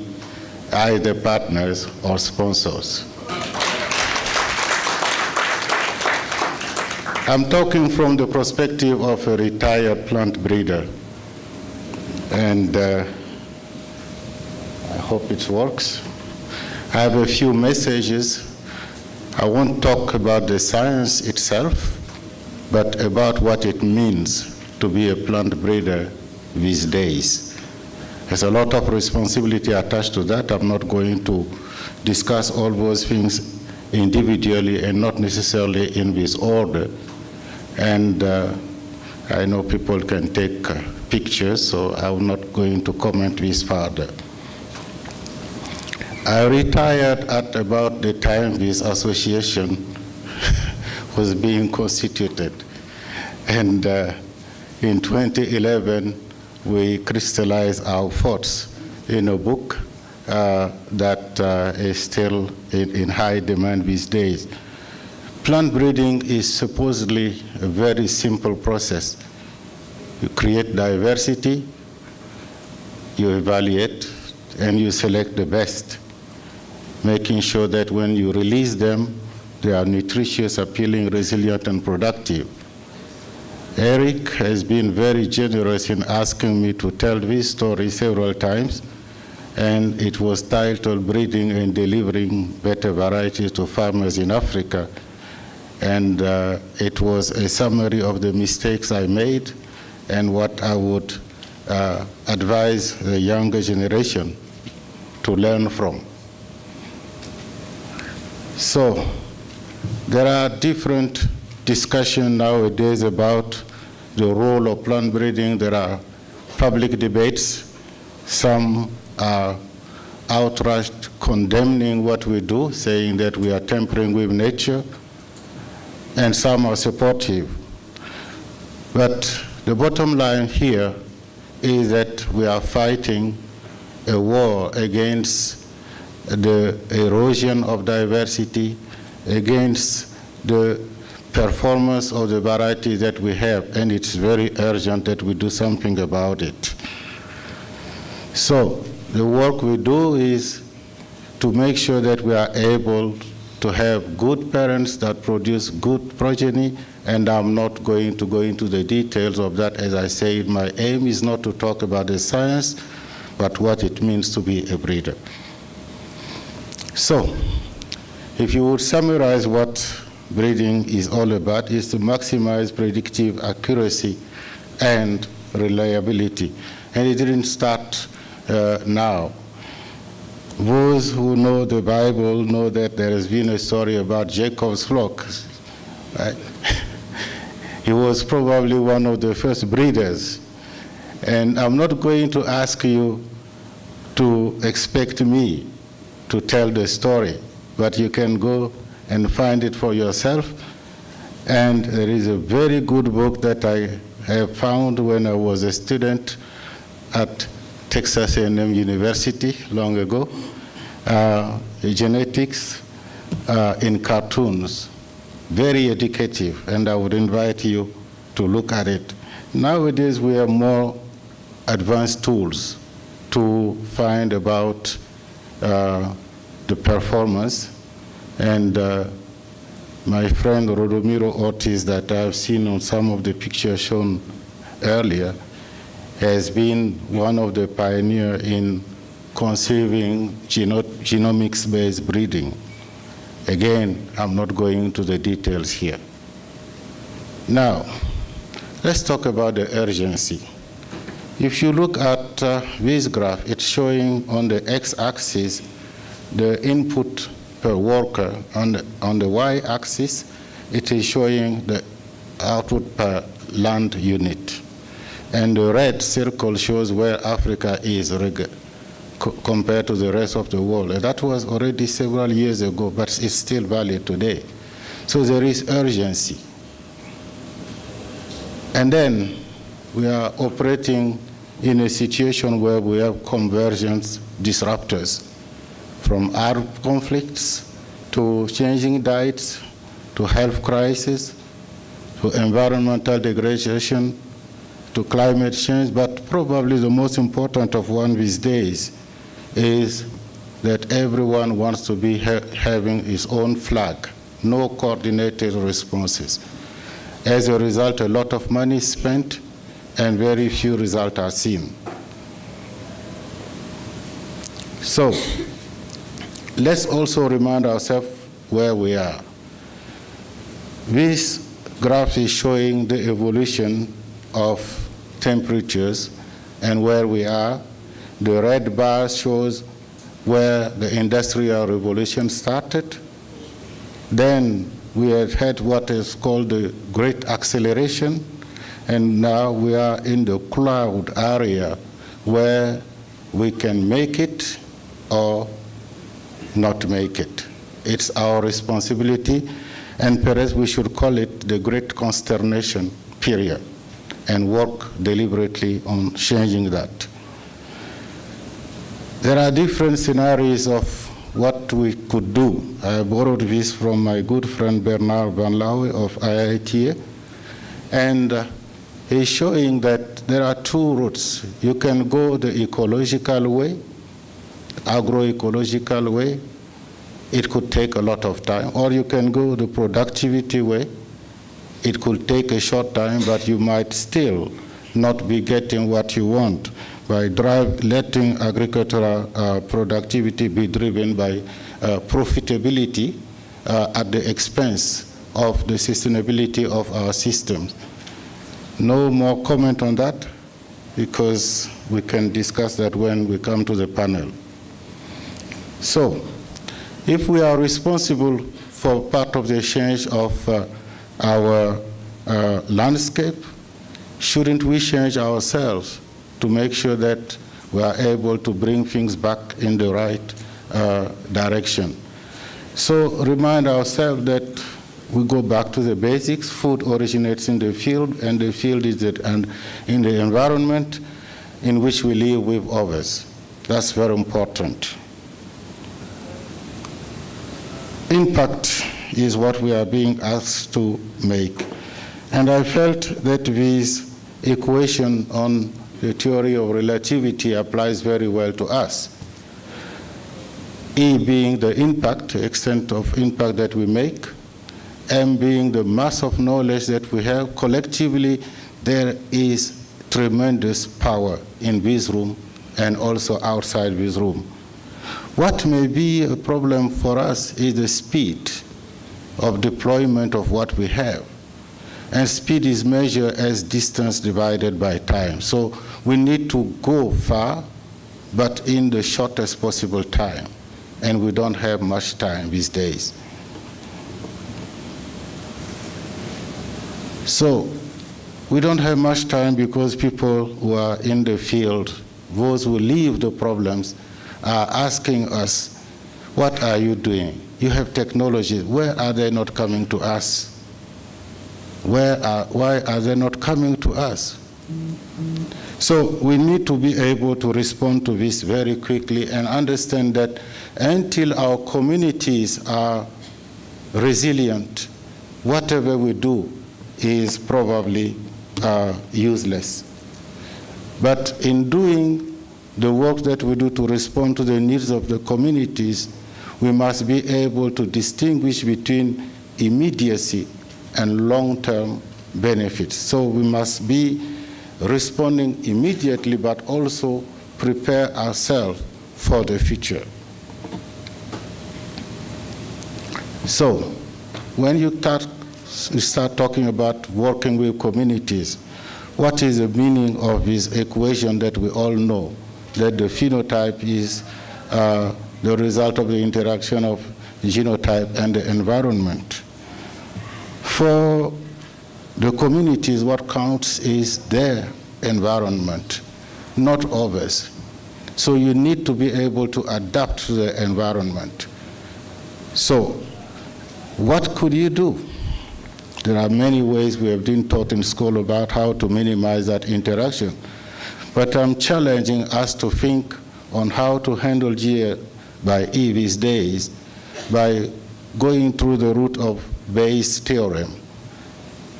either partners or sponsors. I'm talking from the perspective of a retired plant breeder, and I hope it works. I have a few messages. I won't talk about the science itself, but about what it means to be a plant breeder these days. There's a lot of responsibility attached to that. I'm not going to discuss all those things individually and not necessarily in this order. And I know people can take pictures, so I'm not going to comment this further. I retired at about the time this association was being constituted. And in 2011, we crystallized our thoughts in a book that is still in high demand these days. Plant breeding is supposedly a very simple process. You create diversity, you evaluate, and you select the best, making sure that when you release them, they are nutritious, appealing, resilient, and productive. Eric has been very generous in asking me to tell this story several times, and it was titled Breeding and Delivering Better Varieties to Farmers in Africa. And it was a summary of the mistakes I made and what I would advise the younger generation to learn from. So there are different discussions nowadays about the role of plant breeding. There are public debates. Some are outright condemning what we do, saying that we are tampering with nature, and some are supportive. But the bottom line here is that we are fighting a war against the erosion of diversity, against the performance of the variety that we have, and it's very urgent that we do something about it. So the work we do is to make sure that we are able to have good parents that produce good progeny, and I'm not going to go into the details of that. As I said, my aim is not to talk about the science, but what it means to be a breeder. So, if you would summarize what breeding is all about, is to maximize predictive accuracy and reliability. And it didn't start now. Those who know the Bible know that there has been a story about Jacob's flock. Right? He was probably one of the first breeders. And I'm not going to ask you to expect me to tell the story, but you can go and find it for yourself. And there is a very good book that I have found when I was a student at Texas A&M University long ago, genetics in cartoons, very educative, and I would invite you to look at it. Nowadays, we have more advanced tools to find about the performance, and my friend Rodomiro Ortiz that I've seen on some of the pictures shown earlier has been one of the pioneers in conceiving genomics-based breeding. Again, I'm not going into the details here. Now, let's talk about the urgency. If you look at this graph, it's showing on the x-axis the input per worker. On the y-axis, it is showing the output per land unit. And the red circle shows where Africa is compared to the rest of the world. And that was already several years ago, but it's still valid today. So there is urgency. And then we are operating in a situation where we have convergence disruptors, from armed conflicts to changing diets to health crisis to environmental degradation to climate change, but probably the most important of one these days is that everyone wants to be having his own flag, no coordinated responses. As a result, a lot of money is spent and very few results are seen. So let's also remind ourselves where we are. This graph is showing the evolution of temperatures and where we are. The red bar shows where the Industrial Revolution started. Then we have had what is called the Great Acceleration, and now we are in the cloud area where we can make it or not make it. It's our responsibility, and perhaps we should call it the Great Consternation period and work deliberately on changing that. There are different scenarios of what we could do. I borrowed this from my good friend Bernard Van Lauwe of IITA, and he's showing that there are two routes. You can go the ecological way, agroecological way. It could take a lot of time. Or you can go the productivity way. It could take a short time, but you might still not be getting what you want by letting agricultural productivity be driven by profitability at the expense of the sustainability of our systems. No more comment on that, because we can discuss that when we come to the panel. So, if we are responsible for part of the change of our landscape, shouldn't we change ourselves to make sure that we are able to bring things back in the right direction? So remind ourselves that we go back to the basics. Food originates in the field, and the field is in the environment in which we live with others. That's very important. impact is what we are being asked to make. And I felt that this equation on the theory of relativity applies very well to us. E being the impact, the extent of impact that we make, M being the mass of knowledge that we have. Collectively, there is tremendous power in this room and also outside this room. What may be a problem for us is the speed of deployment of what we have. And speed is measured as distance divided by time. So we need to go far, but in the shortest possible time. And we don't have much time these days. So we don't have much time because people who are in the field, those who live the problems, are asking us, what are you doing? You have technology. Where are they not coming to us? Why are they not coming to us? So we need to be able to respond to this very quickly and understand that until our communities are resilient, whatever we do is probably useless. But in doing the work that we do to respond to the needs of the communities, we must be able to distinguish between immediacy and long-term benefits. So we must be responding immediately, but also prepare ourselves for the future. So when you start talking about working with communities, what is the meaning of this equation that we all know, that the phenotype is the result of the interaction of genotype and the environment? For the communities, what counts is their environment, not others. So you need to be able to adapt to the environment. So what could you do? There are many ways we have been taught in school about how to minimize that interaction. But I'm challenging us to think on how to handle G by E these days by going through the route of Bayes' theorem.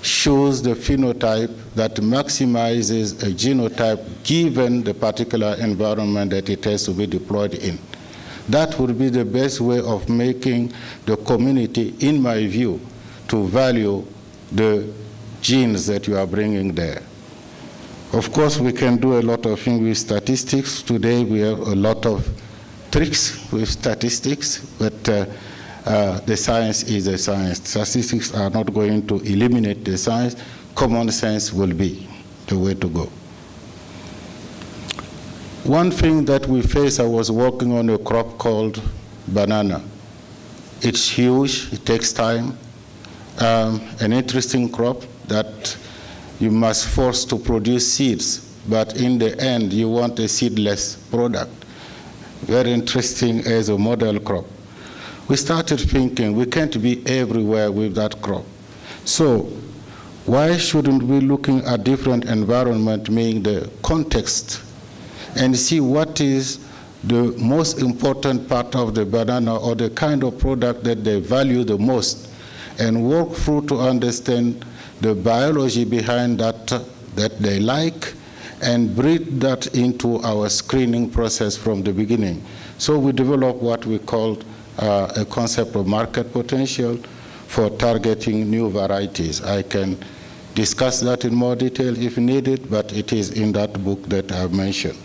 Shows the phenotype that maximizes a genotype given the particular environment that it has to be deployed in. That would be the best way of making the community, in my view, to value the genes that you are bringing there. Of course, we can do a lot of things with statistics. Today, we have a lot of tricks with statistics, but the science is a science. Statistics are not going to eliminate the science. Common sense will be the way to go. One thing that we face, I was working on a crop called banana. It's huge, it takes time. An interesting crop that you must force to produce seeds, but in the end, you want a seedless product. Very interesting as a model crop. We started thinking we can't be everywhere with that crop. So why shouldn't we looking at different environment, meaning the context, and see what is the most important part of the banana or the kind of product that they value the most, and work through to understand the biology behind that that they like, and breed that into our screening process from the beginning. So we developed what we called a concept of market potential for targeting new varieties. I can discuss that in more detail if needed, but it is in that book that I've mentioned.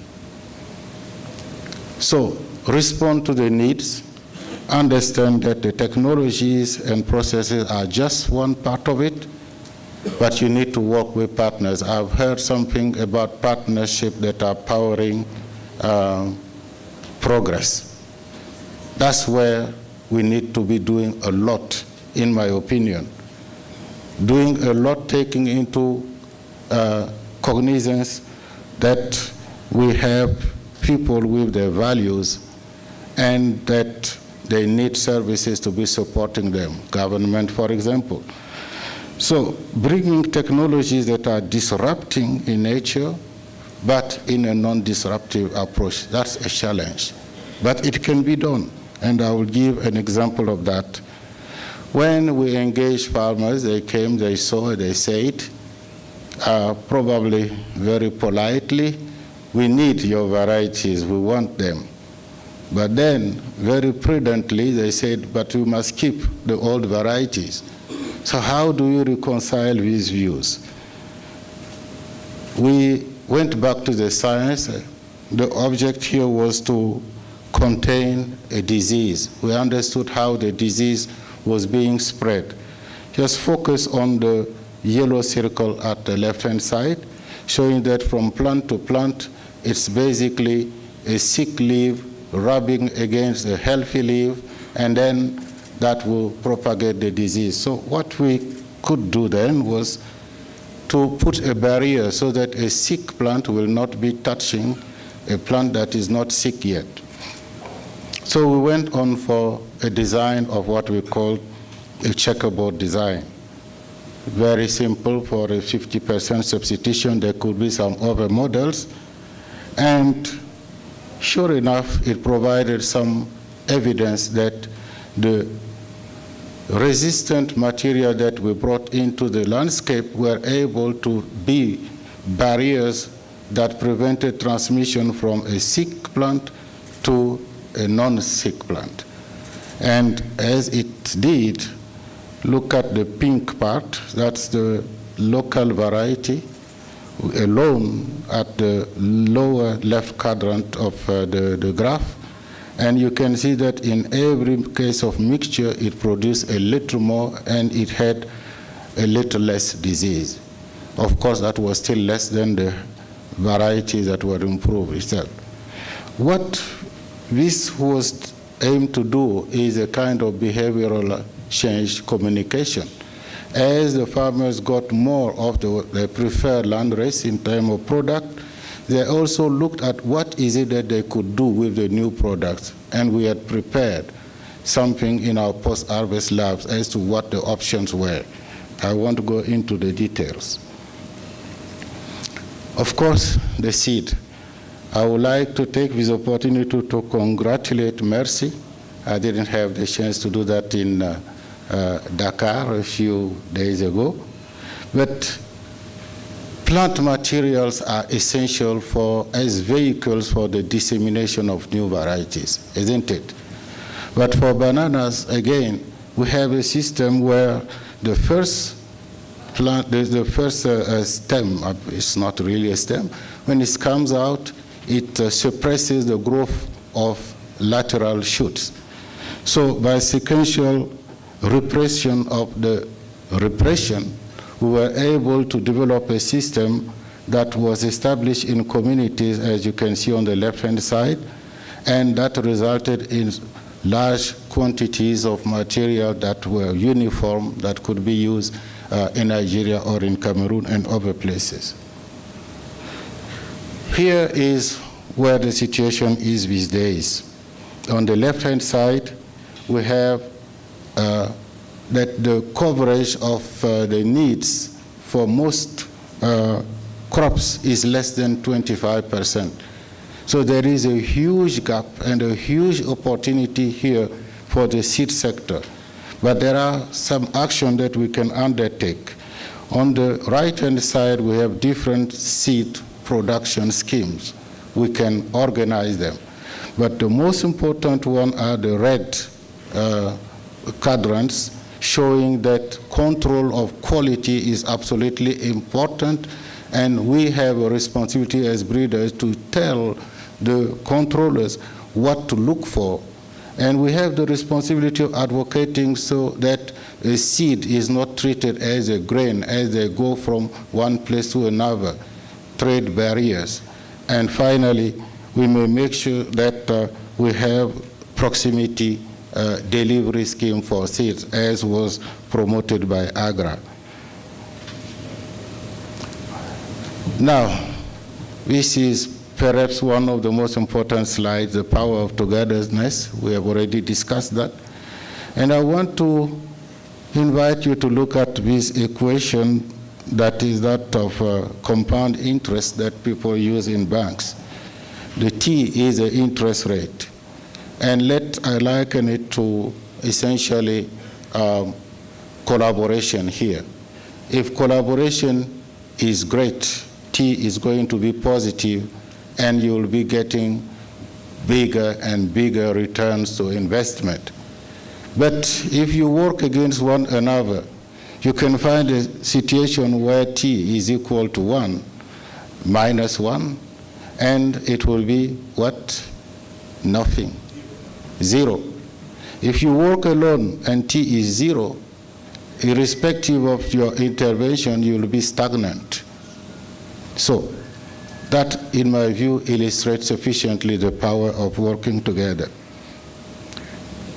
So respond to the needs, understand that the technologies and processes are just one part of it, but you need to work with partners. I've heard something about partnership that are powering progress. That's where we need to be doing a lot, in my opinion. Doing a lot, taking into cognizance that we have people with their values and that they need services to be supporting them, government, for example. So bringing technologies that are disrupting in nature, but in a non-disruptive approach, that's a challenge. But it can be done, and I will give an example of that When we engaged farmers, they came, they saw, they said, probably very politely, we need your varieties, we want them. But then, very prudently, they said, but we must keep the old varieties. So how do we reconcile these views? We went back to the science. The object here was to contain a disease. We understood how the disease was being spread. Just focus on the yellow circle at the left-hand side, showing that from plant to plant, it's basically a sick leaf rubbing against a healthy leaf, and then that will propagate the disease. So what we could do then was to put a barrier so that a sick plant will not be touching a plant that is not sick yet. So we went on for a design of what we call a checkerboard design. Very simple. For a 50% substitution, there could be some other models. And sure enough, it provided some evidence that the resistant material that we brought into the landscape were able to be barriers that prevented transmission from a sick plant to a non-sick plant. And as it did, look at the pink part, that's the local variety, alone at the lower left quadrant of the graph. And you can see that in every case of mixture, it produced a little more and it had a little less disease. Of course, that was still less than the varieties that were improved itself. What this was aimed to do is a kind of behavioral change communication. As the farmers got more of the preferred landrace in terms of product, they also looked at what is it that they could do with the new products. And we had prepared something in our post-harvest labs as to what the options were. I want to go into the details. Of course, the seed. I would like to take this opportunity to congratulate Mercy. I didn't have the chance to do that in Dakar a few days ago. But plant materials are essential as vehicles for the dissemination of new varieties, isn't it? But for bananas, again, we have a system where the first plant, the first stem, it's not really a stem, when it comes out, it suppresses the growth of lateral shoots. So by sequential repression of the repression, we were able to develop a system that was established in communities, as you can see on the left-hand side, and that resulted in large quantities of material that were uniform, that could be used in Nigeria or in Cameroon and other places. Here is where the situation is these days. On the left-hand side, we have that the coverage of the needs for most crops is less than 25%. So there is a huge gap and a huge opportunity here for the seed sector. But there are some action that we can undertake. On the right-hand side, we have different seed production schemes. We can organize them. But the most important one are the red quadrants, showing that control of quality is absolutely important, and we have a responsibility as breeders to tell the controllers what to look for. And we have the responsibility of advocating so that a seed is not treated as a grain as they go from one place to another, trade barriers. And finally, we may make sure that we have proximity delivery scheme for seeds, as was promoted by AGRA. Now, this is perhaps one of the most important slides, the power of togetherness. We have already discussed that. And I want to invite you to look at this equation that is that of compound interest that people use in banks. The T is the interest rate. And I liken it to essentially collaboration here. If collaboration is great, T is going to be positive, and you will be getting bigger and bigger returns to investment. But if you work against one another, you can find a situation where T is equal to 1, minus 1, and it will be what? Nothing. 0. If you work alone and T is 0, irrespective of your intervention, you will be stagnant. So that, in my view, illustrates sufficiently the power of working together.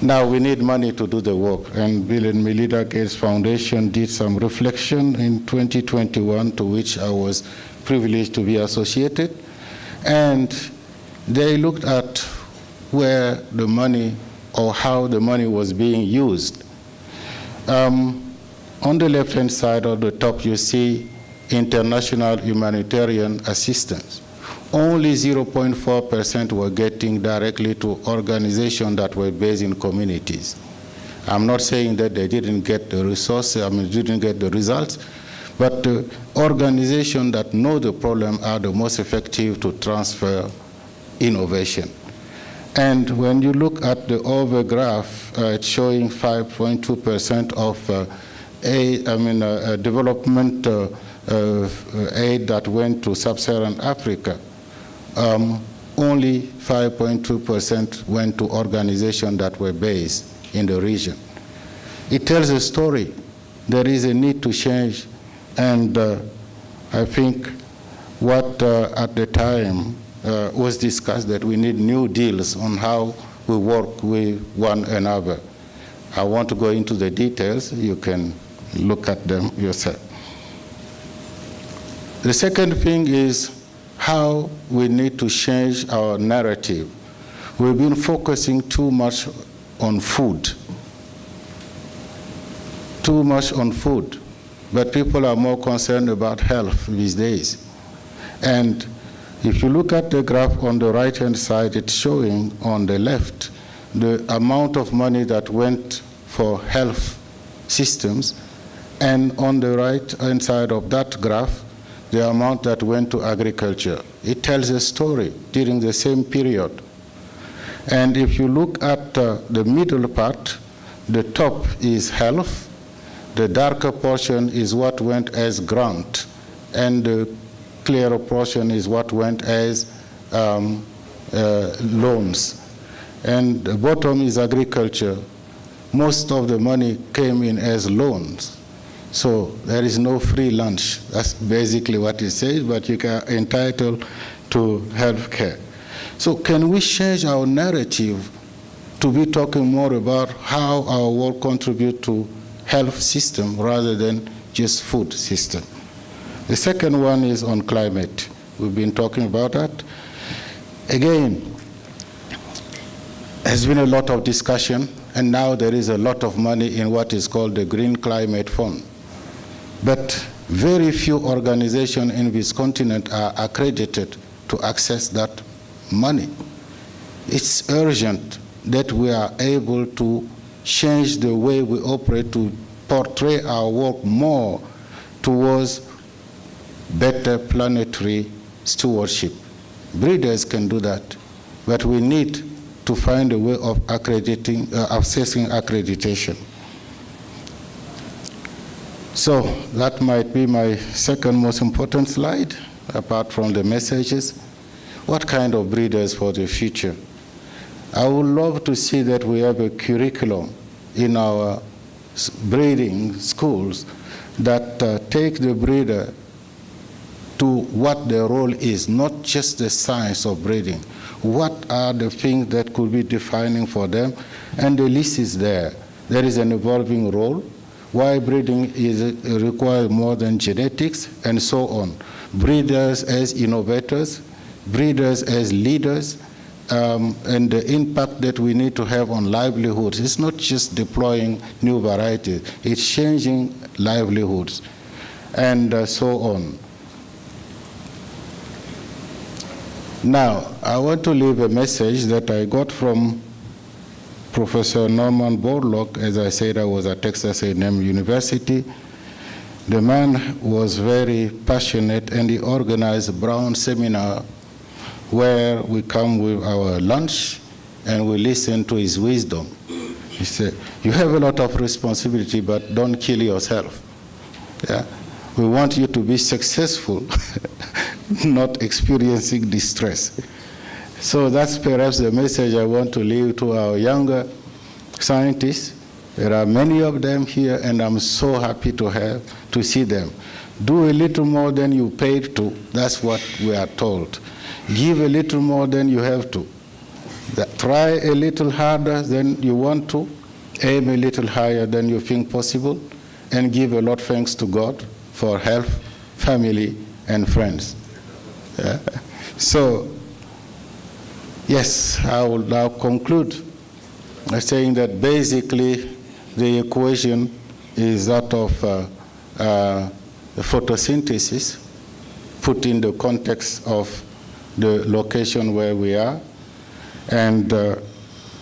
Now we need money to do the work, and Bill and Melinda Gates Foundation did some reflection in 2021, to which I was privileged to be associated, and they looked at where the money or how the money was being used. On the left-hand side of the top, you see international humanitarian assistance. Only 0.4% were getting directly to organizations that were based in communities. I'm not saying that they didn't get the resources, didn't get the results, but the organizations that know the problem are the most effective to transfer innovation. And when you look at the over graph, it's showing 5.2% of development aid that went to sub-Saharan Africa. Only 5.2% went to organizations that were based in the region. It tells a story. There is a need to change, and I think what at the time was discussed, that we need new deals on how we work with one another. I want to go into the details. You can look at them yourself. The second thing is how we need to change our narrative. We've been focusing too much on food. Too much on food. But people are more concerned about health these days. And if you look at the graph on the right-hand side, it's showing on the left the amount of money that went for health systems, and on the right-hand side of that graph, the amount that went to agriculture. It tells a story during the same period. And if you look at the middle part, the top is health, the darker portion is what went as grant, and the clearer portion is what went as loans. And the bottom is agriculture. Most of the money came in as loans. So there is no free lunch. That's basically what it says, but you are entitled to health care. So can we change our narrative to be talking more about how our work contributes to health system rather than just food system? The second one is on climate. We've been talking about that. Again, there's been a lot of discussion, and now there is a lot of money in what is called the Green Climate Fund. But very few organizations in this continent are accredited to access that money. It's urgent that we are able to change the way we operate, to portray our work more towards better planetary stewardship. Breeders can do that, but we need to find a way of accessing accreditation. So that might be my second most important slide, apart from the messages. What kind of breeders for the future? I would love to see that we have a curriculum in our breeding schools that take the breeder to what their role is, not just the science of breeding. What are the things that could be defining for them? And the list is there. There is an evolving role. Why breeding requires more than genetics, and so on. Breeders as innovators, breeders as leaders, and the impact that we need to have on livelihoods. It's not just deploying new varieties, it's changing livelihoods, and so on. Now, I want to leave a message that I got from Professor Norman Borlaug. As I said, I was at Texas A&M University. The man was very passionate, and he organized a Brown seminar where we come with our lunch and we listen to his wisdom. He said, you have a lot of responsibility, but don't kill yourself. Yeah? We want you to be successful, not experiencing distress. So that's perhaps the message I want to leave to our younger scientists. There are many of them here, and I'm so happy to see them. Do a little more than you paid to. That's what we are told. Give a little more than you have to. Try a little harder than you want to. Aim a little higher than you think possible. And give a lot of thanks to God for health, family, and friends. Yeah. So, yes, I will now conclude by saying that basically the equation is that of photosynthesis, put in the context of the location where we are. And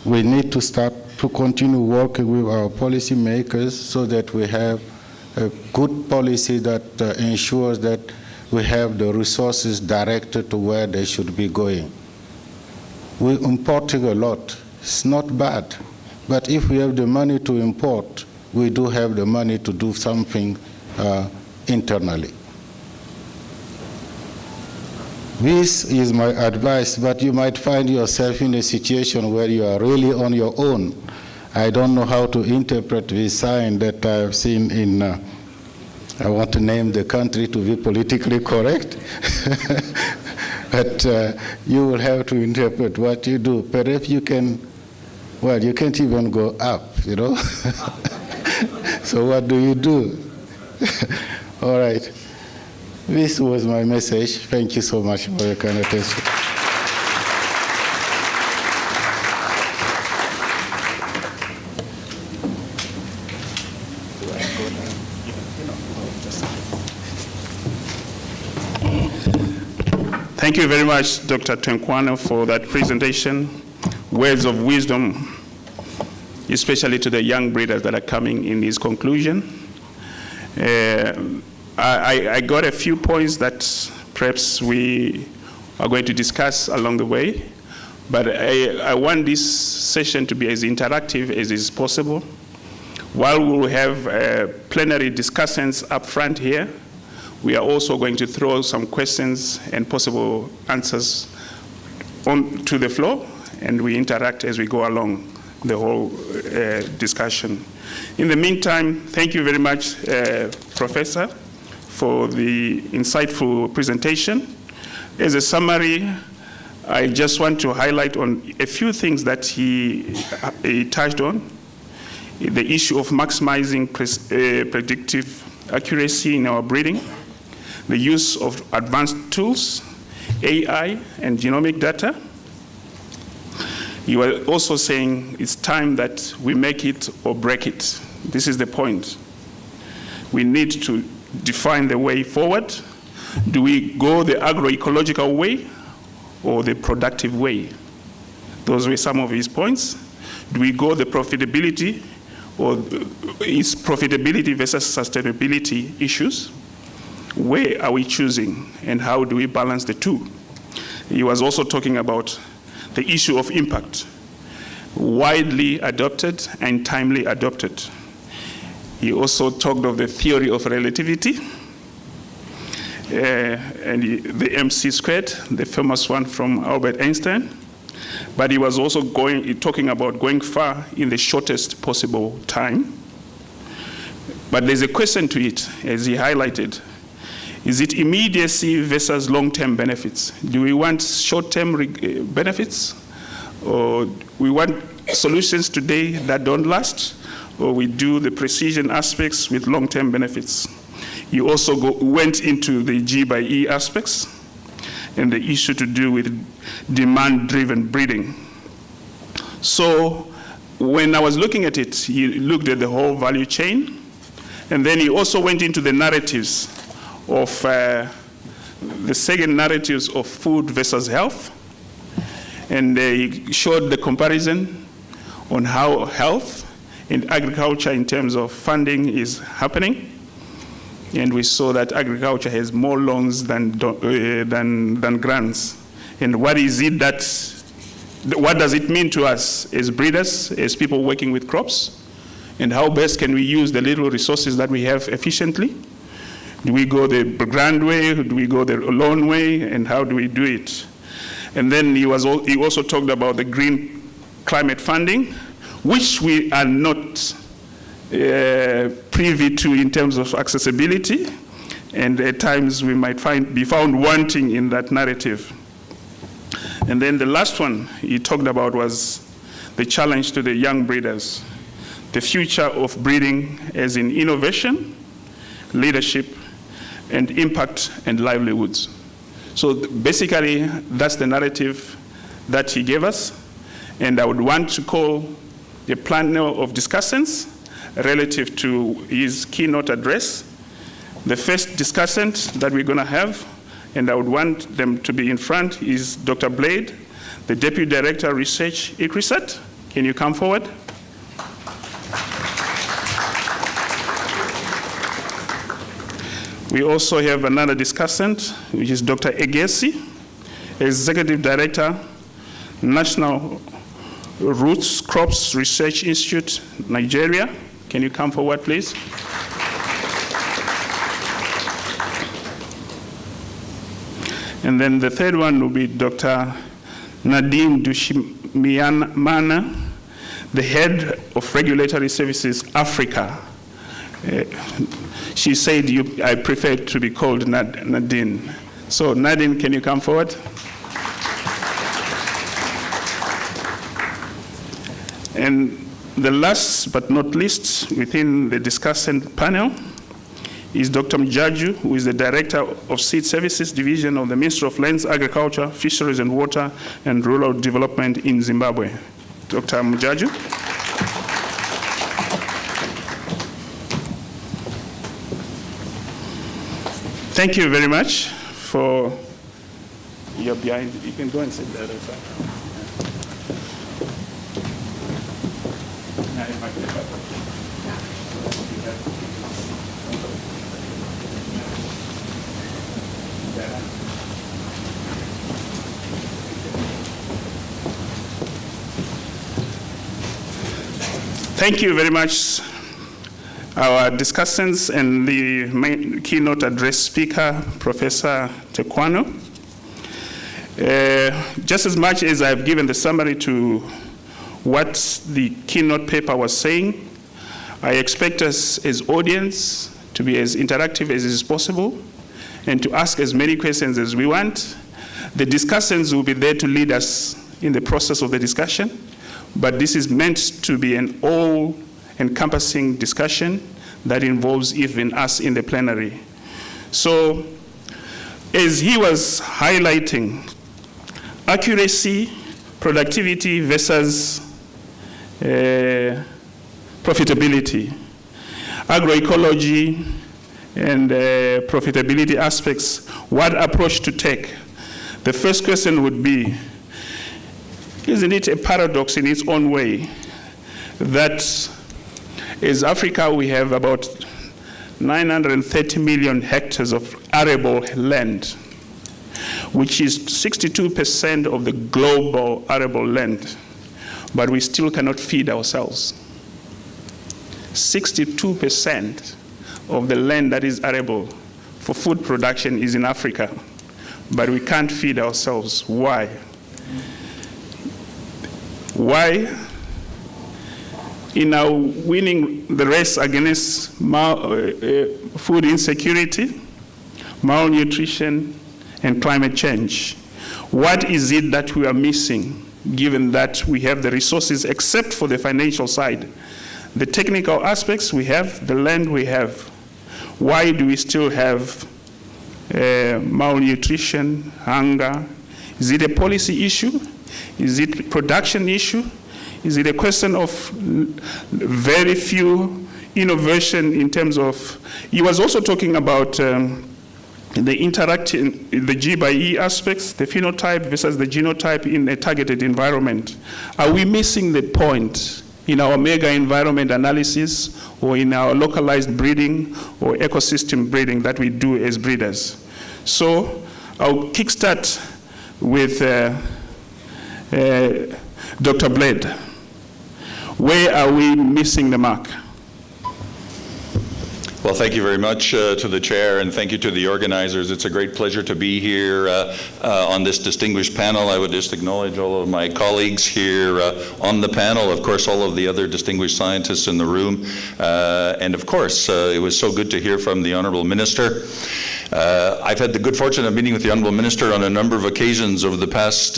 we need to start to continue working with our policy makers so that we have a good policy that ensures that we have the resources directed to where they should be going. We're importing a lot. It's not bad. But if we have the money to import, we do have the money to do something internally. This is my advice, but you might find yourself in a situation where you are really on your own. I don't know how to interpret this sign that I've seen in, I want to name the country to be politically correct, but you will have to interpret what you do. Perhaps you can, well, you can't even go up, you know? So what do you do? All right. This was my message. Thank you so much for your kind attention. Thank you very much, Dr. Tenkwano, for that presentation. Words of wisdom, especially to the young breeders that are coming in his conclusion. I got a few points that perhaps we are going to discuss along the way, but I want this session to be as interactive as is possible. While we will have plenary discussions up front here, we are also going to throw some questions and possible answers onto the floor, and we interact as we go along the whole discussion. In the meantime, thank you very much, Professor, for the insightful presentation. As a summary, I just want to highlight on a few things that he touched on. The issue of maximizing predictive accuracy in our breeding, the use of advanced tools, AI, and genomic data. You are also saying it's time that we make it or break it. This is the point. We need to define the way forward. Do we go the agroecological way or the productive way? Those were some of his points. Do we go the profitability, or is profitability versus sustainability issues? Where are we choosing, and how do we balance the two? He was also talking about the issue of impact, widely adopted and timely adopted. He also talked of the theory of relativity and the MC squared, the famous one from Albert Einstein. But he was also talking about going far in the shortest possible time. But there's a question to it, as he highlighted. Is it immediacy versus long-term benefits? Do we want short-term benefits? Or we want solutions today that don't last? Or we do the precision aspects with long-term benefits? You also went into the G by E aspects and the issue to do with demand-driven breeding. So when I was looking at it, he looked at the whole value chain, and then he also went into the narratives of the second narratives of food versus health. And he showed the comparison on how health and agriculture in terms of funding is happening. And we saw that agriculture has more loans than grants. And what does it mean to us as breeders, as people working with crops? And how best can we use the little resources that we have efficiently? Do we go the grand way? Do we go the loan way? And how do we do it? And then he also talked about the green climate funding, which we are not privy to in terms of accessibility, and at times we might be found wanting in that narrative. And then the last one he talked about was the challenge to the young breeders, the future of breeding as in innovation, leadership, and impact and livelihoods. So basically, that's the narrative that he gave us, and I would want to call a panel of discussants relative to his keynote address. The first discussant that we're going to have, and I would want them to be in front, is Dr. Blade, the Deputy Director of Research, ICRISAT. Can you come forward? We also have another discussant, which is Dr. Egesi, Executive Director, National Roots Crops Research Institute, Nigeria. Can you come forward, please? And then the third one will be Dr. Nadine Dushimiana, the Head of Regulatory Services, Africa. She said I prefer to be called Nadine. So Nadine, can you come forward? And the last but not least within the discussant panel is Dr. Mjaju, who is the Director of Seed Services Division of the Ministry of Lands, Agriculture, Fisheries and Water and Rural Development in Zimbabwe. Dr. Mjaju. Thank you very much for your behind. You can go and sit there. Thank you very much, our discussants and the main keynote address speaker, Professor Tekwano. Just as much as I've given the summary to what the keynote paper was saying, I expect us as audience to be as interactive as is possible and to ask as many questions as we want. The discussants will be there to lead us in the process of the discussion, but this is meant to be an all-encompassing discussion that involves even us in the plenary. So, as he was highlighting, accuracy, productivity versus profitability, agroecology and profitability aspects, what approach to take? The first question would be, isn't it a paradox in its own way that as Africa we have about 930 million hectares of arable land, which is 62% of the global arable land, but we still cannot feed ourselves. 62% of the land that is arable for food production is in Africa, but we can't feed ourselves. Why? Why? In our winning the race against food insecurity, malnutrition, and climate change, what is it that we are missing, given that we have the resources except for the financial side? The technical aspects we have, the land we have. Why do we still have malnutrition, hunger? Is it a policy issue? Is it a production issue? Is it a question of very few innovation in terms of, he was also talking about the interacting, the G by E aspects, the phenotype versus the genotype in a targeted environment. Are we missing the point in our mega environment analysis or in our localized breeding or ecosystem breeding that we do as breeders? So I'll kickstart with Dr. Blade. Where are we missing the mark? Well, thank you very much to the chair, and thank you to the organizers. It's a great pleasure to be here on this distinguished panel. I would just acknowledge all of my colleagues here on the panel, of course, all of the other distinguished scientists in the room, and of course, it was so good to hear from the Honorable Minister. I've had the good fortune of meeting with the Honorable Minister on a number of occasions over the past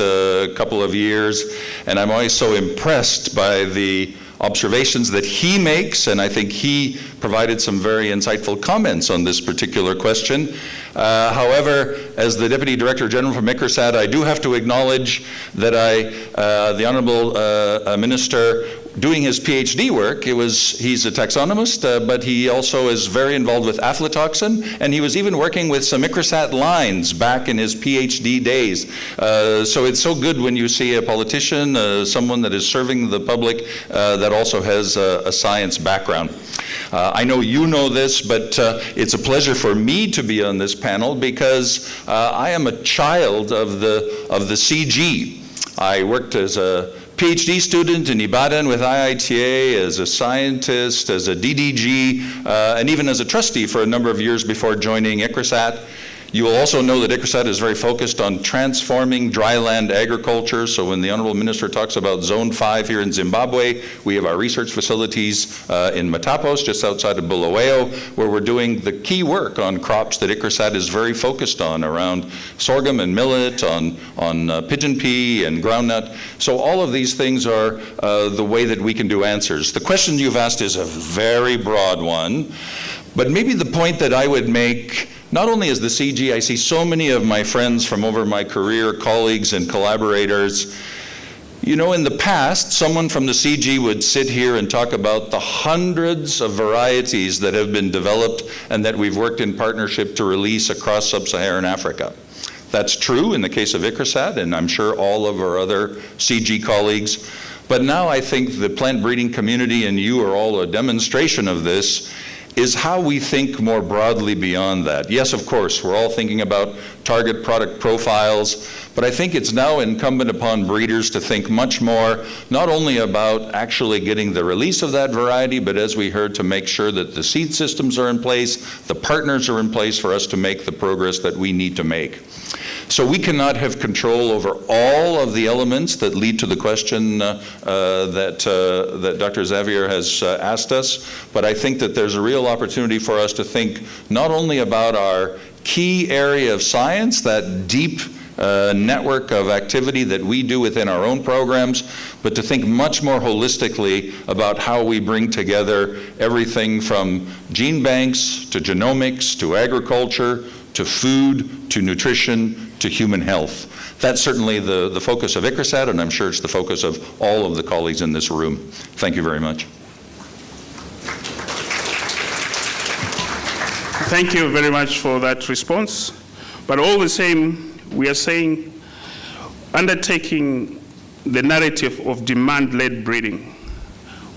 couple of years, and I'm always so impressed by the observations that he makes, and I think he provided some very insightful comments on this particular question. However, as the Deputy Director General from ICRSAT, I do have to acknowledge that the Honorable Minister, doing his PhD work, he's a taxonomist, but he also is very involved with aflatoxin, and he was even working with some ICRSAT lines back in his PhD days. So it's so good when you see a politician, someone that is serving the public, that also has a science background. I know you know this, but it's a pleasure for me to be on this panel because I am a child of the CG. I worked as a PhD student in Ibadan with IITA, as a scientist, as a DDG, and even as a trustee for a number of years before joining ICRSAT. You will also know that ICRSAT is very focused on transforming dryland agriculture. So when the Honorable Minister talks about Zone 5 here in Zimbabwe, we have our research facilities in Matapos, just outside of Bulawayo, where we're doing the key work on crops that ICRSAT is very focused on, around sorghum and millet, on pigeon pea and groundnut. So all of these things are the way that we can do answers. The question you've asked is a very broad one, but maybe the point that I would make, not only as the CG, I see so many of my friends from over my career, colleagues and collaborators. You know, in the past, someone from the CG would sit here and talk about the hundreds of varieties that have been developed and that we've worked in partnership to release across sub-Saharan Africa. That's true in the case of ICRSAT, and I'm sure all of our other CG colleagues. But now I think the plant breeding community, and you are all a demonstration of this, is how we think more broadly beyond that. Yes, of course, we're all thinking about target product profiles, but I think it's now incumbent upon breeders to think much more, not only about actually getting the release of that variety, but as we heard, to make sure that the seed systems are in place, the partners are in place for us to make the progress that we need to make. So we cannot have control over all of the elements that lead to the question that Dr. Xavier has asked us, but I think that there's a real opportunity for us to think not only about our key area of science, that deep network of activity that we do within our own programs, but to think much more holistically about how we bring together everything from gene banks to genomics to agriculture to food to nutrition to human health. That's certainly the focus of ICRSAT, and I'm sure it's the focus of all of the colleagues in this room. Thank you very much. Thank you very much for that response. But all the same, we are saying undertaking the narrative of demand-led breeding.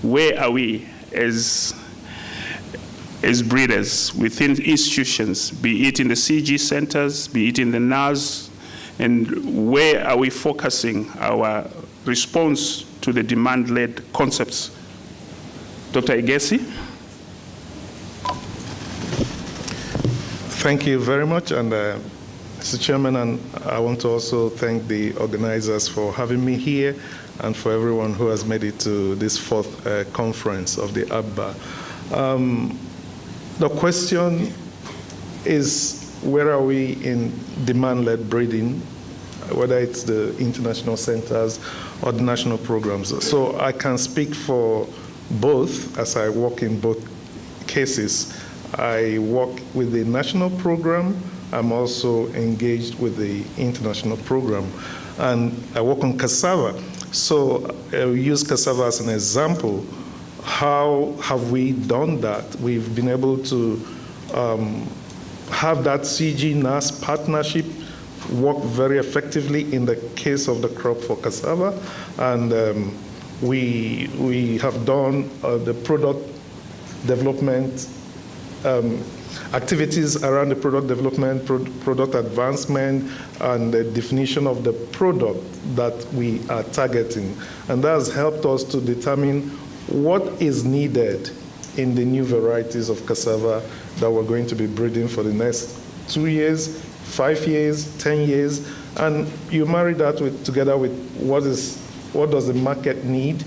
Where are we as breeders within institutions, be it in the CG centers, be it in the NAS, and where are we focusing our response to the demand-led concepts? Dr. Igesi? Thank you very much, and Mr. Chairman, and I want to also thank the organizers for having me here and for everyone who has made it to this fourth conference of the ABBA. The question is, where are we in demand-led breeding, whether it's the international centers or the national programs? So I can speak for both, as I work in both cases. I work with the national program. I'm also engaged with the international program. And I work on cassava. So I'll use cassava as an example. How have we done that? We've been able to have that CG-NAS partnership work very effectively in the case of the crop for cassava. And we have done the product development activities around the product development, product advancement, and the definition of the product that we are targeting. And that has helped us to determine what is needed in the new varieties of cassava that we're going to be breeding for the next 2 years, 5 years, 10 years. And you marry that together with what does the market need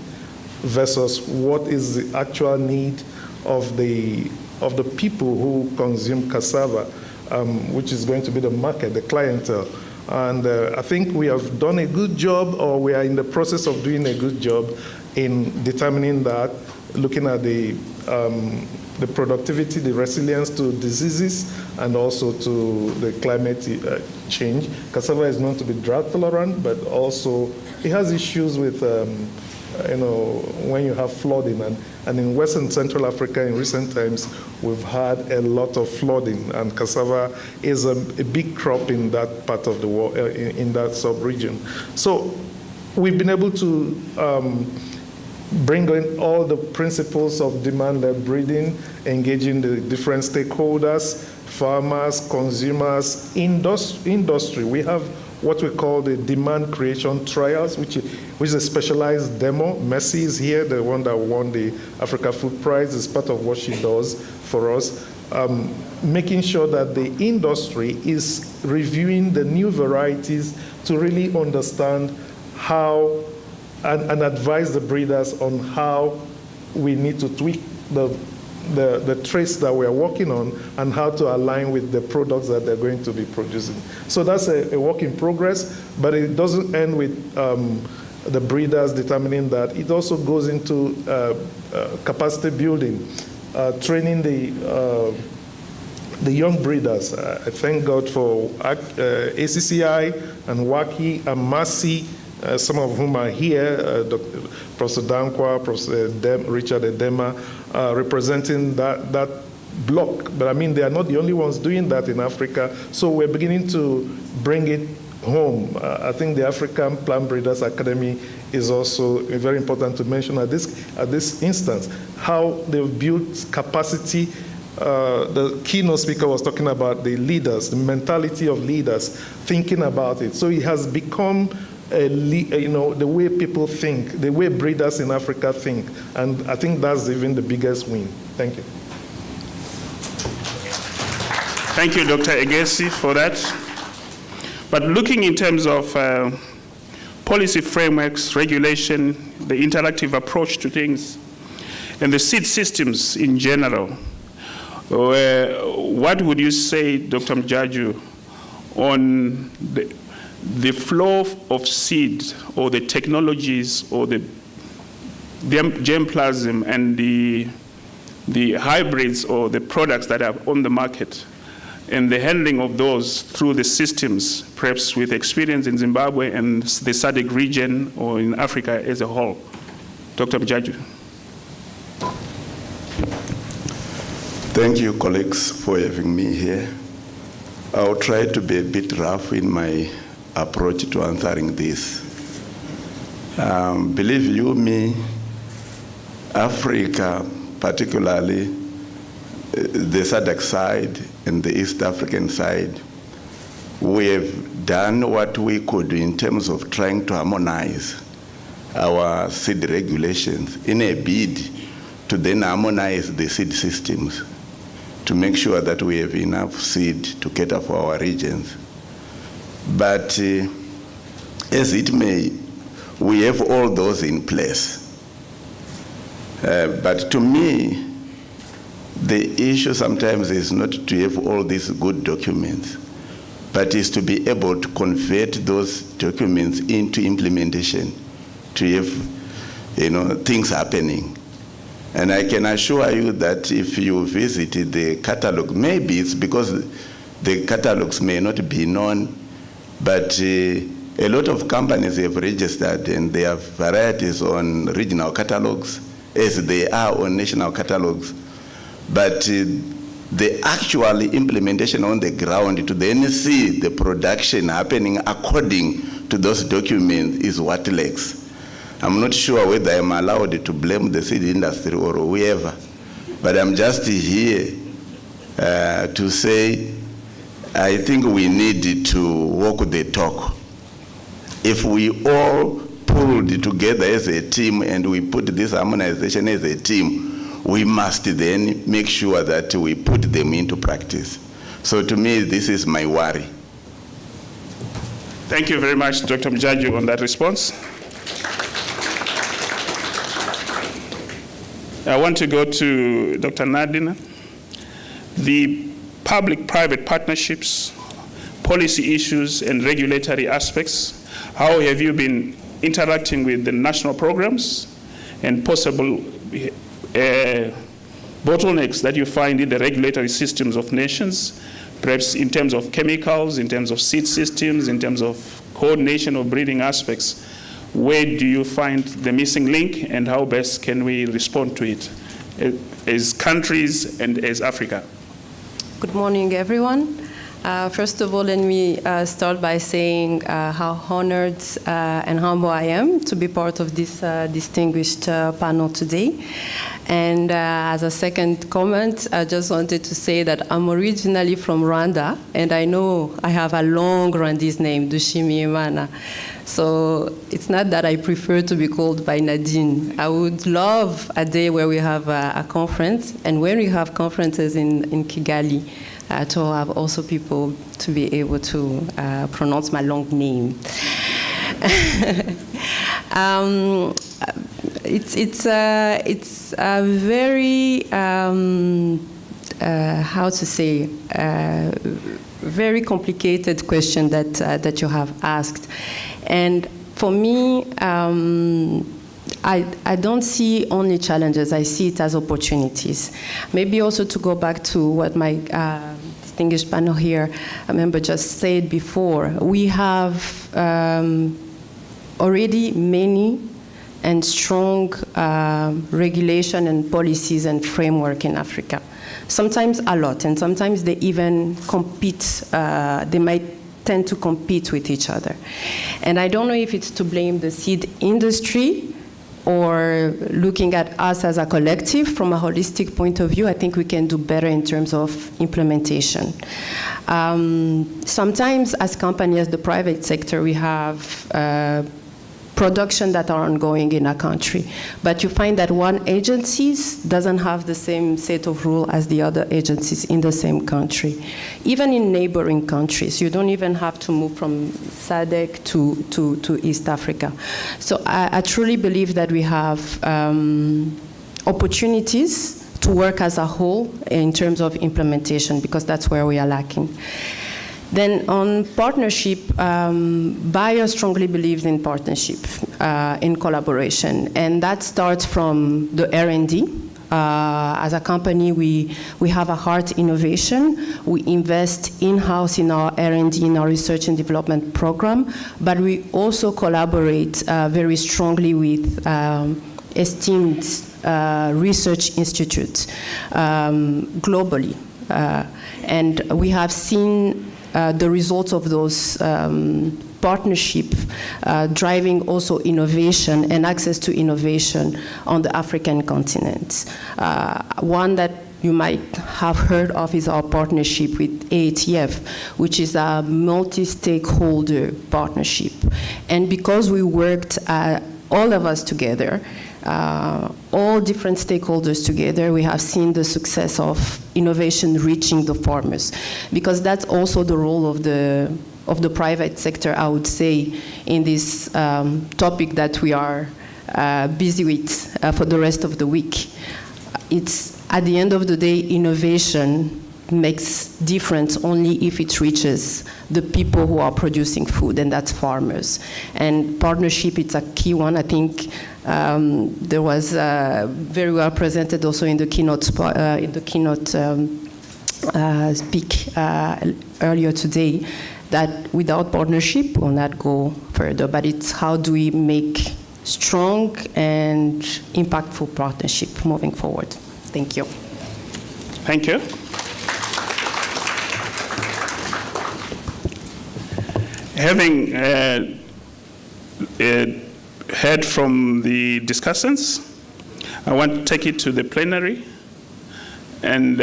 versus what is the actual need of the people who consume cassava, which is going to be the market, the clientele. And I think we have done a good job, or we are in the process of doing a good job in determining that, looking at the productivity, the resilience to diseases, and also to the climate change. Cassava is known to be drought tolerant, but also it has issues with when you have flooding, and in Western Central Africa in recent times, we've had a lot of flooding, and cassava is a big crop in that part of the world, in that sub-region. So we've been able to bring in all the principles of demand-led breeding, engaging the different stakeholders, farmers, consumers, industry. We have what we call the demand creation trials, which is a specialized demo. Messi is here, the one that won the Africa Food Prize, is part of what she does for us, making sure that the industry is reviewing the new varieties to really understand how and advise the breeders on how we need to tweak the traits that we are working on and how to align with the products that they're going to be producing. So that's a work in progress, but it doesn't end with the breeders determining that. It also goes into capacity building, training the young breeders. I thank God for ACCI and WACI and MASI, some of whom are here, Professor Dankwa, Professor Richard Edema, representing that block. But I mean, they are not the only ones doing that in Africa, so we're beginning to bring it home. I think the African Plant Breeders Academy is also very important to mention at this instance, how they've built capacity. The keynote speaker was talking about the leaders, the mentality of leaders, thinking about it. So it has become the way people think, the way breeders in Africa think. And I think that's even the biggest win. Thank you. Thank you, Dr. Egesi, for that. But looking in terms of policy frameworks, regulation, the interactive approach to things, and the seed systems in general, what would you say, Dr. Mjaju, on the flow of seed, or the technologies, or the germplasm and the hybrids or the products that are on the market, and the handling of those through the systems, perhaps with experience in Zimbabwe and the SADC region or in Africa as a whole? Dr. Mjaju. Thank you, colleagues, for having me here. I'll try to be a bit rough in my approach to answering this. Believe you me, Africa, particularly the SADC side and the East African side, we have done what we could in terms of trying to harmonize our seed regulations in a bid to then harmonize the seed systems to make sure that we have enough seed to cater for our regions. But as it may, we have all those in place. But to me, the issue sometimes is not to have all these good documents, but is to be able to convert those documents into implementation, to have things happening. And I can assure you that if you visit the catalog, maybe it's because the catalogs may not be known, but a lot of companies have registered and they have varieties on regional catalogs as they are on national catalogs. But the actual implementation on the ground to then see the production happening according to those documents is what lacks. I'm not sure whether I'm allowed to blame the seed industry or whoever, but I'm just here to say I think we need to walk the talk. If we all pulled together as a team and we put this harmonization as a team, we must then make sure that we put them into practice. So to me, this is my worry. Thank you very much, Dr. Mjaju, on that response. I want to go to Dr. Nadina. The public-private partnerships, policy issues, and regulatory aspects, how have you been interacting with the national programs and possible bottlenecks that you find in the regulatory systems of nations, perhaps in terms of chemicals, in terms of seed systems, in terms of coordination of breeding aspects? Where do you find the missing link, and how best can we respond to it as countries and as Africa? Good morning, everyone. First of all, let me start by saying how honored and humble I am to be part of this distinguished panel today. And as a second comment, I just wanted to say that I'm originally from Rwanda, and I know I have a long Rwandese name, Dushimiyimana. So it's not that I prefer to be called by Nadine. I would love a day where we have a conference, and when we have conferences in Kigali, to have also people to be able to pronounce my long name. It's a very how to say very complicated question that you have asked, and for me, I don't see only challenges. I see it as opportunities. Maybe also to go back to what my distinguished panel here, a member just said before, we have already many and strong regulation and policies and framework in Africa. Sometimes a lot, and sometimes they even compete, they might tend to compete with each other. And I don't know if it's to blame the seed industry or looking at us as a collective from a holistic point of view. I think we can do better in terms of implementation. Sometimes as companies, as the private sector, we have production that are ongoing in a country, but you find that one agency doesn't have the same set of rules as the other agencies in the same country. Even in neighboring countries, you don't even have to move from SADC to East Africa. So I truly believe that we have opportunities to work as a whole in terms of implementation, because that's where we are lacking. Then on partnership, Bayer strongly believes in partnership, in collaboration, and that starts from the R&D. As a company, we have a heart innovation. We invest in-house in our R&D, in our research and development program, but we also collaborate very strongly with esteemed research institutes globally. And we have seen the results of those partnership driving also innovation and access to innovation on the African continent. One that you might have heard of is our partnership with AATF, which is a multi-stakeholder partnership. And because we worked, all of us together, all different stakeholders together, we have seen the success of innovation reaching the farmers, because that's also the role of the private sector, I would say, in this topic that we are busy with for the rest of the week. It's, at the end of the day, innovation makes difference only if it reaches the people who are producing food, and that's farmers. And partnership, it's a key one. I think there was very well presented also in the keynote speak earlier today, that without partnership we'll not go further. But it's how do we make strong and impactful partnership moving forward. Thank you. Thank you. Having heard from the discussants, I want to take it to the plenary, and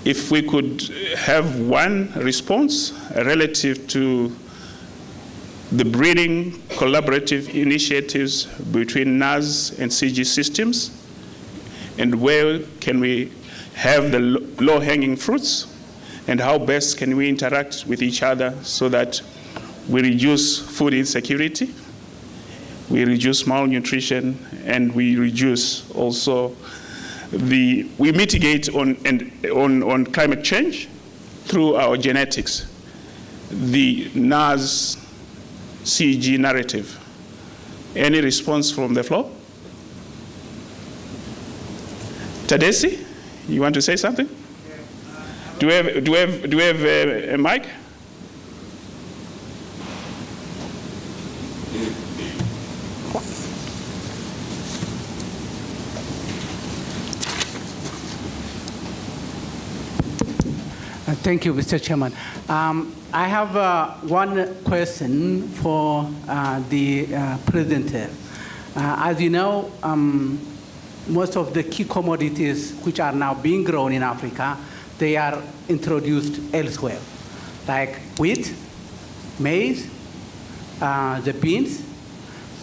if we could have one response relative to the breeding collaborative initiatives between NAS and CG systems, and where can we have the low-hanging fruits, and how best can we interact with each other so that we reduce food insecurity, we reduce malnutrition, and we reduce also we mitigate on climate change through our genetics, the NAS CG narrative. Any response from the floor? Tadesi, you want to say something? Do we have a mic? Thank you, Mr. Chairman. I have one question for the presenter. As you know, most of the key commodities which are now being grown in Africa, they are introduced elsewhere, like wheat, maize, the beans.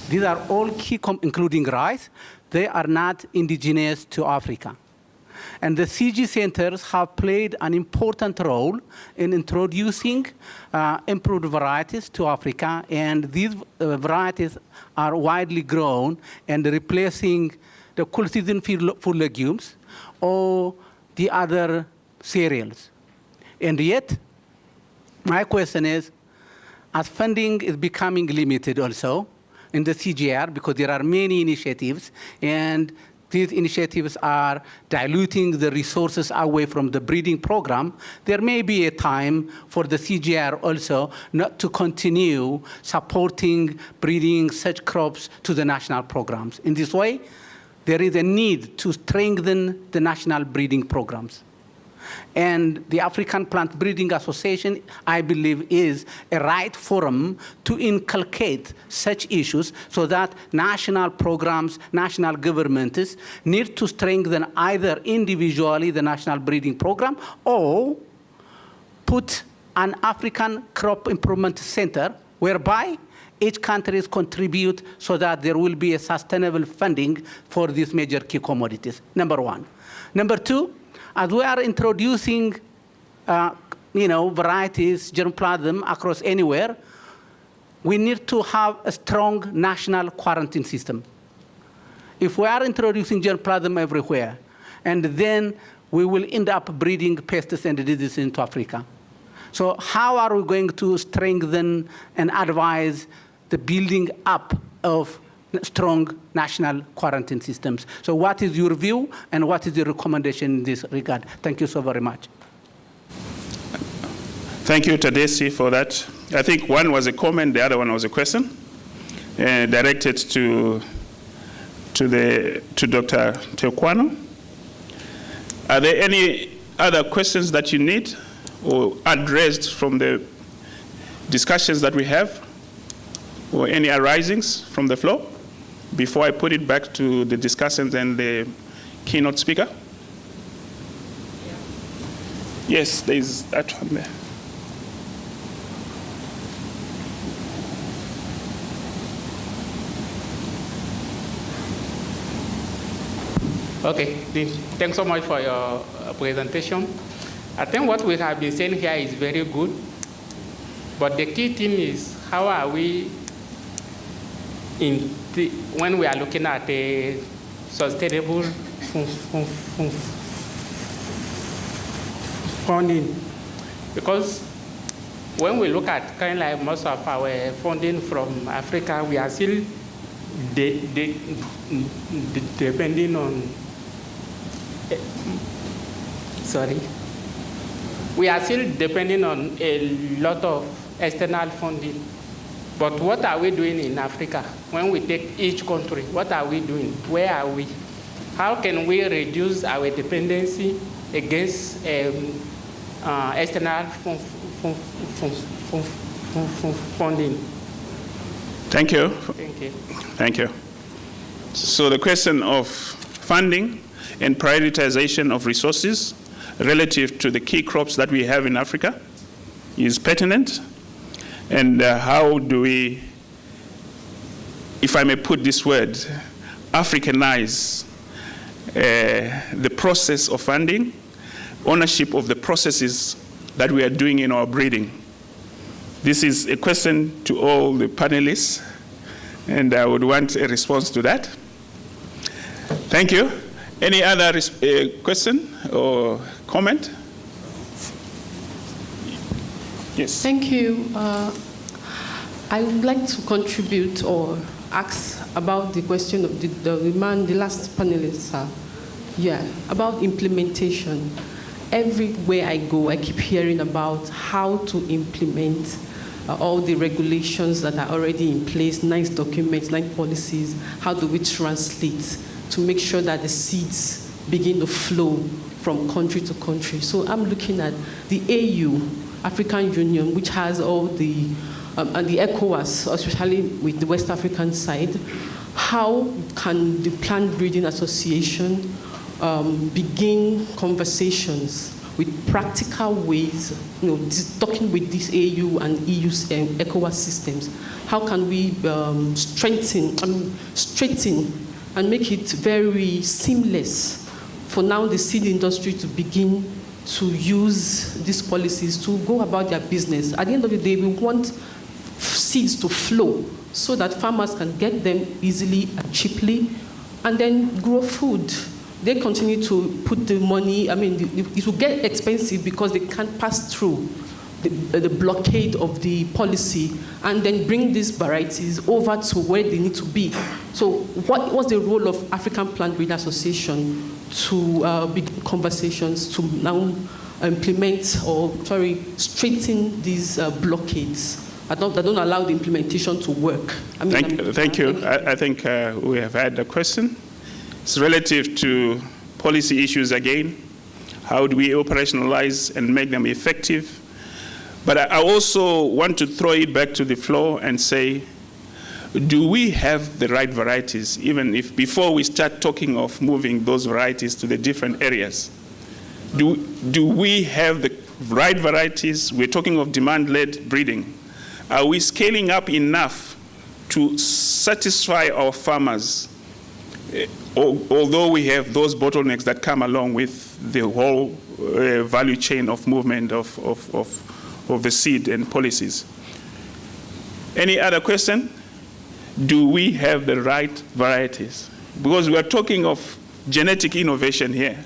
These are all key, including rice. They are not indigenous to Africa. And the CG centers have played an important role in introducing improved varieties to Africa, and these varieties are widely grown and replacing the cool season food legumes or the other cereals. And yet, my question is, as funding is becoming limited also in the CGR, because there are many initiatives, and these initiatives are diluting the resources away from the breeding program, there may be a time for the CGR also not to continue supporting breeding such crops to the national programs. In this way, there is a need to strengthen the national breeding programs. And the African Plant Breeding Association, I believe, is a right forum to inculcate such issues so that national programs, national governments need to strengthen either individually the national breeding program or put an African crop improvement center whereby each country contribute so that there will be a sustainable funding for these major key commodities, number one. Number two, as we are introducing, varieties, germplasm across anywhere, we need to have a strong national quarantine system. If we are introducing germplasm everywhere, and then we will end up breeding pests and diseases into Africa. So how are we going to strengthen and advise the building up of strong national quarantine systems? So what is your view and what is your recommendation in this regard? Thank you so very much. Thank you, Tadesi, for that. I think one was a comment, the other one was a question directed to Dr. Teokwano. Are there any other questions that you need or addressed from the discussions that we have, or any arisings from the floor, before I put it back to the discussants and the keynote speaker? Yes, there is that one there. Okay, thanks so much for your presentation. I think what we have been saying here is very good, but the key thing is how are we, when we are looking at a sustainable funding, because when we look at kind of like most of our funding from Africa, we are still depending on, we are still depending on a lot of external funding. But what are we doing in Africa? When we take each country, what are we doing? Where are we? How can we reduce our dependency against external funding. Thank you. Thank you. Thank you. So the question of funding and prioritization of resources relative to the key crops that we have in Africa is pertinent. And how do we, if I may put this word, Africanize the process of funding, ownership of the processes that we are doing in our breeding? This is a question to all the panelists, and I would want a response to that. Thank you. Any other question or comment? Yes. Thank you. I would like to contribute or ask about the question of the last panelist, about implementation. Everywhere I go, I keep hearing about how to implement all the regulations that are already in place, nice documents, nice policies. How do we translate to make sure that the seeds begin to flow from country to country? So I'm looking at the AU, African Union, which has all the, and the ECOWAS, especially with the West African side. How can the Plant Breeding Association begin conversations with practical ways, talking with these AU and EU's ECOWAS systems? How can we straighten and make it very seamless for now the seed industry to begin to use these policies to go about their business? At the end of the day, we want seeds to flow so that farmers can get them easily and cheaply and then grow food. They continue to put the money, it will get expensive because they can't pass through the blockade of the policy and then bring these varieties over to where they need to be. So what's the role of African Plant Breeding Association to begin conversations to now implement or, straighten these blockades that don't allow the implementation to work? Thank you. I think we have had the question. It's relative to policy issues again. How do we operationalize and make them effective? But I also want to throw it back to the floor and say, do we have the right varieties, even if before we start talking of moving those varieties to the different areas? Do we have the right varieties? We're talking of demand-led breeding. Are we scaling up enough to satisfy our farmers? Although we have those bottlenecks that come along with the whole value chain of movement of the seed and policies. Any other question? Do we have the right varieties? Because we are talking of genetic innovation here.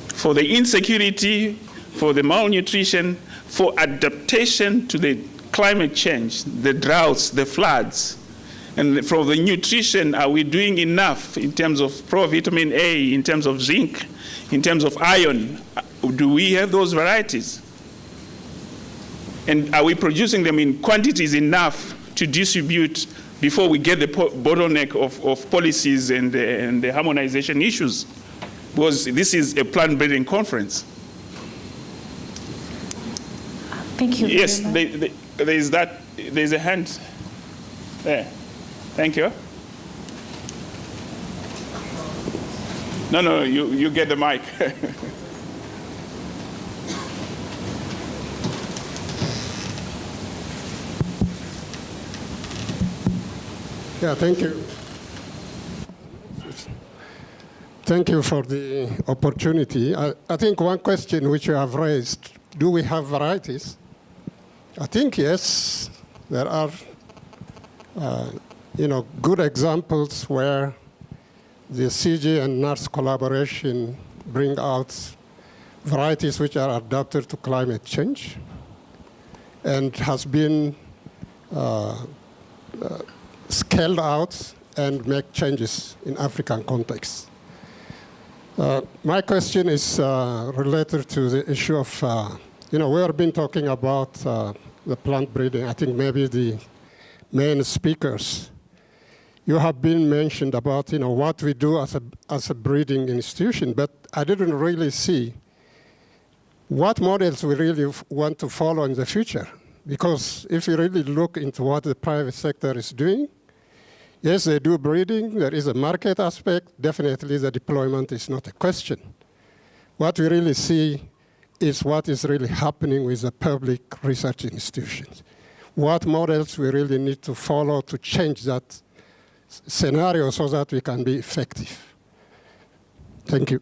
For the insecurity, for the malnutrition, for adaptation to the climate change, the droughts, the floods. And for the nutrition, are we doing enough in terms of provitamin A, in terms of zinc, in terms of iron? Do we have those varieties? And are we producing them in quantities enough to distribute before we get the bottleneck of policies and the harmonization issues? Because this is a plant breeding conference. Thank you. Yes, there's a hand there. Thank you. No, you get the mic. Yeah, thank you. Thank you for the opportunity. I think one question which you have raised, do we have varieties? I think yes, there are good examples where the CG and NARS collaboration bring out varieties which are adapted to climate change and has been scaled out and make changes in African context. My question is related to the issue of, we have been talking about the plant breeding. I think maybe the main speakers, you have been mentioned about, what we do as a breeding institution, but I didn't really see what models we really want to follow in the future. Because if you really look into what the private sector is doing, yes, they do breeding, there is a market aspect, definitely the deployment is not a question. What we really see is what is really happening with the public research institutions. What models we really need to follow to change that scenario so that we can be effective. Thank you.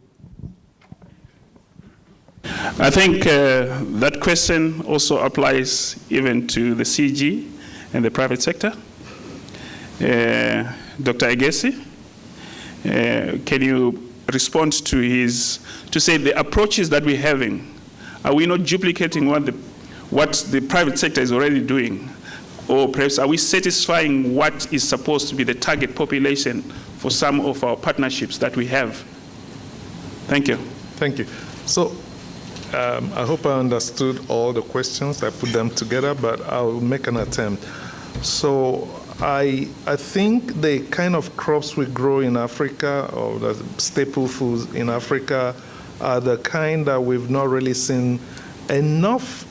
I think that question also applies even to the CG and the private sector. Dr. Egesi, can you respond to say the approaches that we're having, are we not duplicating what the private sector is already doing? Or perhaps are we satisfying what is supposed to be the target population for some of our partnerships that we have? Thank you. Thank you. So I hope I understood all the questions. I put them together, but I'll make an attempt. So I think the kind of crops we grow in Africa, or the staple foods in Africa, are the kind that we've not really seen enough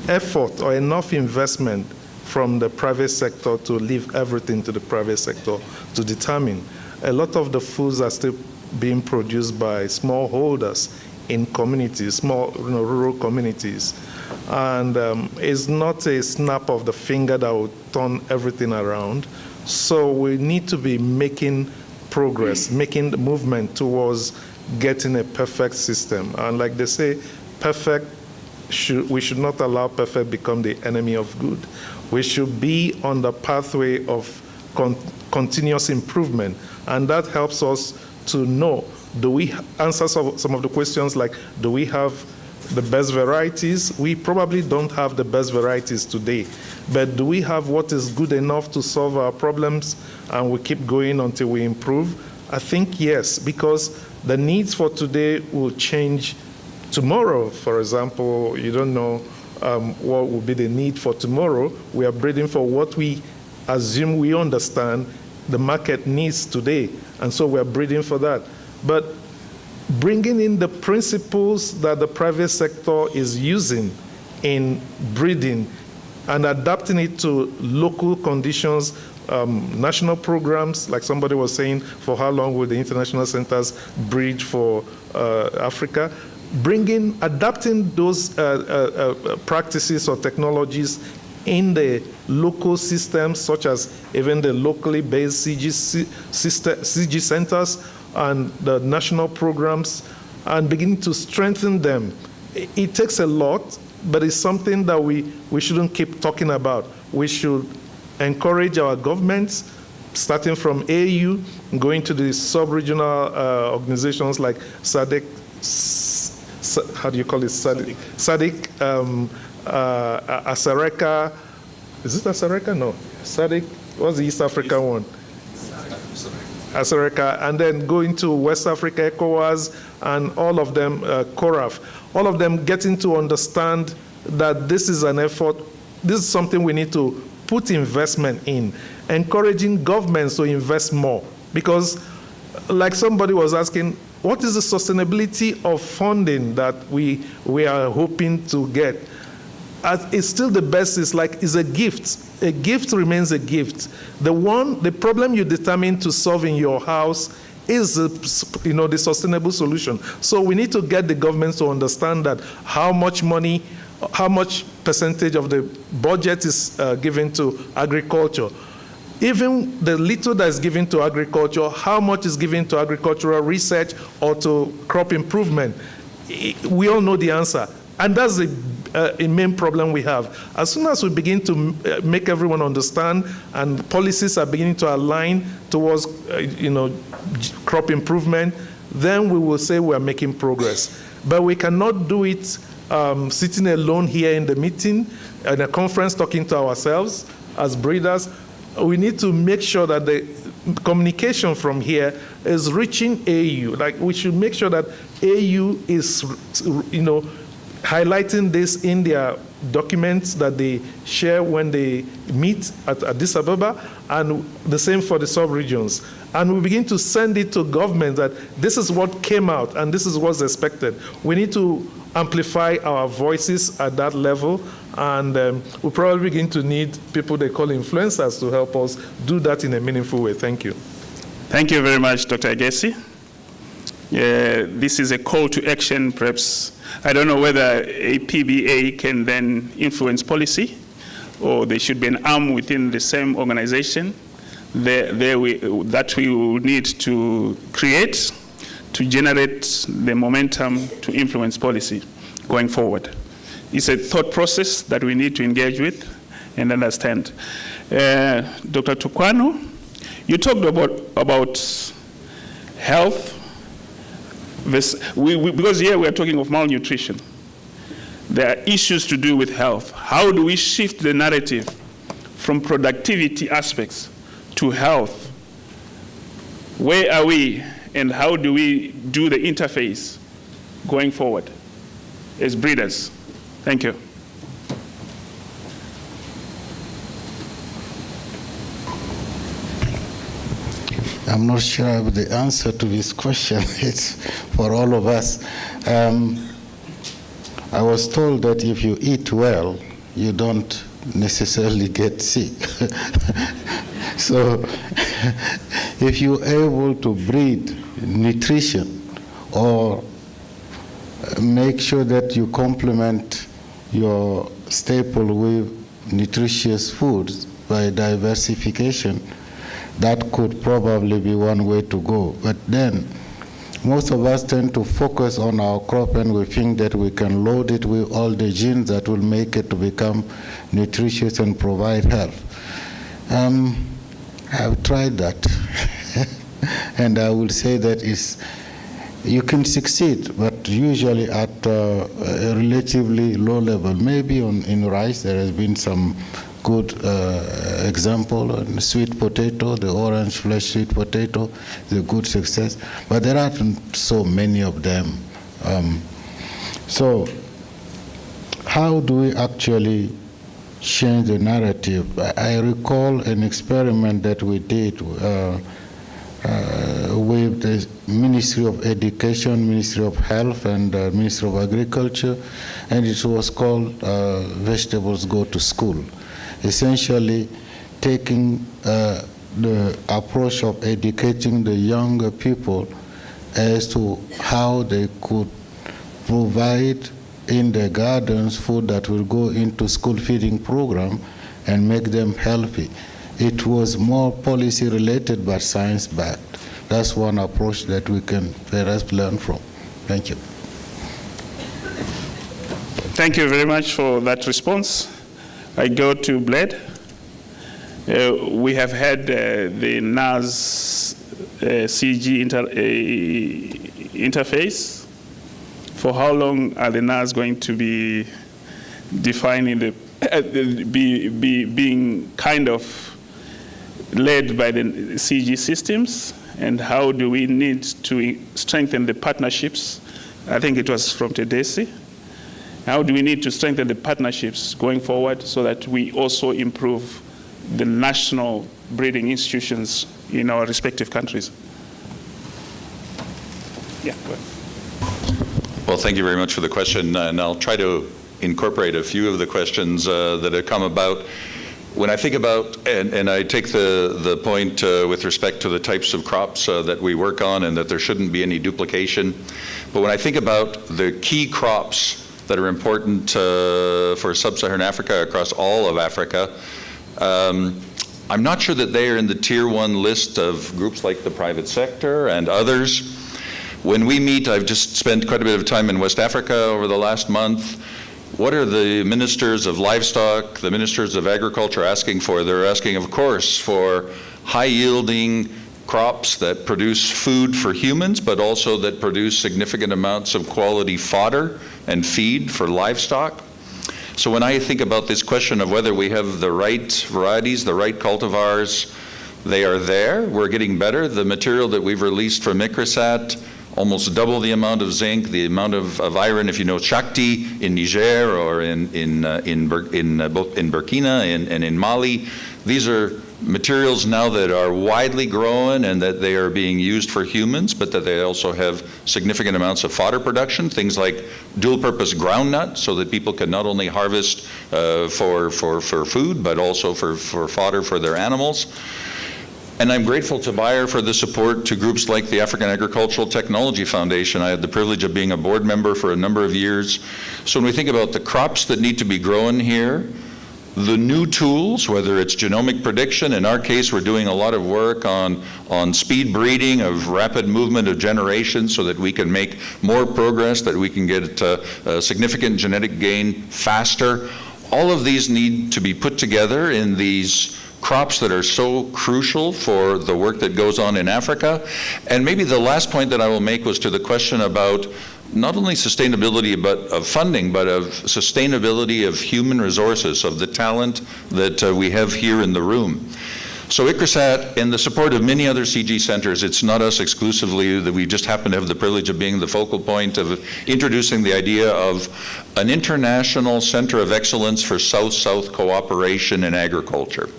effort or enough investment from the private sector to leave everything to the private sector to determine. A lot of the foods are still being produced by smallholders in communities, small rural communities. And it's not a snap of the finger that will turn everything around. So we need to be making progress, making the movement towards getting a perfect system. And like they say, we should not allow perfect become the enemy of good. We should be on the pathway of continuous improvement. And that helps us to know, do we answer some of the questions like, do we have the best varieties? We probably don't have the best varieties today. But do we have what is good enough to solve our problems and we keep going until we improve? I think yes, because the needs for today will change tomorrow. For example, you don't know what will be the need for tomorrow. We are breeding for what we assume we understand the market needs today. And so we're breeding for that. But bringing in the principles that the private sector is using in breeding and adapting it to local conditions, national programs, like somebody was saying, for how long will the international centers breed for Africa? Adapting those practices or technologies in the local systems, such as even the locally based CG centers and the national programs, and beginning to strengthen them. It takes a lot, but it's something that we shouldn't keep talking about. We should encourage our governments, starting from AU, going to the sub-regional organizations like SADC, how do you call it? SADC, Asareka. Is it Asareka? No. SADC, what's the East African one? Asareka, and then going to West Africa, ECOWAS, and all of them, CORAF, all of them getting to understand that this is an effort, this is something we need to put investment in, encouraging governments to invest more. Because like somebody was asking, what is the sustainability of funding that we are hoping to get? It's still the best, it's a gift. A gift remains a gift. The problem you determine to solve in your house is the sustainable solution. So we need to get the governments to understand that how much money, how much percentage of the budget is given to agriculture. Even the little that is given to agriculture, how much is given to agricultural research or to crop improvement? We all know the answer. And that's the main problem we have. As soon as we begin to make everyone understand and policies are beginning to align towards crop improvement, then we will say we are making progress. But we cannot do it sitting alone here in the meeting, in a conference, talking to ourselves as breeders. We need to make sure that the communication from here is reaching AU. Like, we should make sure that AU is, highlighting this in their documents that they share when they meet at Addis Ababa, and the same for the sub-regions. And we begin to send it to government that this is what came out and this is what's expected. We need to amplify our voices at that level. And we'll probably begin to need people they call influencers to help us do that in a meaningful way. Thank you. Thank you very much, Dr. Agesi. This is a call to action, perhaps. I don't know whether a PBA can then influence policy, or there should be an arm within the same organization that we will need to create to generate the momentum to influence policy going forward. It's a thought process that we need to engage with and understand. Dr. Tukwano, you talked about health, because here we are talking of malnutrition. There are issues to do with health. How do we shift the narrative from productivity aspects to health? Where are we, and how do we do the interface going forward as breeders? Thank you. I'm not sure of the answer to this question. It's for all of us. I was told that if you eat well, you don't necessarily get sick. So if you're able to breed nutrition or make sure that you complement your staple with nutritious foods by diversification, that could probably be one way to go. But then most of us tend to focus on our crop, and we think that we can load it with all the genes that will make it to become nutritious and provide health. I've tried that. And I will say that you can succeed, but usually at a relatively low level. Maybe in rice there has been some good example. On sweet potato, the orange flesh sweet potato is a good success, but there aren't so many of them. So how do we actually change the narrative? I recall an experiment that we did with the Ministry of Education, Ministry of Health, and Ministry of Agriculture, and it was called Vegetables Go to School. Essentially taking the approach of educating the younger people as to how they could provide in their gardens food that will go into school feeding program and make them healthy. It was more policy related but science backed. That's one approach that we can perhaps learn from. Thank you. Thank you very much for that response. I go to Bled. We have had the NAS CG interface. For how long are the NAS going to be defining being kind of led by the CG systems? And how do we need to strengthen the partnerships? I think it was from Tedesi. How do we need to strengthen the partnerships going forward so that we also improve the national breeding institutions in our respective countries? Yeah, go ahead. Well, thank you very much for the question, and I'll try to incorporate a few of the questions that have come about. When I think about, and I take the point with respect to the types of crops that we work on and that there shouldn't be any duplication, but when I think about the key crops that are important for sub-Saharan Africa across all of Africa, I'm not sure that they are in the tier 1 list of groups like the private sector and others. When we meet, I've just spent quite a bit of time in West Africa over the last month. What are the ministers of livestock, the ministers of agriculture asking for? They're asking, of course, for high-yielding crops that produce food for humans, but also that produce significant amounts of quality fodder and feed for livestock. So when I think about this question of whether we have the right varieties, the right cultivars, they are there. We're getting better. The material that we've released from Microsat, almost double the amount of zinc, the amount of iron. If you know Shakti in Niger or in both in Burkina and in Mali, these are materials now that are widely grown and that they are being used for humans, but that they also have significant amounts of fodder production, things like dual-purpose groundnut, so that people can not only harvest for food, but also for fodder for their animals. And I'm grateful to Bayer for the support to groups like the African Agricultural Technology Foundation. I had the privilege of being a board member for a number of years. So when we think about the crops that need to be grown here, the new tools, whether it's genomic prediction, in our case we're doing a lot of work on speed breeding of rapid movement of generations so that we can make more progress, that we can get significant genetic gain faster. All of these need to be put together in these crops that are so crucial for the work that goes on in Africa. And maybe the last point that I will make was to the question about not only sustainability of funding, but of sustainability of human resources, of the talent that we have here in the room. So ICRISAT, in the support of many other CG centers, it's not us exclusively, that we just happen to have the privilege of being the focal point of introducing the idea of an international center of excellence for South-South cooperation in agriculture.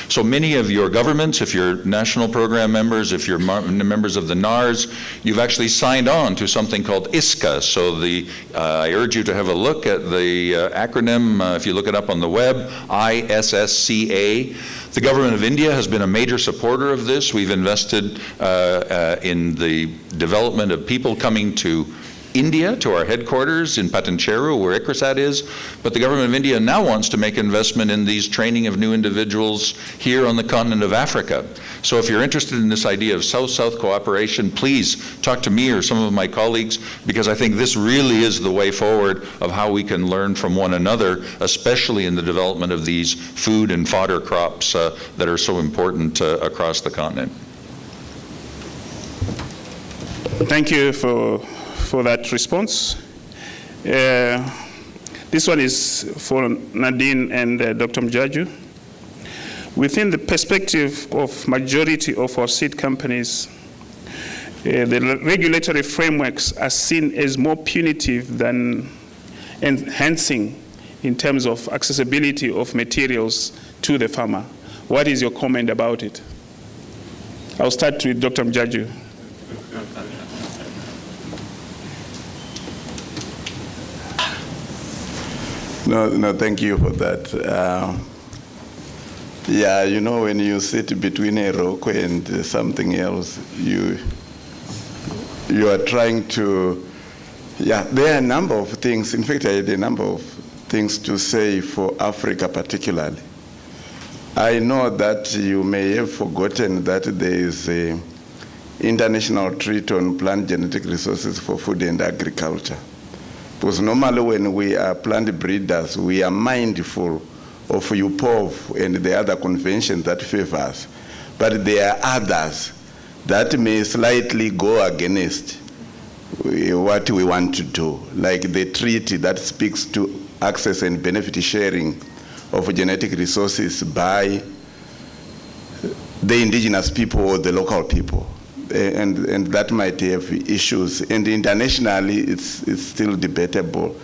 So many of your governments, if you're national program members, if you're members of the NARS, you've actually signed on to something called ISCA. So I urge you to have a look at the acronym, if you look it up on the web, ISSCA. The government of India has been a major supporter of this. We've invested in the development of people coming to India, to our headquarters in Patancheru, where ICRISAT is, but the government of India now wants to make investment in these training of new individuals here on the continent of Africa. So if you're interested in this idea of South-South cooperation, please talk to me or some of my colleagues, because I think this really is the way forward of how we can learn from one another, especially in the development of these food and fodder crops that are so important across the continent. Thank you for that response. This one is for Nadine and Dr. Mjaju. Within the perspective of majority of our seed companies, the regulatory frameworks are seen as more punitive than enhancing in terms of accessibility of materials to the farmer. What is your comment about it? I'll start with Dr. Mjaju. No, thank you for that. Yeah, you know, when you sit between a rock and something else, you are trying to, yeah, there are a number of things. In fact, I had a number of things to say for Africa particularly. I know that you may have forgotten that there is an international treaty on plant genetic resources for food and agriculture. Because normally when we are plant breeders, we are mindful of UPOV and the other conventions that favor us. But there are others that may slightly go against what we want to do, like the treaty that speaks to access and benefit sharing of genetic resources by the indigenous people or the local people. And that might have issues. And internationally, it's still debatable.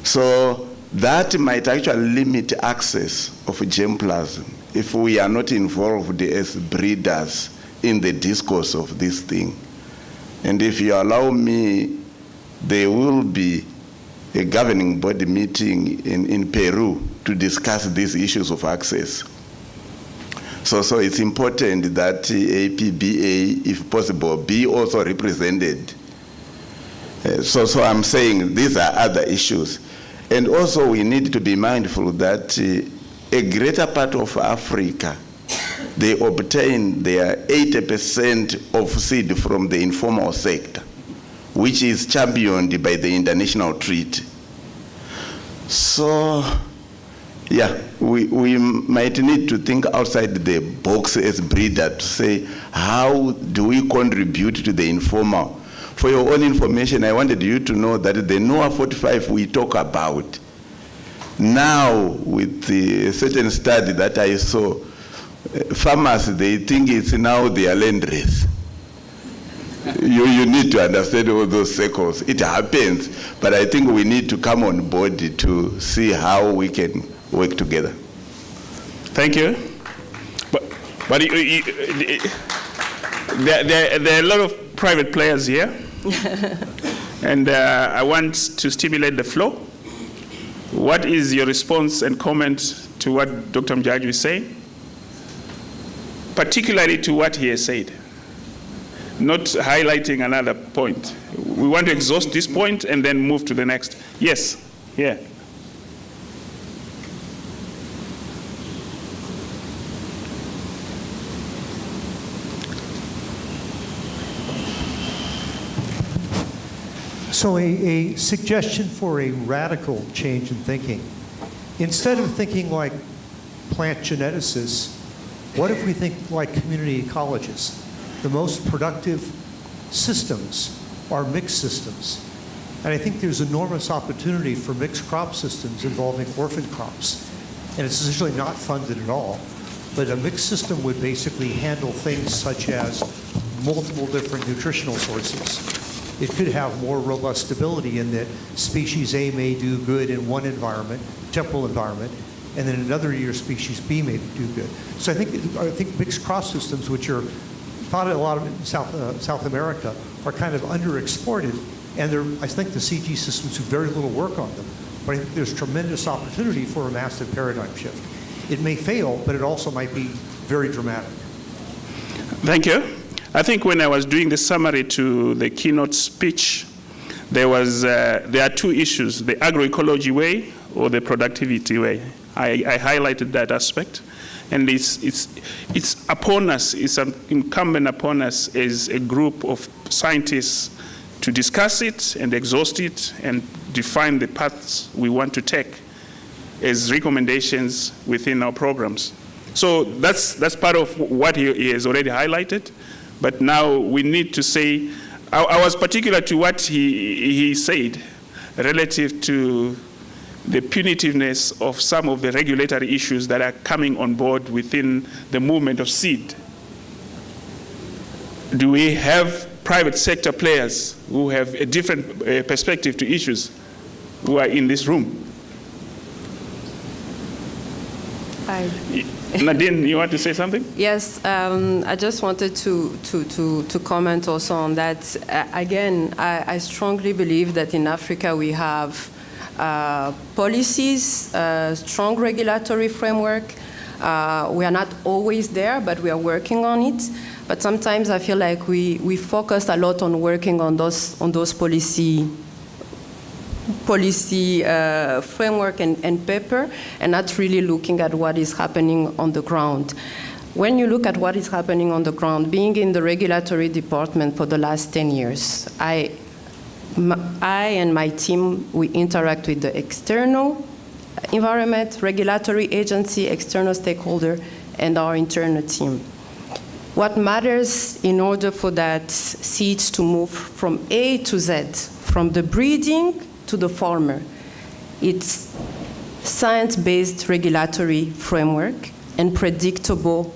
So that might actually limit access of germplasm if we are not involved as breeders in the discourse of this thing. And if you allow me, there will be a governing body meeting in Peru to discuss these issues of access. So it's important that APBA, if possible, be also represented. So I'm saying these are other issues. And also we need to be mindful that a greater part of Africa, they obtain their 80% of seed from the informal sector, which is championed by the international treaty. So, yeah, we might need to think outside the box as breeder to say, how do we contribute to the informal? For your own information, I wanted you to know that the NOAA 45 we talk about, now with the certain study that I saw, farmers, they think it's now their land race. You need to understand all those circles. It happens, but I think we need to come on board to see how we can work together. Thank you. But there are a lot of private players here. And I want to stimulate the flow. What is your response and comment to what Dr. Mjaju is saying? Particularly to what he has said. Not highlighting another point. We want to exhaust this point and then move to the next. Yes, yeah. So a suggestion for a radical change in thinking. Instead of thinking like plant geneticists, what if we think like community ecologists? The most productive systems are mixed systems. And I think there's enormous opportunity for mixed crop systems involving orphan crops. And it's essentially not funded at all. But a mixed system would basically handle things such as multiple different nutritional sources. It could have more robust stability in that species A may do good in one environment, temporal environment, and then another year species B may do good. So I think mixed crop systems, which are thought a lot of in South America, are kind of underexploited, and I think the CG systems do very little work on them. But I think there's tremendous opportunity for a massive paradigm shift. It may fail, but it also might be very dramatic. Thank you. I think when I was doing the summary to the keynote speech, there are two issues: the agroecology way or the productivity way. I highlighted that aspect, and it's upon us. It's incumbent upon us as a group of scientists to discuss it and exhaust it and define the paths we want to take as recommendations within our programs. So that's part of what he has already highlighted. But now we need to say, I was particular to what he said relative to the punitiveness of some of the regulatory issues that are coming on board within the movement of seed. Do we have private sector players who have a different perspective to issues who are in this room? Hi. Nadine, you want to say something? Yes, I just wanted to comment also on that. Again, I strongly believe that in Africa we have policies, strong regulatory framework. We are not always there, but we are working on it. But sometimes I feel like we focus a lot on working on those policy framework and paper, and not really looking at what is happening on the ground. When you look at what is happening on the ground, being in the regulatory department for the last 10 years, I and my team, we interact with the external environment, regulatory agency, external stakeholder, and our internal team. What matters in order for that seeds to move from A to Z, from the breeding to the farmer, it's science-based regulatory framework and predictable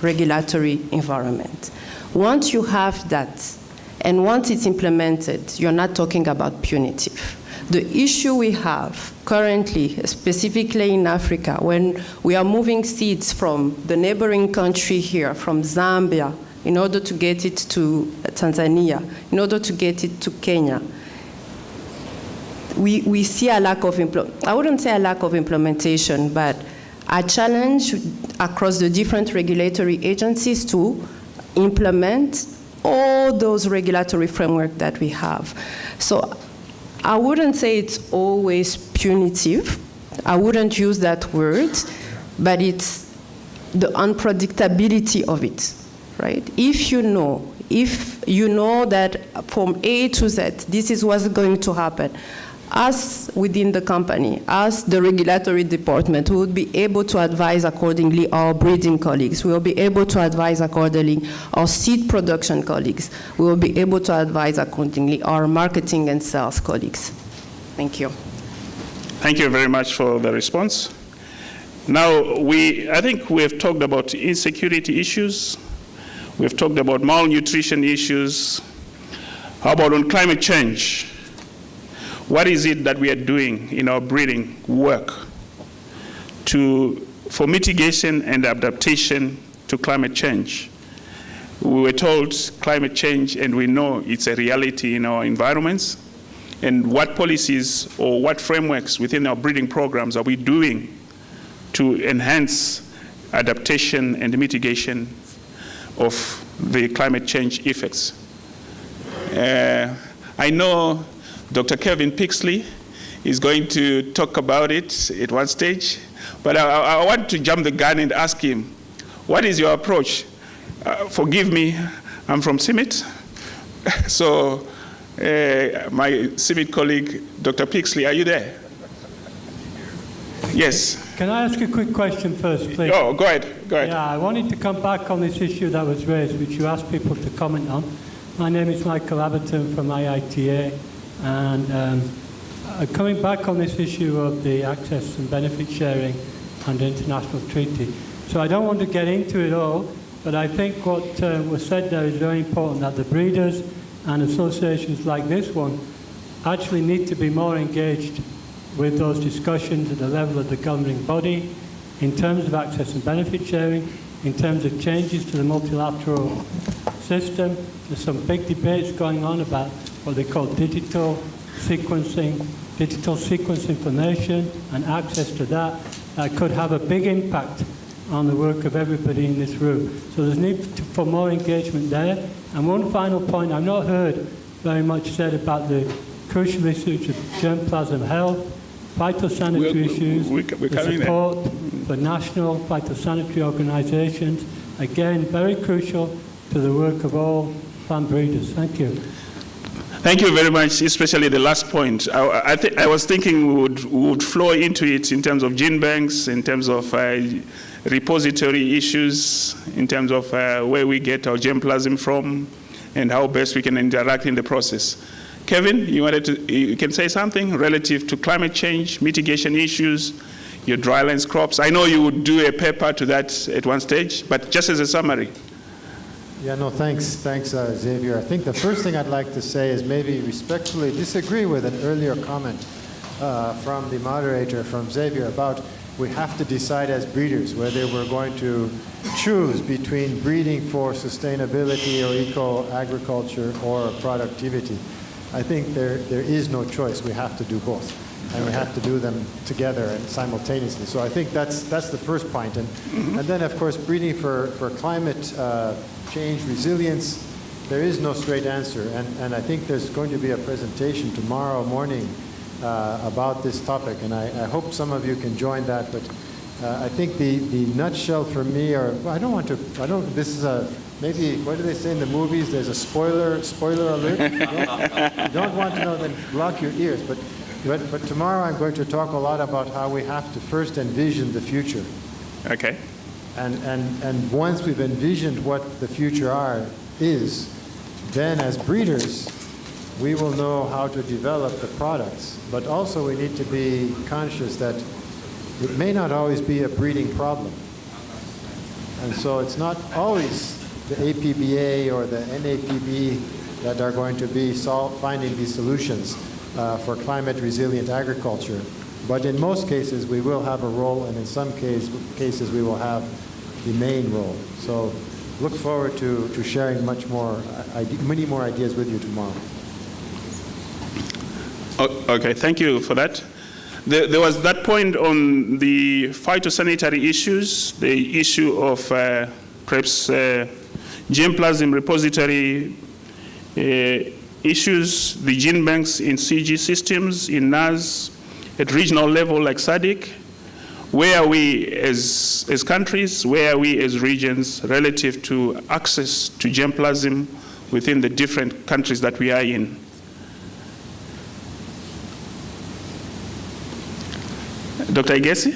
regulatory environment. Once you have that, and once it's implemented, you're not talking about punitive. The issue we have currently, specifically in Africa, when we are moving seeds from the neighboring country here, from Zambia, in order to get it to Tanzania, in order to get it to Kenya, we see a lack of, I wouldn't say a lack of implementation, but a challenge across the different regulatory agencies to implement all those regulatory framework that we have. So I wouldn't say it's always punitive. I wouldn't use that word, but it's the unpredictability of it, right? If you know that from A to Z, this is what's going to happen, us within the company, us the regulatory department, we would be able to advise accordingly our breeding colleagues. We will be able to advise accordingly our seed production colleagues. We will be able to advise accordingly our marketing and sales colleagues. Thank you. Thank you very much for the response. Now, I think we have talked about insecurity issues. We've talked about malnutrition issues. How about on climate change? What is it that we are doing in our breeding work for mitigation and adaptation to climate change. We were told climate change, and we know it's a reality in our environments. And what policies or what frameworks within our breeding programs are we doing to enhance adaptation and mitigation of the climate change effects? I know Dr. Kevin Pixley is going to talk about it at one stage, but I want to jump the gun and ask him, what is your approach? Forgive me, I'm from CIMMYT, so my CIMMYT colleague, Dr. Pixley, are you there? Yes. Can I ask a quick question first, please? Oh, go ahead. Yeah, I wanted to come back on this issue that was raised, which you asked people to comment on. My name is Michael Aberton from IITA, and coming back on this issue of the access and benefit sharing and international treaty. So I don't want to get into it all, but I think what was said there is very important, that the breeders and associations like this one actually need to be more engaged with those discussions at the level of the governing body in terms of access and benefit sharing, in terms of changes to the multilateral system. There's some big debates going on about what they call digital sequence information and access to that could have a big impact on the work of everybody in this room. So there's need for more engagement there. And one final point, I've not heard very much said about the crucial issues of germplasm health, phytosanitary issues, the support for national phytosanitary organizations. Again, very crucial to the work of all plant breeders. Thank you. Thank you very much, especially the last point. I was thinking we would flow into it in terms of gene banks, in terms of repository issues, in terms of where we get our germplasm from, and how best we can interact in the process. Kevin, you can say something relative to climate change, mitigation issues, your drylands crops. I know you would do a paper to that at one stage, but just as a summary. Yeah, no, thanks, Xavier. I think the first thing I'd like to say is maybe respectfully disagree with an earlier comment from the moderator, from Xavier, about we have to decide as breeders whether we're going to choose between breeding for sustainability or eco-agriculture or productivity. I think there is no choice. We have to do both, and we have to do them together and simultaneously. So I think that's the first point. And then, of course, breeding for climate change resilience, there is no straight answer. And I think there's going to be a presentation tomorrow morning about this topic, and I hope some of you can join that. But I think the nutshell for me, this is a, maybe, what do they say in the movies? There's a spoiler alert. You don't want to know, then block your ears. But tomorrow I'm going to talk a lot about how we have to first envision the future. Okay. And once we've envisioned what the future is, then as breeders, we will know how to develop the products. But also we need to be conscious that it may not always be a breeding problem. And so it's not always the APBA or the NAPB that are going to be finding these solutions for climate resilient agriculture. But in most cases, we will have a role, and in some cases, we will have the main role. So look forward to sharing many more ideas with you tomorrow. Okay, thank you for that. There was that point on the phytosanitary issues, the issue of perhaps germplasm repository issues, the gene banks in CG systems, in NAS, at regional level like SADC. Where are we as countries, where are we as regions relative to access to germplasm within the different countries that we are in? Dr. Igesi?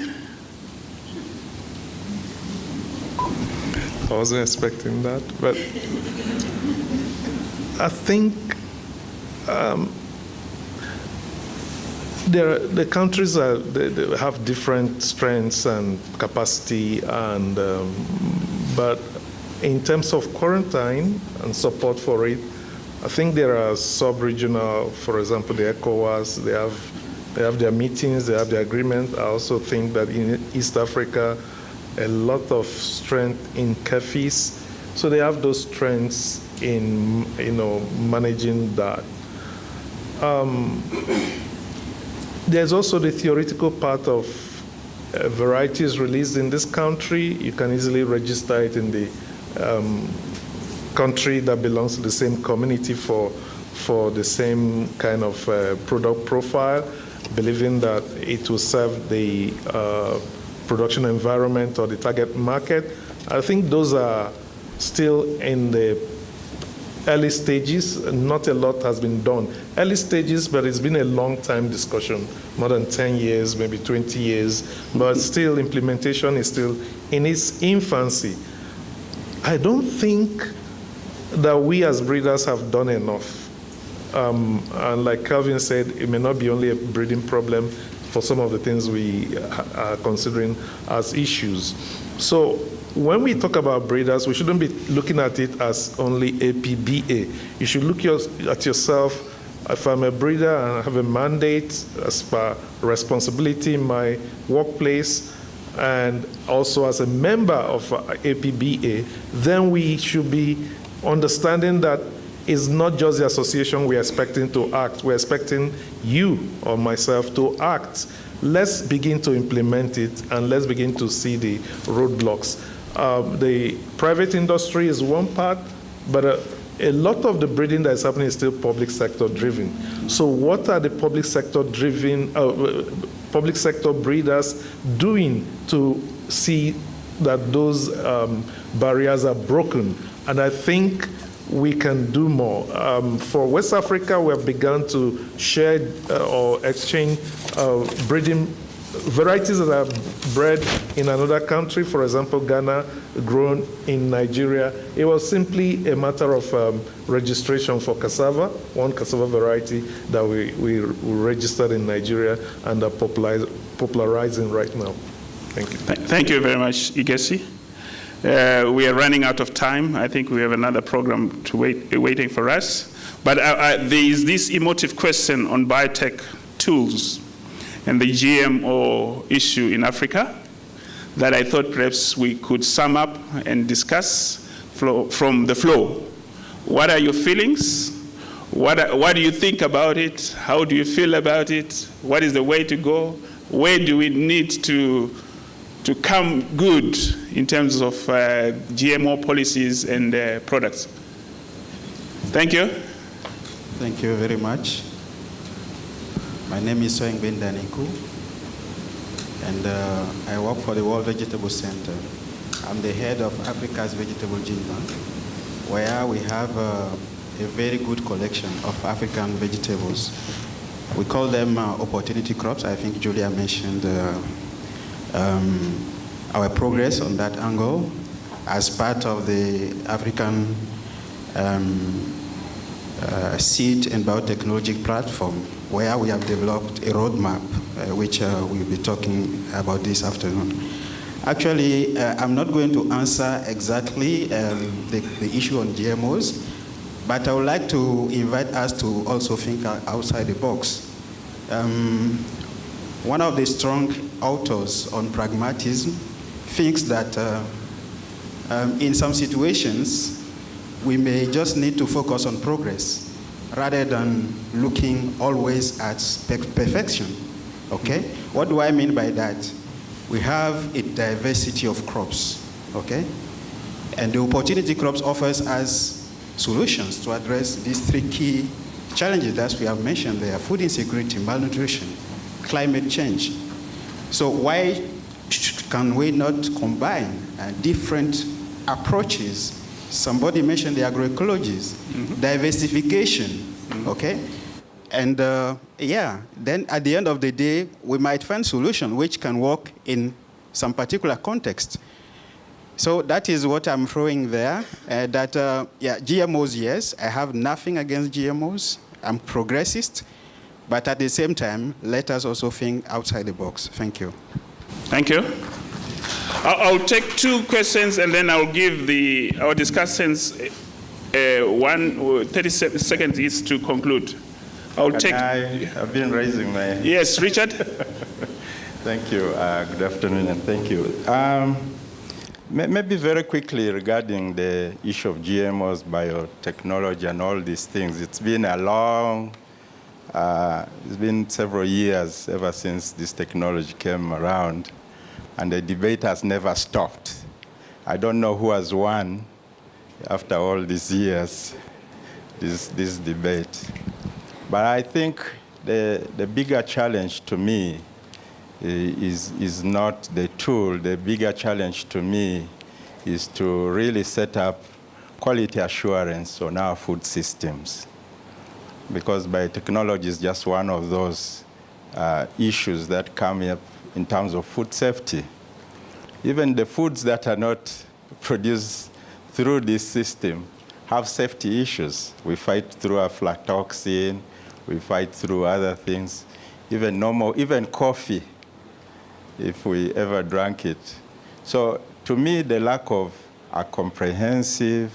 I wasn't expecting that, but I think the countries they have different strengths and capacity, and but in terms of quarantine and support for it, I think there are sub-regional, for example, the ECOWAS, they have their meetings, they have their agreement. I also think that in East Africa, a lot of strength in cafes. So they have those strengths in managing that. There's also the theoretical part of varieties released in this country. You can easily register it in the country that belongs to the same community for the same kind of product profile, believing that it will serve the production environment or the target market. I think those are still in the early stages. Not a lot has been done. Early stages, but it's been a long time discussion, more than 10 years, maybe 20 years, but still implementation is still in its infancy. I don't think that we as breeders have done enough. And like Calvin said, it may not be only a breeding problem for some of the things we are considering as issues. So when we talk about breeders, we shouldn't be looking at it as only APBA. You should look at yourself. If I'm a breeder and I have a mandate as per responsibility in my workplace, and also as a member of APBA, then we should be understanding that it's not just the association we're expecting to act. We're expecting you or myself to act. Let's begin to implement it, and let's begin to see the roadblocks. The private industry is one part, but a lot of the breeding that is happening is still public sector driven. So what are the public sector breeders doing to see that those barriers are broken? And I think we can do more. For West Africa, we have begun to share or exchange breeding varieties that are bred in another country. For example, Ghana, grown in Nigeria. It was simply a matter of registration for cassava, one cassava variety that we registered in Nigeria and are popularizing right now. Thank you. Thank you very much, Igesi. We are running out of time. I think we have another program waiting for us. But there is this emotive question on biotech tools and the GMO issue in Africa that I thought perhaps we could sum up and discuss from the floor. What are your feelings? What do you think about it? How do you feel about it? What is the way to go? Where do we need to come good in terms of GMO policies and products? Thank you. Thank you very much. My name is Soeng Ben Daniku, and I work for the World Vegetable Center. I'm the head of Africa's Vegetable Gene Bank, where we have a very good collection of African vegetables. We call them opportunity crops. I think Julia mentioned our progress on that angle as part of the African Seed and Biotechnology Platform, where we have developed a roadmap, which we'll be talking about this afternoon. Actually, I'm not going to answer exactly the issue on GMOs, but I would like to invite us to also think outside the box. One of the strong authors on pragmatism thinks that in some situations, we may just need to focus on progress rather than looking always at perfection, okay? What do I mean by that? We have a diversity of crops, okay? And the opportunity crops offers us solutions to address these three key challenges that we have mentioned there: food insecurity, malnutrition, climate change. So why can we not combine different approaches? Somebody mentioned the agroecologies, diversification, okay? And then at the end of the day, we might find solutions which can work in some particular context. So that is what I'm throwing there, GMOs, yes, I have nothing against GMOs. I'm progressist, but at the same time, let us also think outside the box. Thank you. Thank you. I'll take two questions, and then I'll give our discussants 30 seconds each to conclude. I've been raising my... Yes, Richard? Thank you. Good afternoon, and thank you. Maybe very quickly regarding the issue of GMOs, biotechnology, and all these things. It's been a long, it's been several years ever since this technology came around, and the debate has never stopped. I don't know who has won after all these years, this debate. But I think the bigger challenge to me is not the tool. The bigger challenge to me is to really set up quality assurance on our food systems. Because biotechnology is just one of those issues that come up in terms of food safety. Even the foods that are not produced through this system have safety issues. We fight through aflatoxin, we fight through other things, even coffee, if we ever drank it. So to me, the lack of a comprehensive,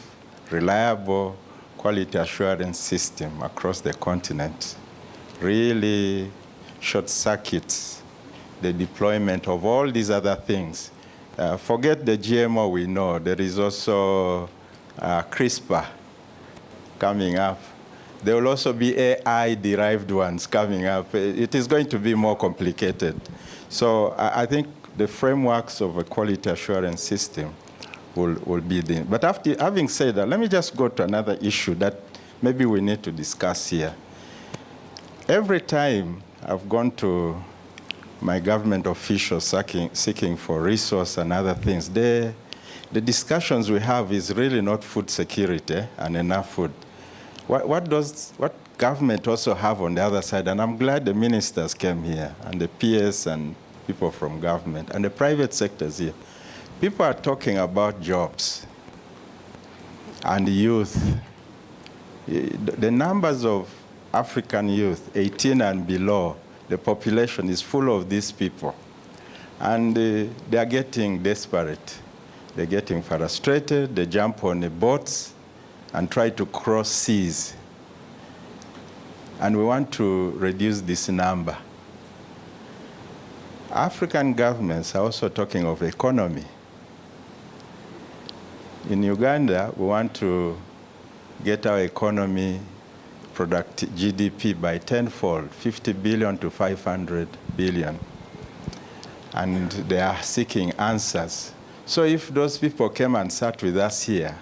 reliable, quality assurance system across the continent really short circuits the deployment of all these other things. Forget the GMO we know. There is also CRISPR coming up. There will also be AI-derived ones coming up. It is going to be more complicated. So I think the frameworks of a quality assurance system will be there. But after having said that, let me just go to another issue that maybe we need to discuss here. Every time I've gone to my government officials seeking for resource and other things, the discussions we have is really not food security and enough food. What government also have on the other side? And I'm glad the ministers came here, and the PS and people from government, and the private sectors here. People are talking about jobs and youth. The numbers of African youth, 18 and below, the population is full of these people. And they are getting desperate. They're getting frustrated. They jump on the boats and try to cross seas. And we want to reduce this number. African governments are also talking of economy. In Uganda, we want to get our economy GDP by tenfold, 50 billion to 500 billion. And they are seeking answers. So if those people came and sat with us here,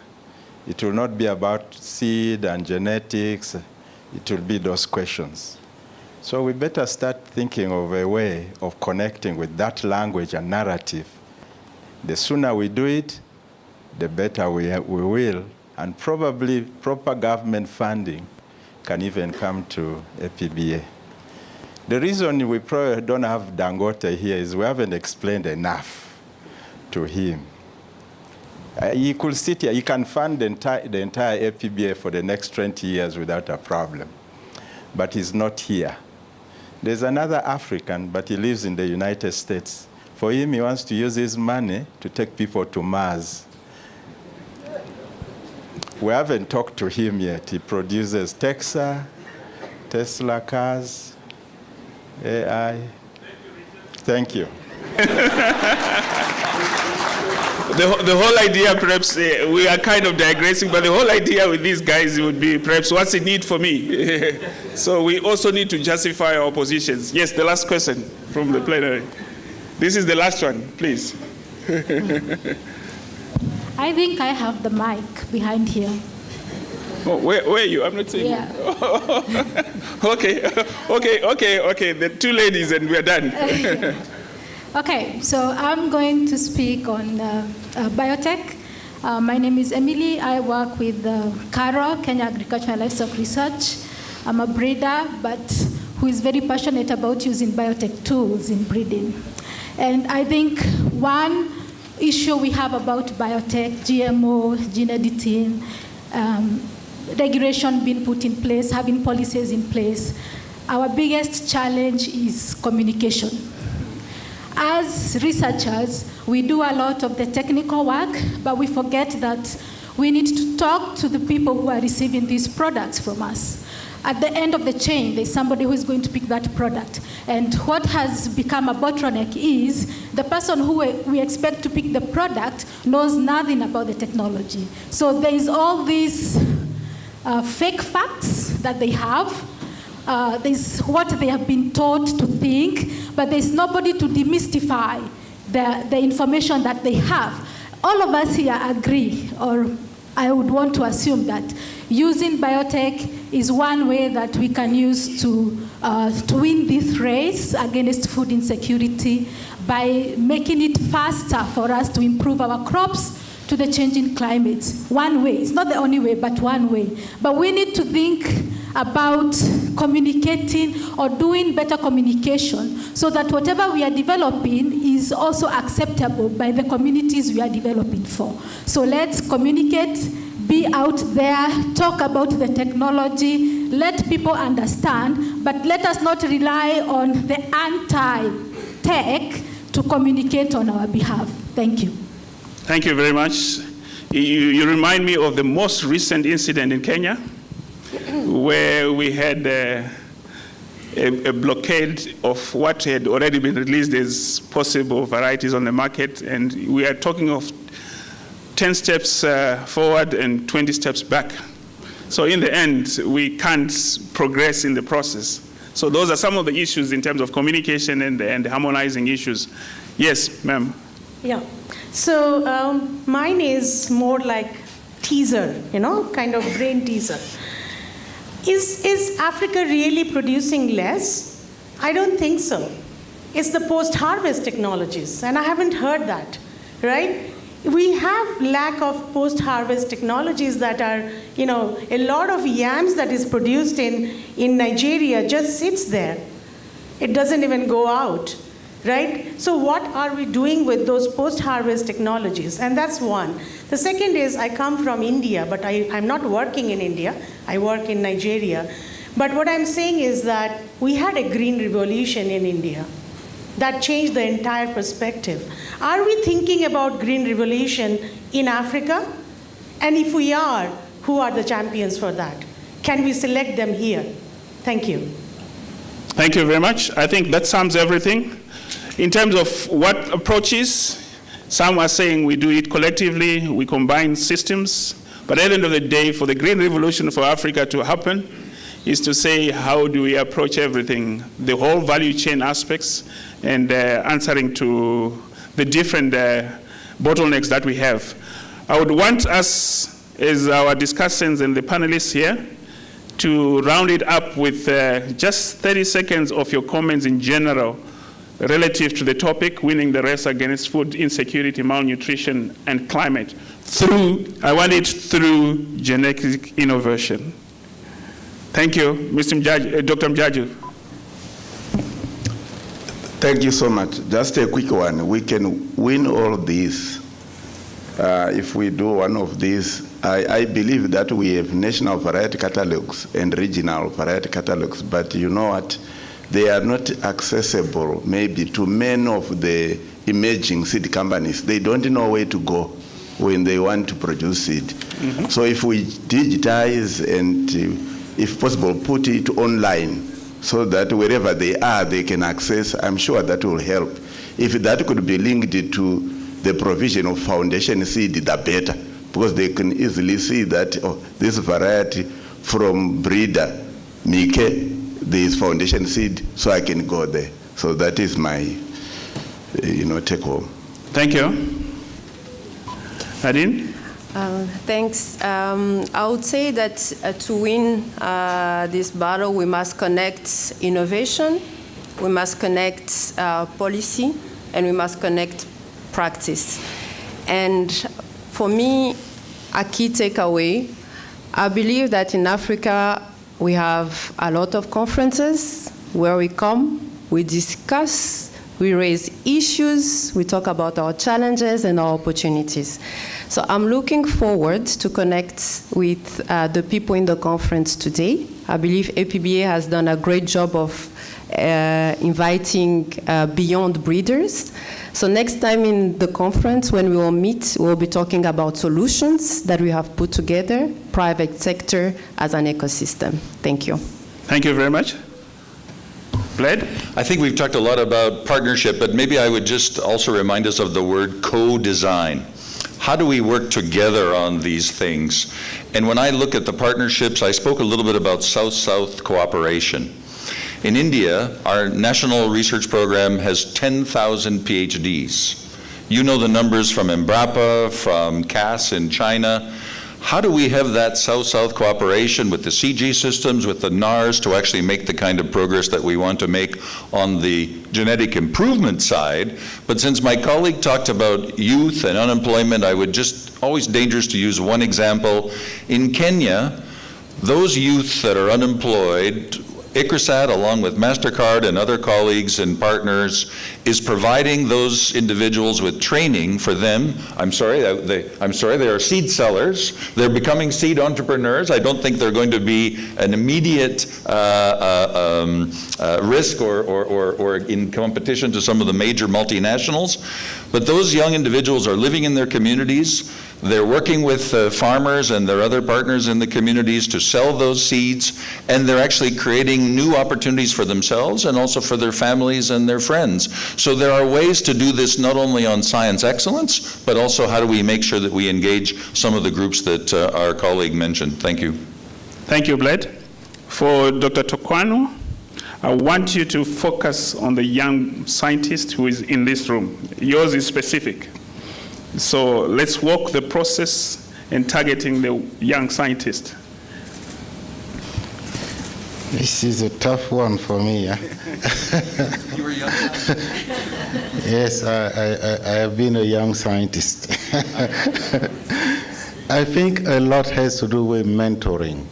it will not be about seed and genetics. It will be those questions. So we better start thinking of a way of connecting with that language and narrative. The sooner we do it, the better we will. And probably proper government funding can even come to APBA. The reason we probably don't have Dangote here is we haven't explained enough to him. He could sit here, he can fund the entire APBA for the next 20 years without a problem. But he's not here. There's another African, but he lives in the United States. For him, he wants to use his money to take people to Mars. We haven't talked to him yet. He produces Tesla cars, AI. Thank you. The whole idea, perhaps, we are kind of digressing, but the whole idea with these guys would be, perhaps, what's the need for me? So we also need to justify our positions. Yes, the last question from the plenary. This is the last one, please. I think I have the mic behind here. Oh, where are you? I'm not saying. Yeah. Okay. The two ladies and we're done. Okay, so I'm going to speak on biotech. My name is Emily. I work with CARO, Kenya Agriculture and Livestock Research. I'm a breeder, but who is very passionate about using biotech tools in breeding. And I think one issue we have about biotech, GMO, gene editing, regulation being put in place, having policies in place, our biggest challenge is communication. As researchers, we do a lot of the technical work, but we forget that we need to talk to the people who are receiving these products from us. at the end of the chain, there's somebody who is going to pick that product. And what has become a bottleneck is the person who we expect to pick the product knows nothing about the technology. So there is all these fake facts that they have. There's what they have been taught to think, but there's nobody to demystify the information that they have. All of us here agree, or I would want to assume that using biotech is one way that we can use to win this race against food insecurity by making it faster for us to improve our crops to the changing climates. One way. It's not the only way, but one way. But we need to think about communicating or doing better communication so that whatever we are developing is also acceptable by the communities we are developing for. So let's communicate, be out there, talk about the technology, let people understand, but let us not rely on the anti-tech to communicate on our behalf. Thank you. Thank you very much. You remind me of the most recent incident in Kenya, where we had a blockade of what had already been released as possible varieties on the market, and we are talking of 10 steps forward and 20 steps back. So in the end, we can't progress in the process. So those are some of the issues in terms of communication and harmonizing issues. Yes, ma'am. Yeah. So mine is more like teaser, kind of brain teaser. Is Africa really producing less? I don't think so. It's the post-harvest technologies, and I haven't heard that, right? We have lack of post-harvest technologies that are, a lot of yams that is produced in Nigeria just sits there. It doesn't even go out, right? So what are we doing with those post-harvest technologies? And that's one. The second is I come from India, but I'm not working in India. I work in Nigeria. But what I'm saying is that we had a green revolution in India that changed the entire perspective. Are we thinking about green revolution in Africa? And if we are, who are the champions for that? Can we select them here? Thank you. Thank you very much. I think that sums everything. In terms of what approaches, some are saying we do it collectively, we combine systems, but at the end of the day, for the green revolution for Africa to happen, is to say how do we approach everything, the whole value chain aspects, and answering to the different bottlenecks that we have. I would want us, as our discussants and the panelists here, to round it up with just 30 seconds of your comments in general relative to the topic, winning the race against food insecurity, malnutrition, and climate. I want it through genetic innovation. Thank you, Dr. Mjaju. Thank you so much. Just a quick one. We can win all this if we do one of these. I believe that we have national variety catalogs and regional variety catalogs, but you know what? They are not accessible maybe to many of the emerging seed companies. They don't know where to go when they want to produce seed. Mm-hmm. So if we digitize and, if possible, put it online so that wherever they are, they can access, I'm sure that will help. If that could be linked to the provision of foundation seed, the better, because they can easily see that this variety from breeder, Mike, there is foundation seed, so I can go there. So that is my, take home. Thank you. Nadine? Thanks. I would say that to win this battle, we must connect innovation, we must connect policy, and we must connect practice. And for me, a key takeaway, I believe that in Africa, we have a lot of conferences where we come, we discuss, we raise issues, we talk about our challenges and our opportunities. So I'm looking forward to connect with the people in the conference today. I believe APBA has done a great job of inviting beyond breeders. So next time in the conference, when we will meet, we'll be talking about solutions that we have put together, private sector as an ecosystem. Thank you. Thank you very much. Bled? I think we've talked a lot about partnership, but maybe I would just also remind us of the word co-design. How do we work together on these things? And when I look at the partnerships, I spoke a little bit about South-South cooperation. In India, our national research program has 10,000 PhDs. You know the numbers from Embrapa, from CAS in China. How do we have that South-South cooperation with the CG systems, with the NARS, to actually make the kind of progress that we want to make on the genetic improvement side? But since my colleague talked about youth and unemployment, I would just, always dangerous to use one example. In Kenya, those youth that are unemployed, ICRISAT, along with MasterCard and other colleagues and partners, is providing those individuals with training for them. I'm sorry, they are seed sellers. They're becoming seed entrepreneurs. I don't think they're going to be an immediate risk or in competition to some of the major multinationals. But those young individuals are living in their communities. They're working with farmers and their other partners in the communities to sell those seeds, and they're actually creating new opportunities for themselves and also for their families and their friends. So there are ways to do this not only on science excellence, but also how do we make sure that we engage some of the groups that our colleague mentioned. Thank you. Thank you, Bled. For Dr. Tokwano, I want you to focus on the young scientist who is in this room. Yours is specific. So let's walk the process in targeting the young scientist. This is a tough one for me. Yeah? You were young. Yes, I have been a young scientist. I think a lot has to do with mentoring.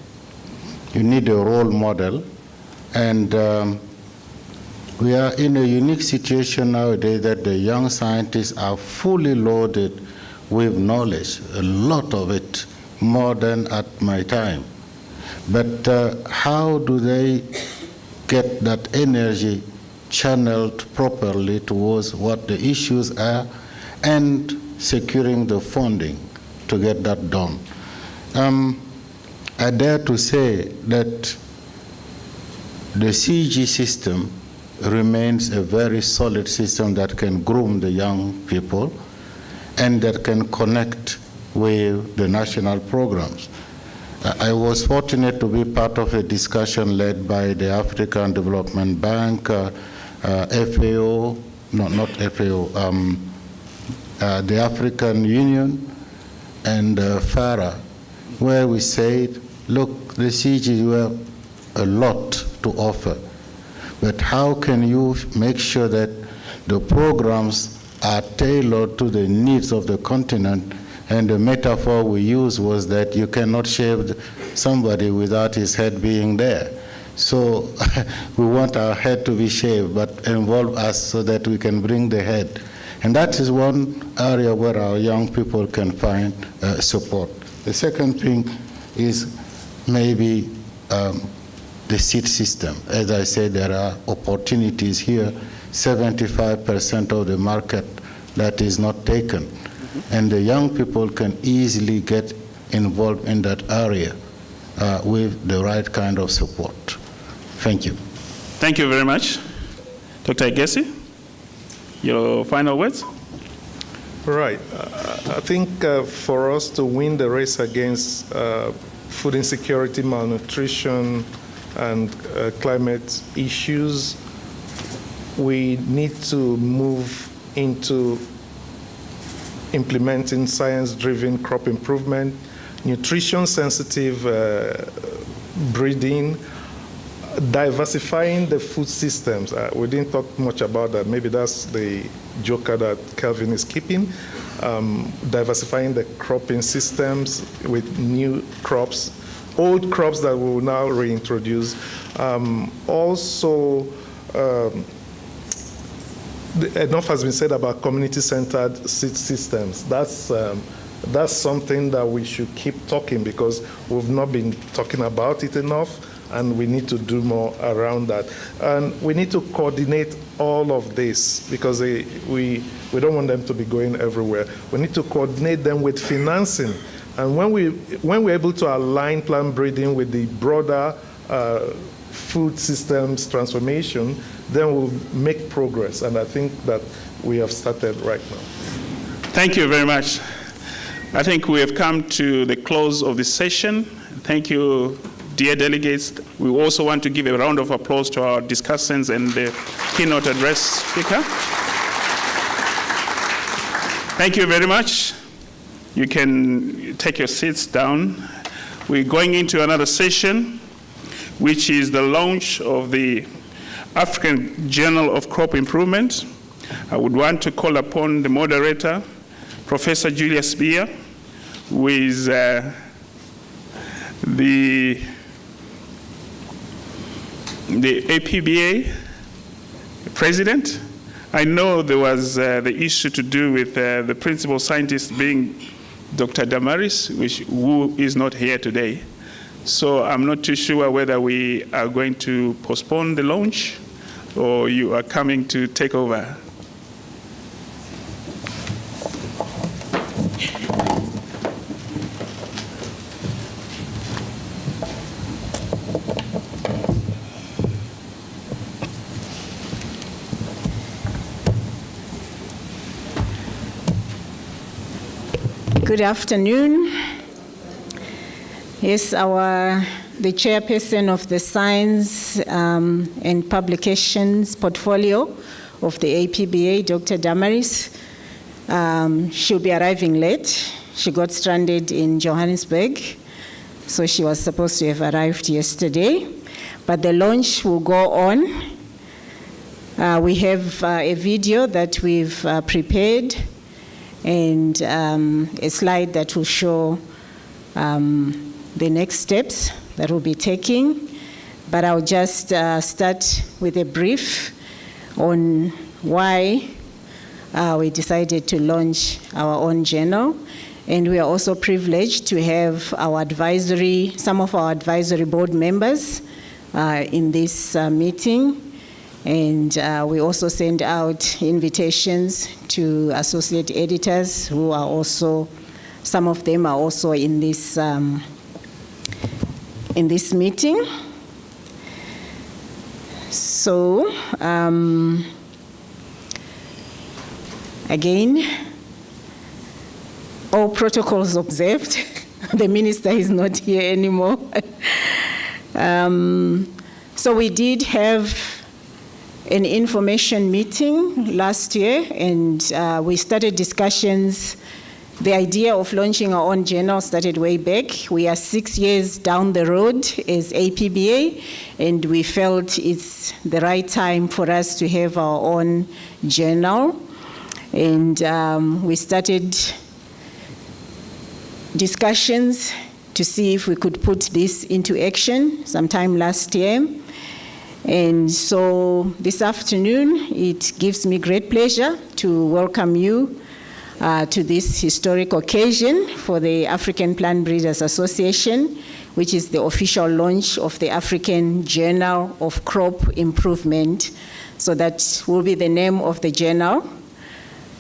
You need a role model, and we are in a unique situation nowadays that the young scientists are fully loaded with knowledge, a lot of it, more than at my time. But how do they get that energy channeled properly towards what the issues are and securing the funding to get that done? I dare to say that the CG system remains a very solid system that can groom the young people and that can connect with the national programs. I was fortunate to be part of a discussion led by the African Development Bank, FAO, not FAO, the African Union, and FARA, where we said, look, the CG have a lot to offer, but how can you make sure that the programs are tailored to the needs of the continent? And the metaphor we used was that you cannot shave somebody without his head being there. So we want our head to be shaved, but involve us so that we can bring the head. And that is one area where our young people can find support. The second thing is maybe the seed system. As I said, there are opportunities here, 75% of the market that is not taken. And the young people can easily get involved in that area with the right kind of support. Thank you. Thank you very much. Dr. Igesi, your final words? Right. I think for us to win the race against food insecurity, malnutrition, and climate issues, we need to move into implementing science-driven crop improvement, nutrition-sensitive breeding, diversifying the food systems. We didn't talk much about that. Maybe that's the joker that Kelvin is keeping. Diversifying the cropping systems with new crops, old crops that we will now reintroduce. Enough has been said about community-centered seed systems. That's something that we should keep talking, because we've not been talking about it enough. and we need to do more around that. And we need to coordinate all of this because we don't want them to be going everywhere. We need to coordinate them with financing. And when we're able to align plant breeding with the broader food systems transformation, then we'll make progress. And I think that we have started right now. Thank you very much. I think we have come to the close of this session. Thank you, dear delegates. We also want to give a round of applause to our discussants and the keynote address speaker. Thank you very much. You can take your seats down. We're going into another session, which is the launch of the African Journal of Crop Improvement. I would want to call upon the moderator, Professor Julius Beer, who is the APBA president. I know there was the issue to do with the principal scientist being Dr. Damaris, who is not here today. So I'm not too sure whether we are going to postpone the launch or you are coming to take over. Good afternoon. Yes, the chairperson of the Science and Publications portfolio of the APBA, Dr. Damaris, she'll be arriving late. She got stranded in Johannesburg, so she was supposed to have arrived yesterday. But the launch will go on. We have a video that we've prepared and a slide that will show the next steps that we'll be taking. But I'll just start with a brief on why we decided to launch our own journal. And we are also privileged to have some of our advisory board members in this meeting. And we also send out invitations to associate editors who are also, some of them are also in this meeting. So, again, all protocols observed. The minister is not here anymore. So we did have an information meeting last year, and we started discussions. The idea of launching our own journal started way back. We are 6 years down the road as APBA, and we felt it's the right time for us to have our own journal. And we started discussions to see if we could put this into action sometime last year. And so this afternoon, it gives me great pleasure to welcome you to this historic occasion for the African Plant Breeders Association, which is the official launch of the African Journal of Crop Improvement. So that will be the name of the journal.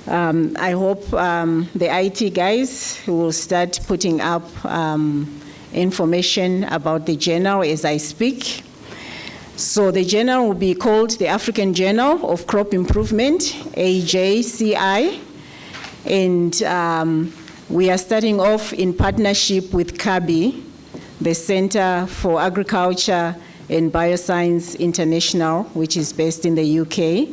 I hope the IT guys will start putting up information about the journal as I speak. So the journal will be called the African Journal of Crop Improvement, AJCI. And we are starting off in partnership with CABI, the Center for Agriculture and Bioscience International, which is based in the UK.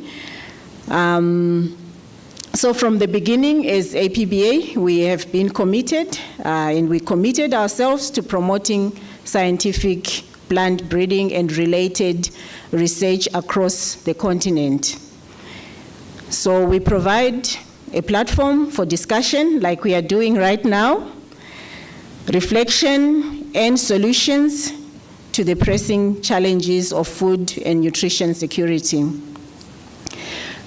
So from the beginning as APBA, we have been committed, and we committed ourselves to promoting scientific plant breeding and related research across the continent. So we provide a platform for discussion like we are doing right now, reflection and solutions to the pressing challenges of food and nutrition security.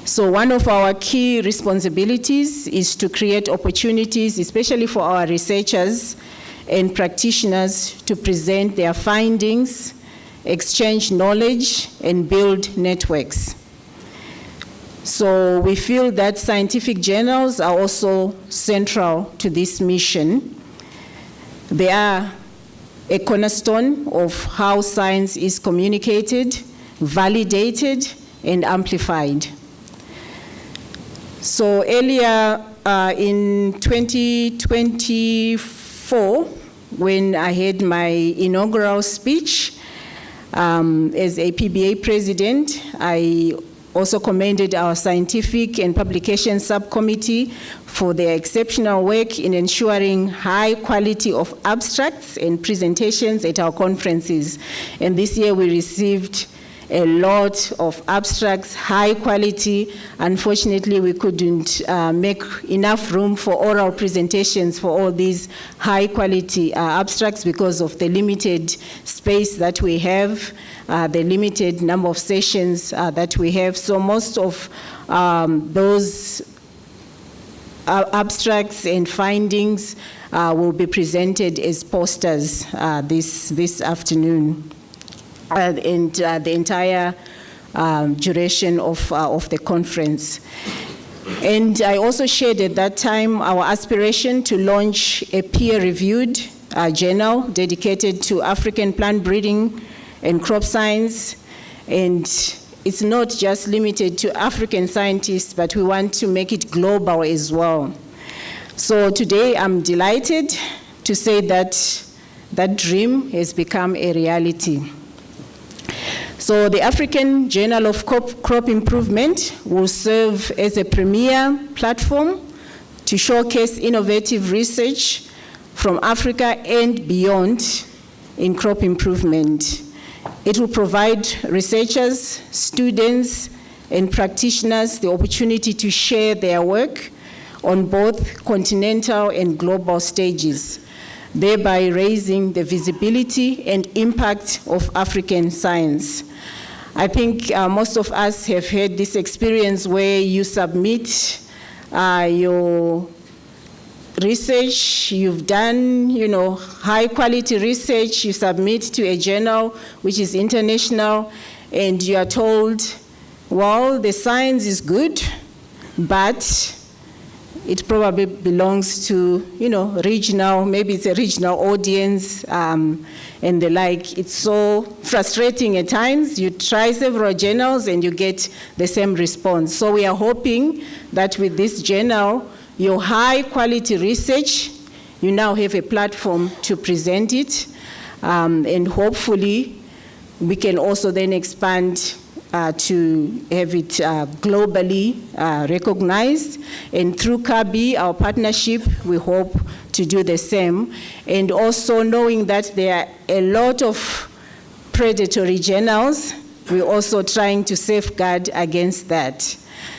So one of our key responsibilities is to create opportunities, especially for our researchers and practitioners, to present their findings exchange knowledge, and build networks. So we feel that scientific journals are also central to this mission. They are a cornerstone of how science is communicated, validated, and amplified. So earlier in 2024, when I had my inaugural speech as a PBA president, I also commended our scientific and publication subcommittee for their exceptional work in ensuring high quality of abstracts and presentations at our conferences. And this year we received a lot of abstracts, high quality. Unfortunately, we couldn't make enough room for oral presentations for all these high quality abstracts because of the limited space that we have, the limited number of sessions that we have. So most of those abstracts and findings will be presented as posters this afternoon. And the entire duration of the conference. And I also shared at that time our aspiration to launch a peer-reviewed journal dedicated to African plant breeding and crop science. And it's not just limited to African scientists, but we want to make it global as well. So today I'm delighted to say that that dream has become a reality. So the African Journal of Crop Improvement will serve as a premier platform to showcase innovative research from Africa and beyond in crop improvement. It will provide researchers, students, and practitioners the opportunity to share their work on both continental and global stages, thereby raising the visibility and impact of African science. I think most of us have had this experience where you submit your research, you've done, high quality research, you submit to a journal which is international, and you are told, well, the science is good, but it probably belongs to, regional, maybe it's a regional audience, and the like. It's so frustrating at times. You try several journals and you get the same response. So we are hoping that with this journal, your high quality research, you now have a platform to present it, and hopefully we can also then expand to have it globally recognized. And through CABI, our partnership, we hope to do the same. And also knowing that there are a lot of predatory journals, we're also trying to safeguard against that.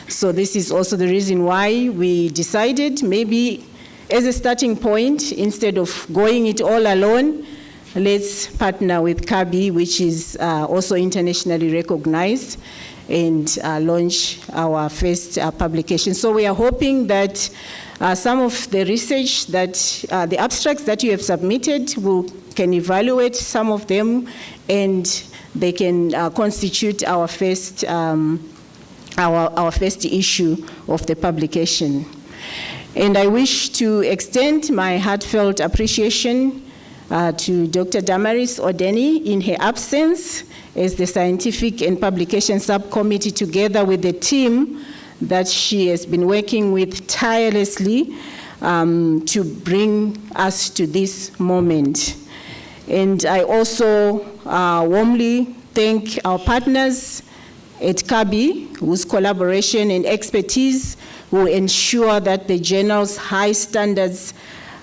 So this is also the reason why we decided maybe as a starting point, instead of going it all alone, let's partner with CABI, which is also internationally recognized, and launch our first publication. So we are hoping that some of the research that, the abstracts that you have submitted, can evaluate some of them, and they can constitute our first, our first issue of the publication. And I wish to extend my heartfelt appreciation to Dr. Damaris Odeni in her absence as the Scientific and Publication Subcommittee, together with the team that she has been working with tirelessly to bring us to this moment. And I also warmly thank our partners at CABI, whose collaboration and expertise will ensure that the journal's high standards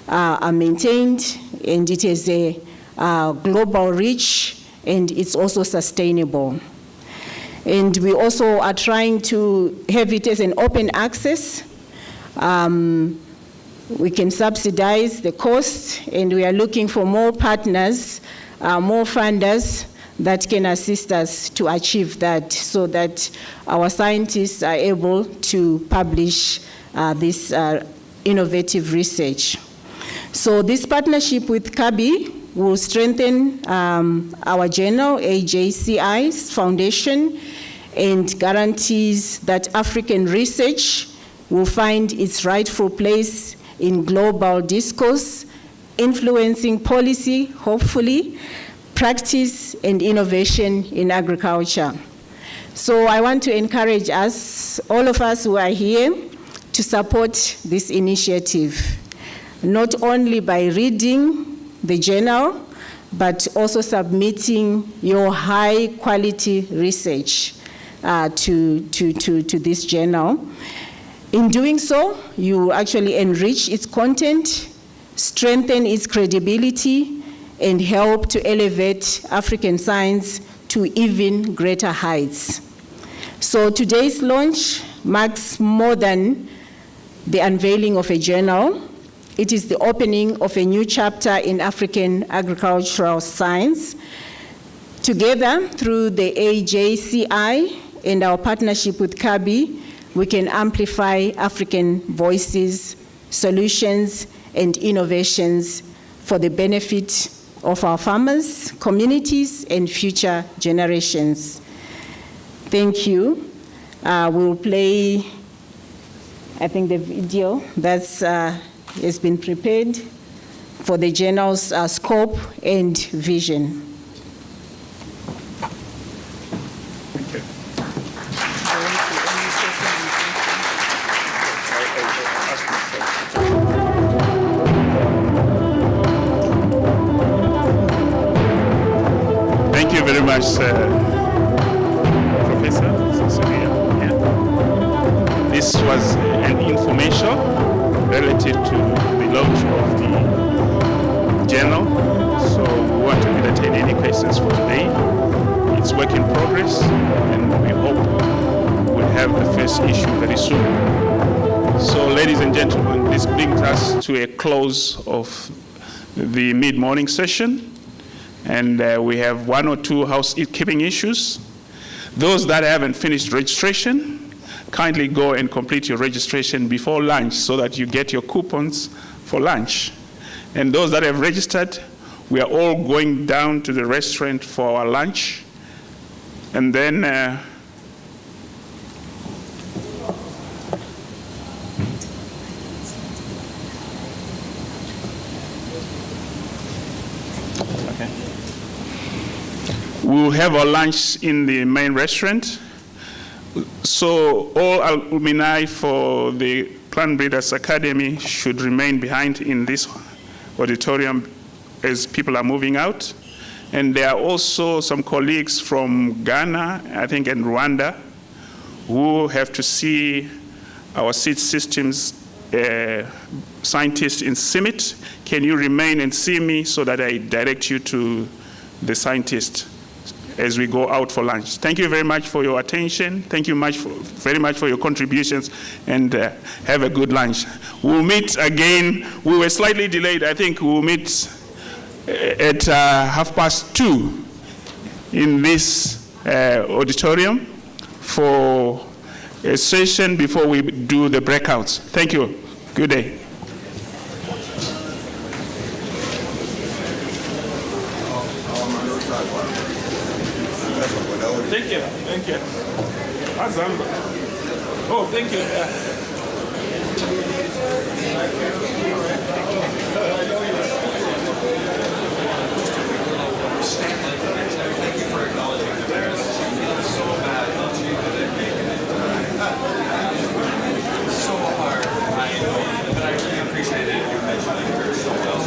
are maintained, and it has a global reach, and it's also sustainable. And we also are trying to have it as an open access. We can subsidize the cost, and we are looking for more partners, more funders that can assist us to achieve that, so that our scientists are able to publish this innovative research. So this partnership with CABI will strengthen our journal, AJCI's foundation, and guarantees that African research will find its rightful place in global discourse, influencing policy, hopefully, practice, and innovation in agriculture. So I want to encourage us, all of us who are here, to support this initiative, not only by reading the journal, but also submitting your high-quality research to this journal. In doing so, you actually enrich its content, strengthen its credibility, and help to elevate African science to even greater heights. So today's launch marks more than the unveiling of a journal. It is the opening of a new chapter in African agricultural science. Together, through the AJCI and our partnership with CABI, we can amplify African voices, solutions, and innovations for the benefit of our farmers, communities, and future generations. Thank you. We'll play, I think, the video that's has been prepared for the journal's scope and vision. Thank you very much, Professor Cecilia. Yeah. This was an information relative to the launch of the journal. So we want to entertain any questions for today. It's work in progress, and we hope we'll have the first issue very soon. So, ladies and gentlemen, this brings us to a close of the mid-morning session. And we have one or two housekeeping issues. Those that haven't finished registration, kindly go and complete your registration before lunch so that you get your coupons for lunch. And those that have registered, we are all going down to the restaurant for our lunch. And then we'll have our lunch in the main restaurant. So all alumni for the Plant Breeders Academy should remain behind in this auditorium as people are moving out. And there are also some colleagues from Ghana, I think, and Rwanda, who have to see our seed systems scientist in CIMMYT. Can you remain and see me so that I direct you to the scientist as we go out for lunch? Thank you very much for your attention. Thank you very much for your contributions, and have a good lunch. We'll meet again. We were slightly delayed. I think we'll meet at 2:30 in this auditorium for a session before we do the breakouts. Thank you. Good day. Thank you. Thank you. Azamba. Oh, thank you. Thank you for acknowledging the merits. So bad. So hard. But I really appreciate it. You mentioned it so well.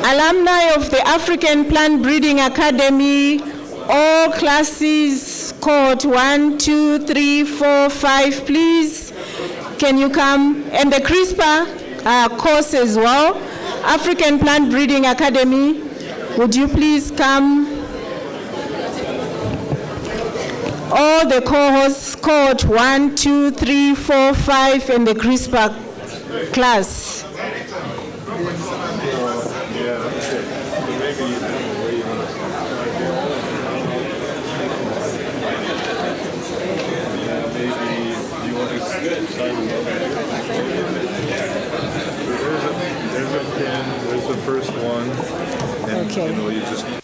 Alumni of the African Plant Breeding Academy, all classes, cohort 1, 2, 3, 4, 5, please, can you come? And the CRISPR course as well. African Plant Breeding Academy, would you please come? All the cohorts, cohort 1, 2, 3, 4, 5, and the CRISPR class. There's the first one, and Okay. you just